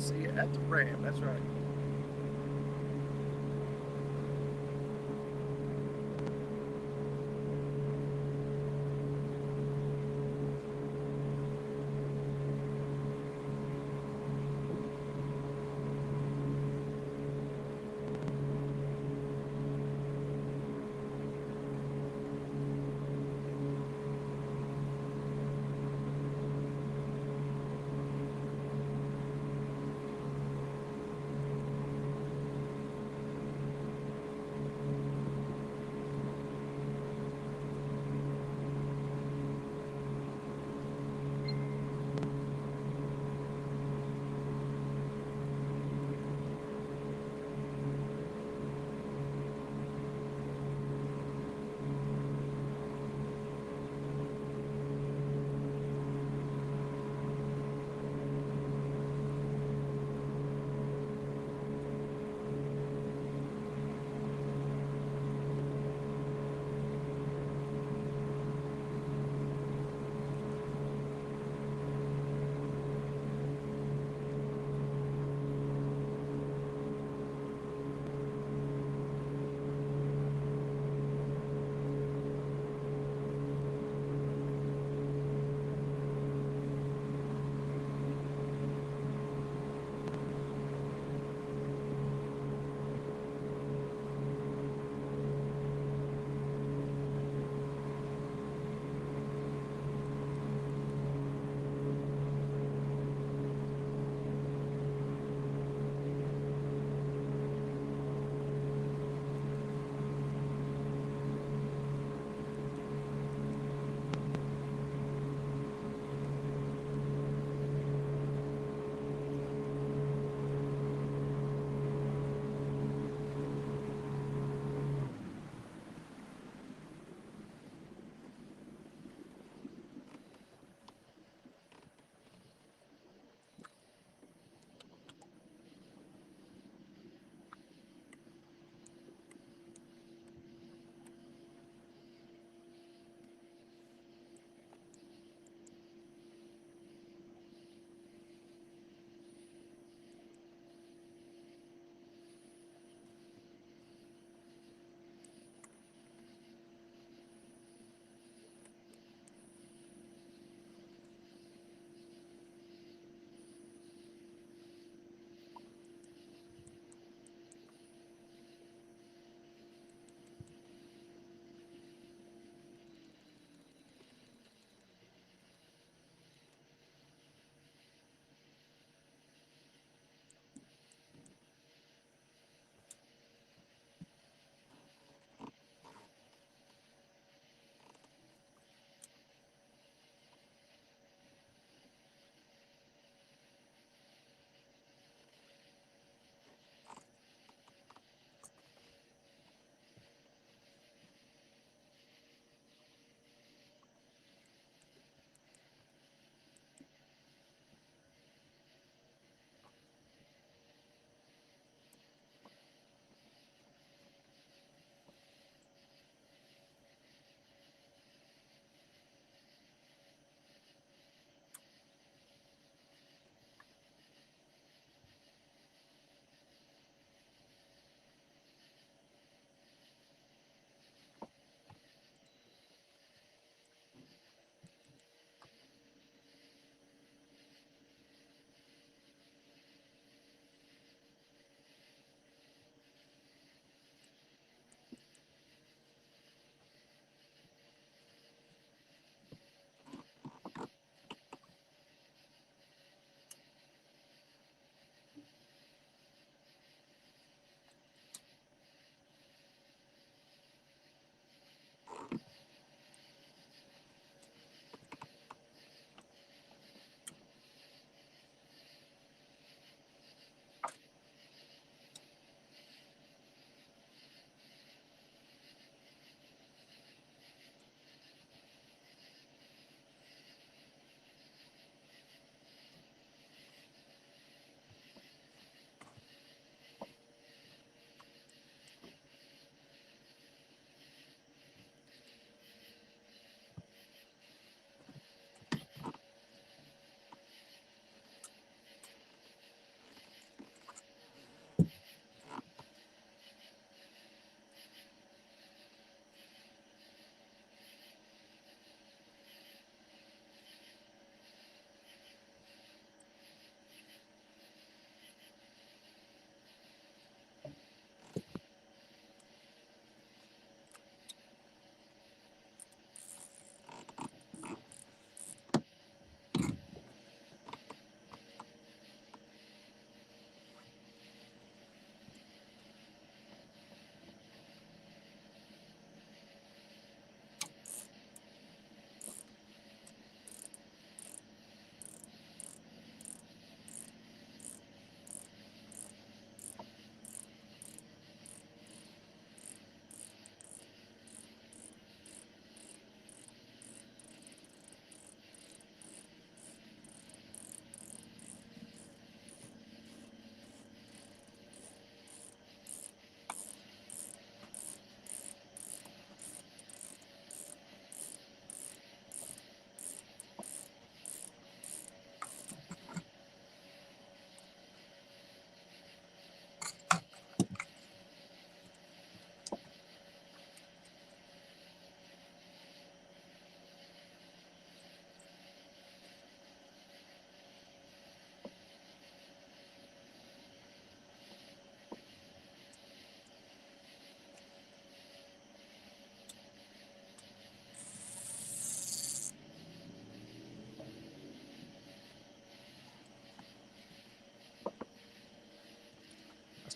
Garcia at the Ram. That's right.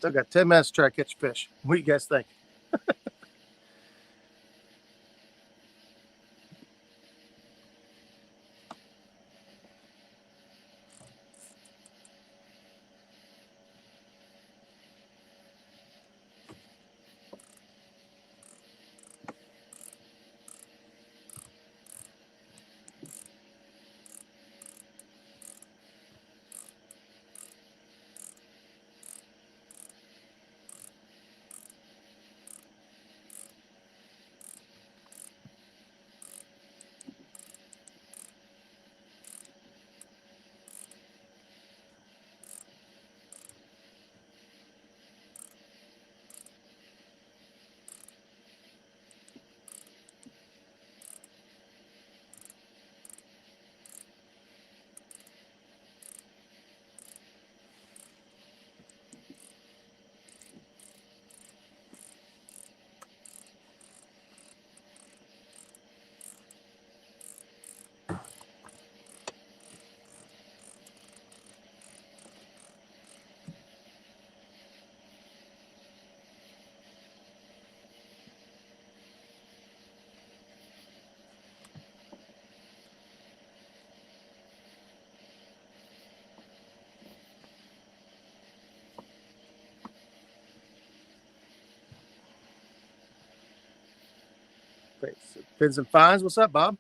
Still got 10 minutes to try to catch a fish. What do you guys think? Fins and Fines. What's up, Bob?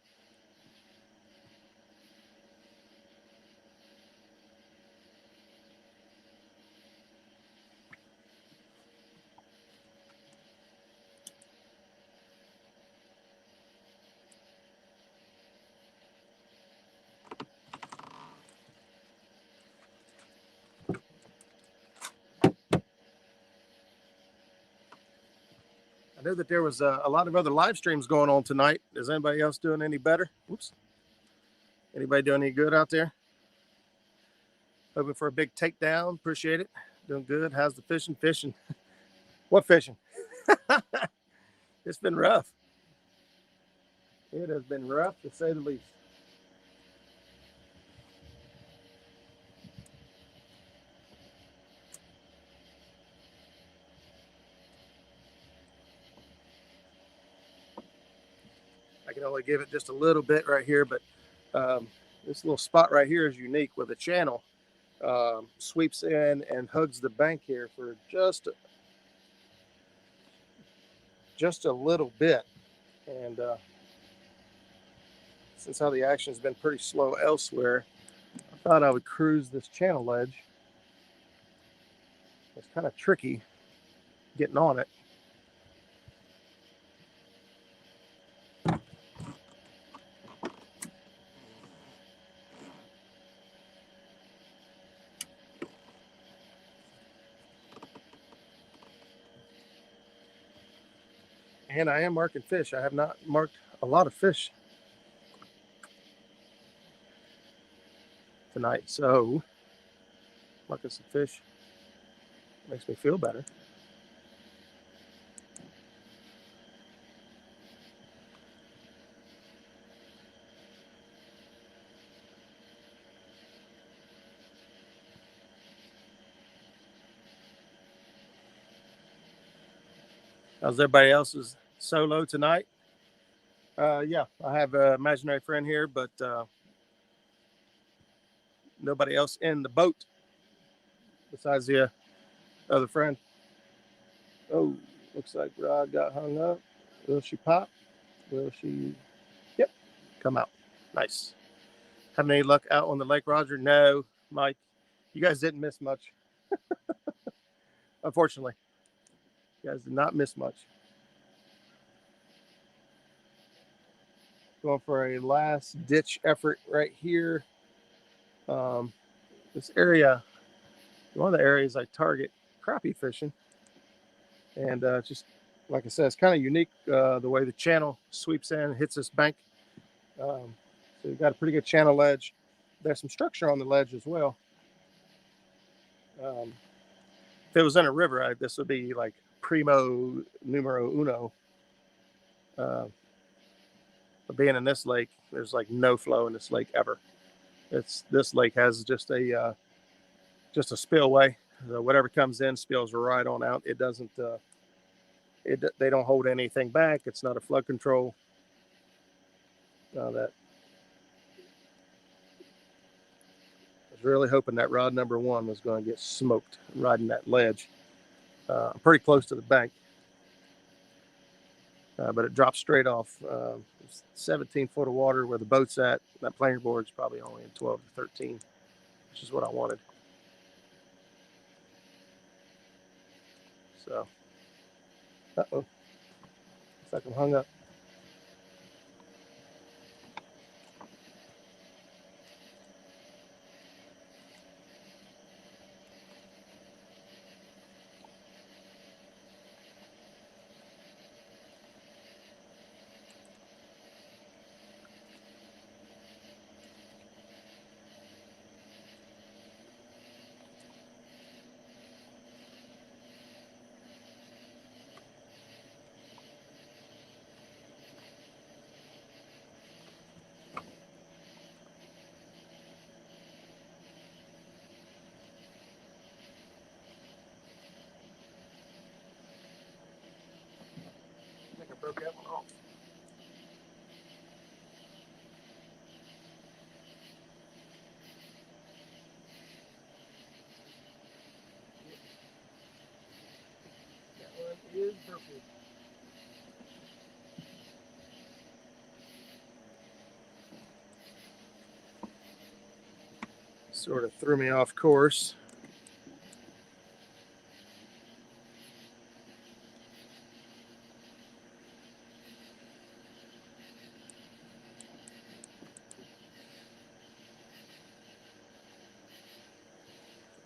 I know that there was a lot of other live streams going on tonight. Is anybody else doing any better? Whoops. Anybody doing any good out there? Hoping for a big takedown. Appreciate it. Doing good. How's the fishing? Fishing. What fishing? It's been rough. It has been rough, to say the least. I can only give it just a little bit right here, but this little spot right here is unique with a channel. Sweeps in and hugs the bank here for just a little bit. And since how the action has been pretty slow elsewhere, I thought I would cruise this channel ledge. It's kind of tricky getting on it. And I am marking fish. I have not marked a lot of fish tonight, so marking some fish makes me feel better. How's everybody else's solo tonight? Yeah, I have an imaginary friend here, but nobody else in the boat besides the other friend. Oh, looks like Rod got hung up. Will she pop? Will she? Yep, come out. Nice. Having any luck out on the lake, Roger? No, Mike. You guys didn't miss much. Unfortunately, you guys did not miss much. Going for a last ditch effort right here. This area, one of the areas I target crappie fishing. And just like I said, it's kind of unique the way the channel sweeps in, hits this bank. So you've got a pretty good channel ledge. There's some structure on the ledge as well. If it was in a river, this would be like primo numero uno. But being in this lake, there's like no flow in this lake ever. This lake has just a spillway So whatever comes in spills right on out. It doesn't. They don't hold anything back. It's not a flood control. That. I was really hoping that rod number 1 was going to get smoked riding that ledge. I'm pretty close to the bank, but it drops straight off. 17 foot of water where the boat's at. That planer board's probably only in 12 to 13, which is what I wanted. So, uh-oh. Looks like I'm hung up. I think I broke that one off. That one is broken. Sort of threw me off course.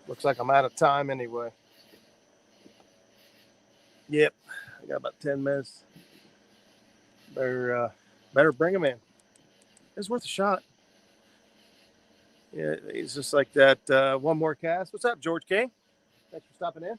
Looks like I'm out of time anyway. Yep, I got about 10 minutes. Better bring him in. It's worth a shot. Yeah, he's just like that. One more cast. What's up, George K? Thanks for stopping in.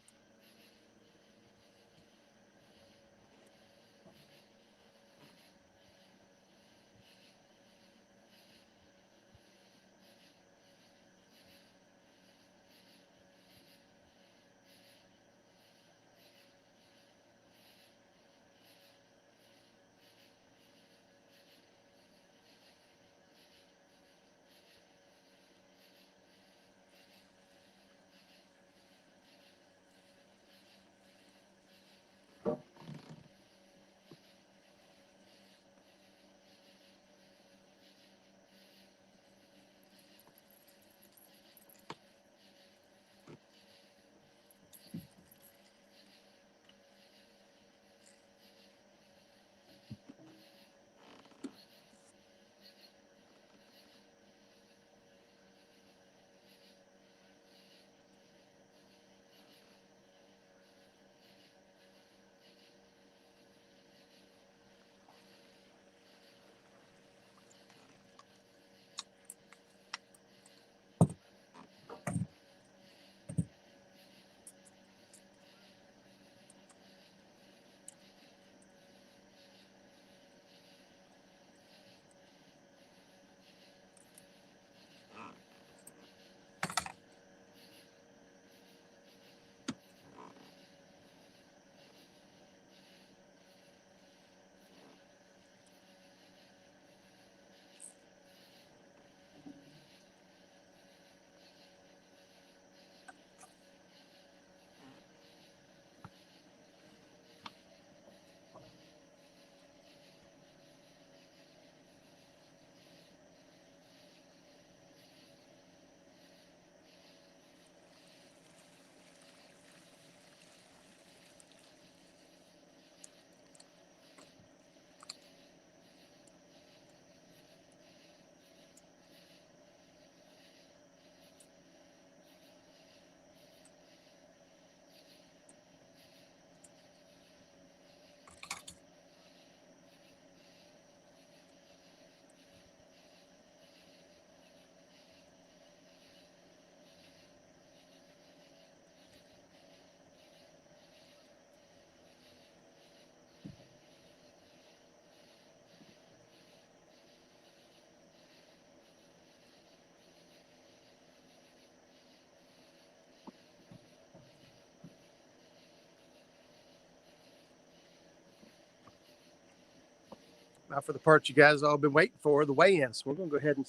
Now for the part you guys all been waiting for, the weigh-in. So we're gonna go ahead and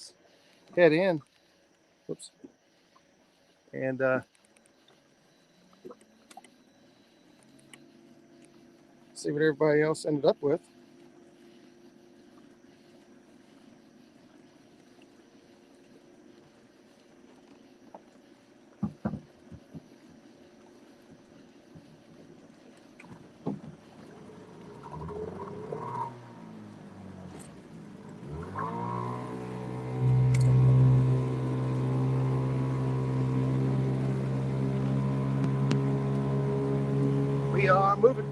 head in. Whoops. And see what everybody else ended up with. We are moving.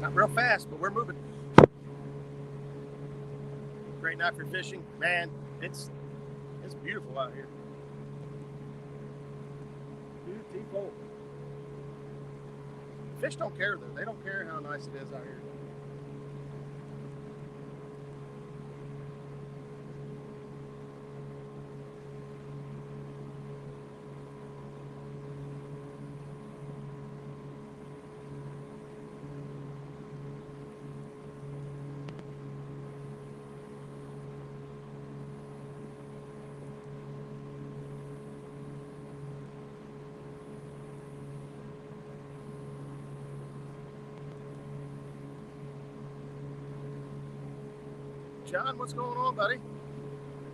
Not real fast, but we're moving. Great night for fishing. Man, it's beautiful out here. Beautiful. Fish don't care though. They don't care how nice it is out here. John, what's going on, buddy?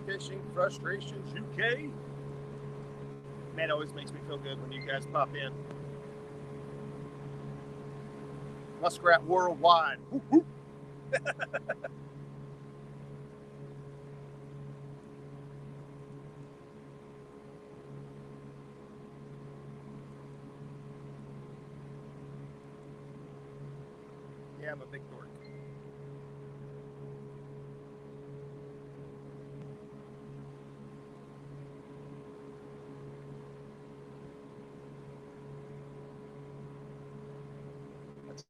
Fishing Frustrations UK. Man, it always makes me feel good when you guys pop in. Muskrat Worldwide. Whoop, whoop. Yeah, I'm a big dork.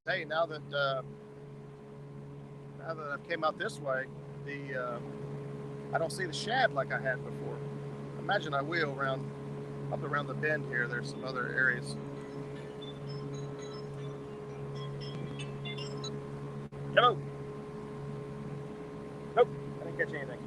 Hey, now that I've came out this way, I don't see the shad like I had before. Imagine I will up around the bend here. There's some other areas. Hello. Nope, I didn't catch anything.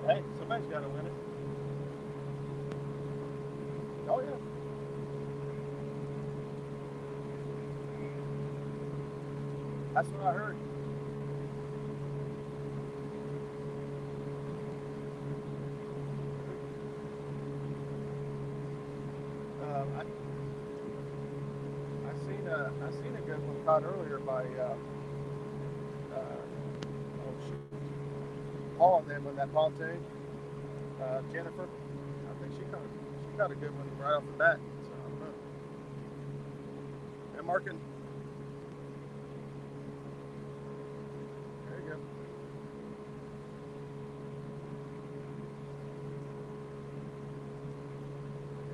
Hey, somebody's got to win it. Oh, yeah. That's what I heard. I seen a good one caught earlier by Paul and them on that pontoon. Jennifer, I think she caught a good one right off the bat. So I don't know. And marking. There you go.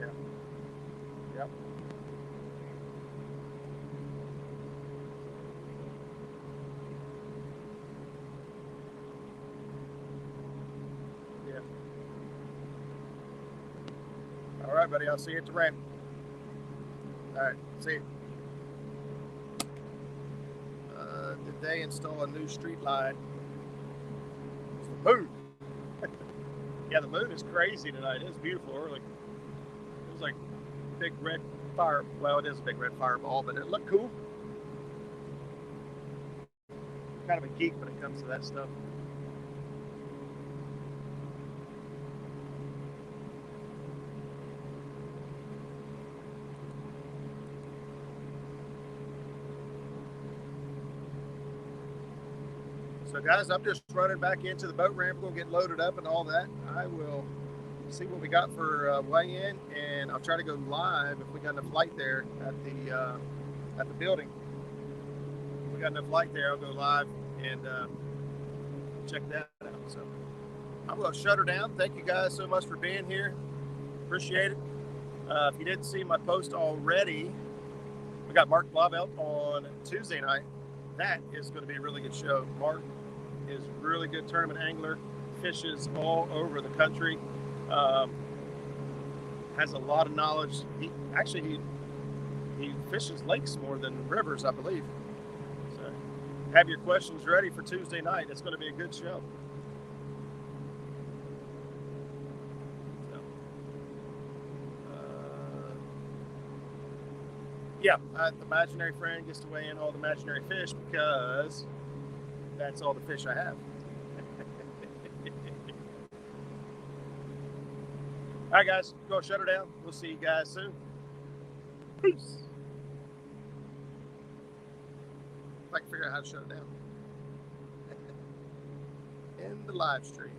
Yeah. Yep. All right, buddy. I'll see you at the ramp. All right. See you. Did they install a new street light? It's the moon. Yeah, the moon is crazy tonight. It's beautiful early. It was like big red fire. Well, it is a big red fireball, but it looked cool. Kind of a geek when it comes to that stuff. So guys, I'm just running back into the boat ramp. We're gonna get loaded up and all that. I will see what we got for weigh-in, and I'll try to go live if we got enough light there at the building. If we got enough light there, I'll go live and check that out. So I'm going to shut her down. Thank you guys so much for being here. Appreciate it. If you didn't see my post already, we got Mark Blauvelt on Tuesday night. That is going to be a really good show. Mark is a really good tournament angler, fishes all over the country, has a lot of knowledge. He fishes lakes more than rivers, I believe. So have your questions ready for Tuesday night. It's going to be a good show. Yeah, the imaginary friend gets to weigh in all the imaginary fish because that's all the fish I have. All right, guys, go shut her down. We'll see you guys soon. Peace. If I can figure out how to shut it down. In the live stream.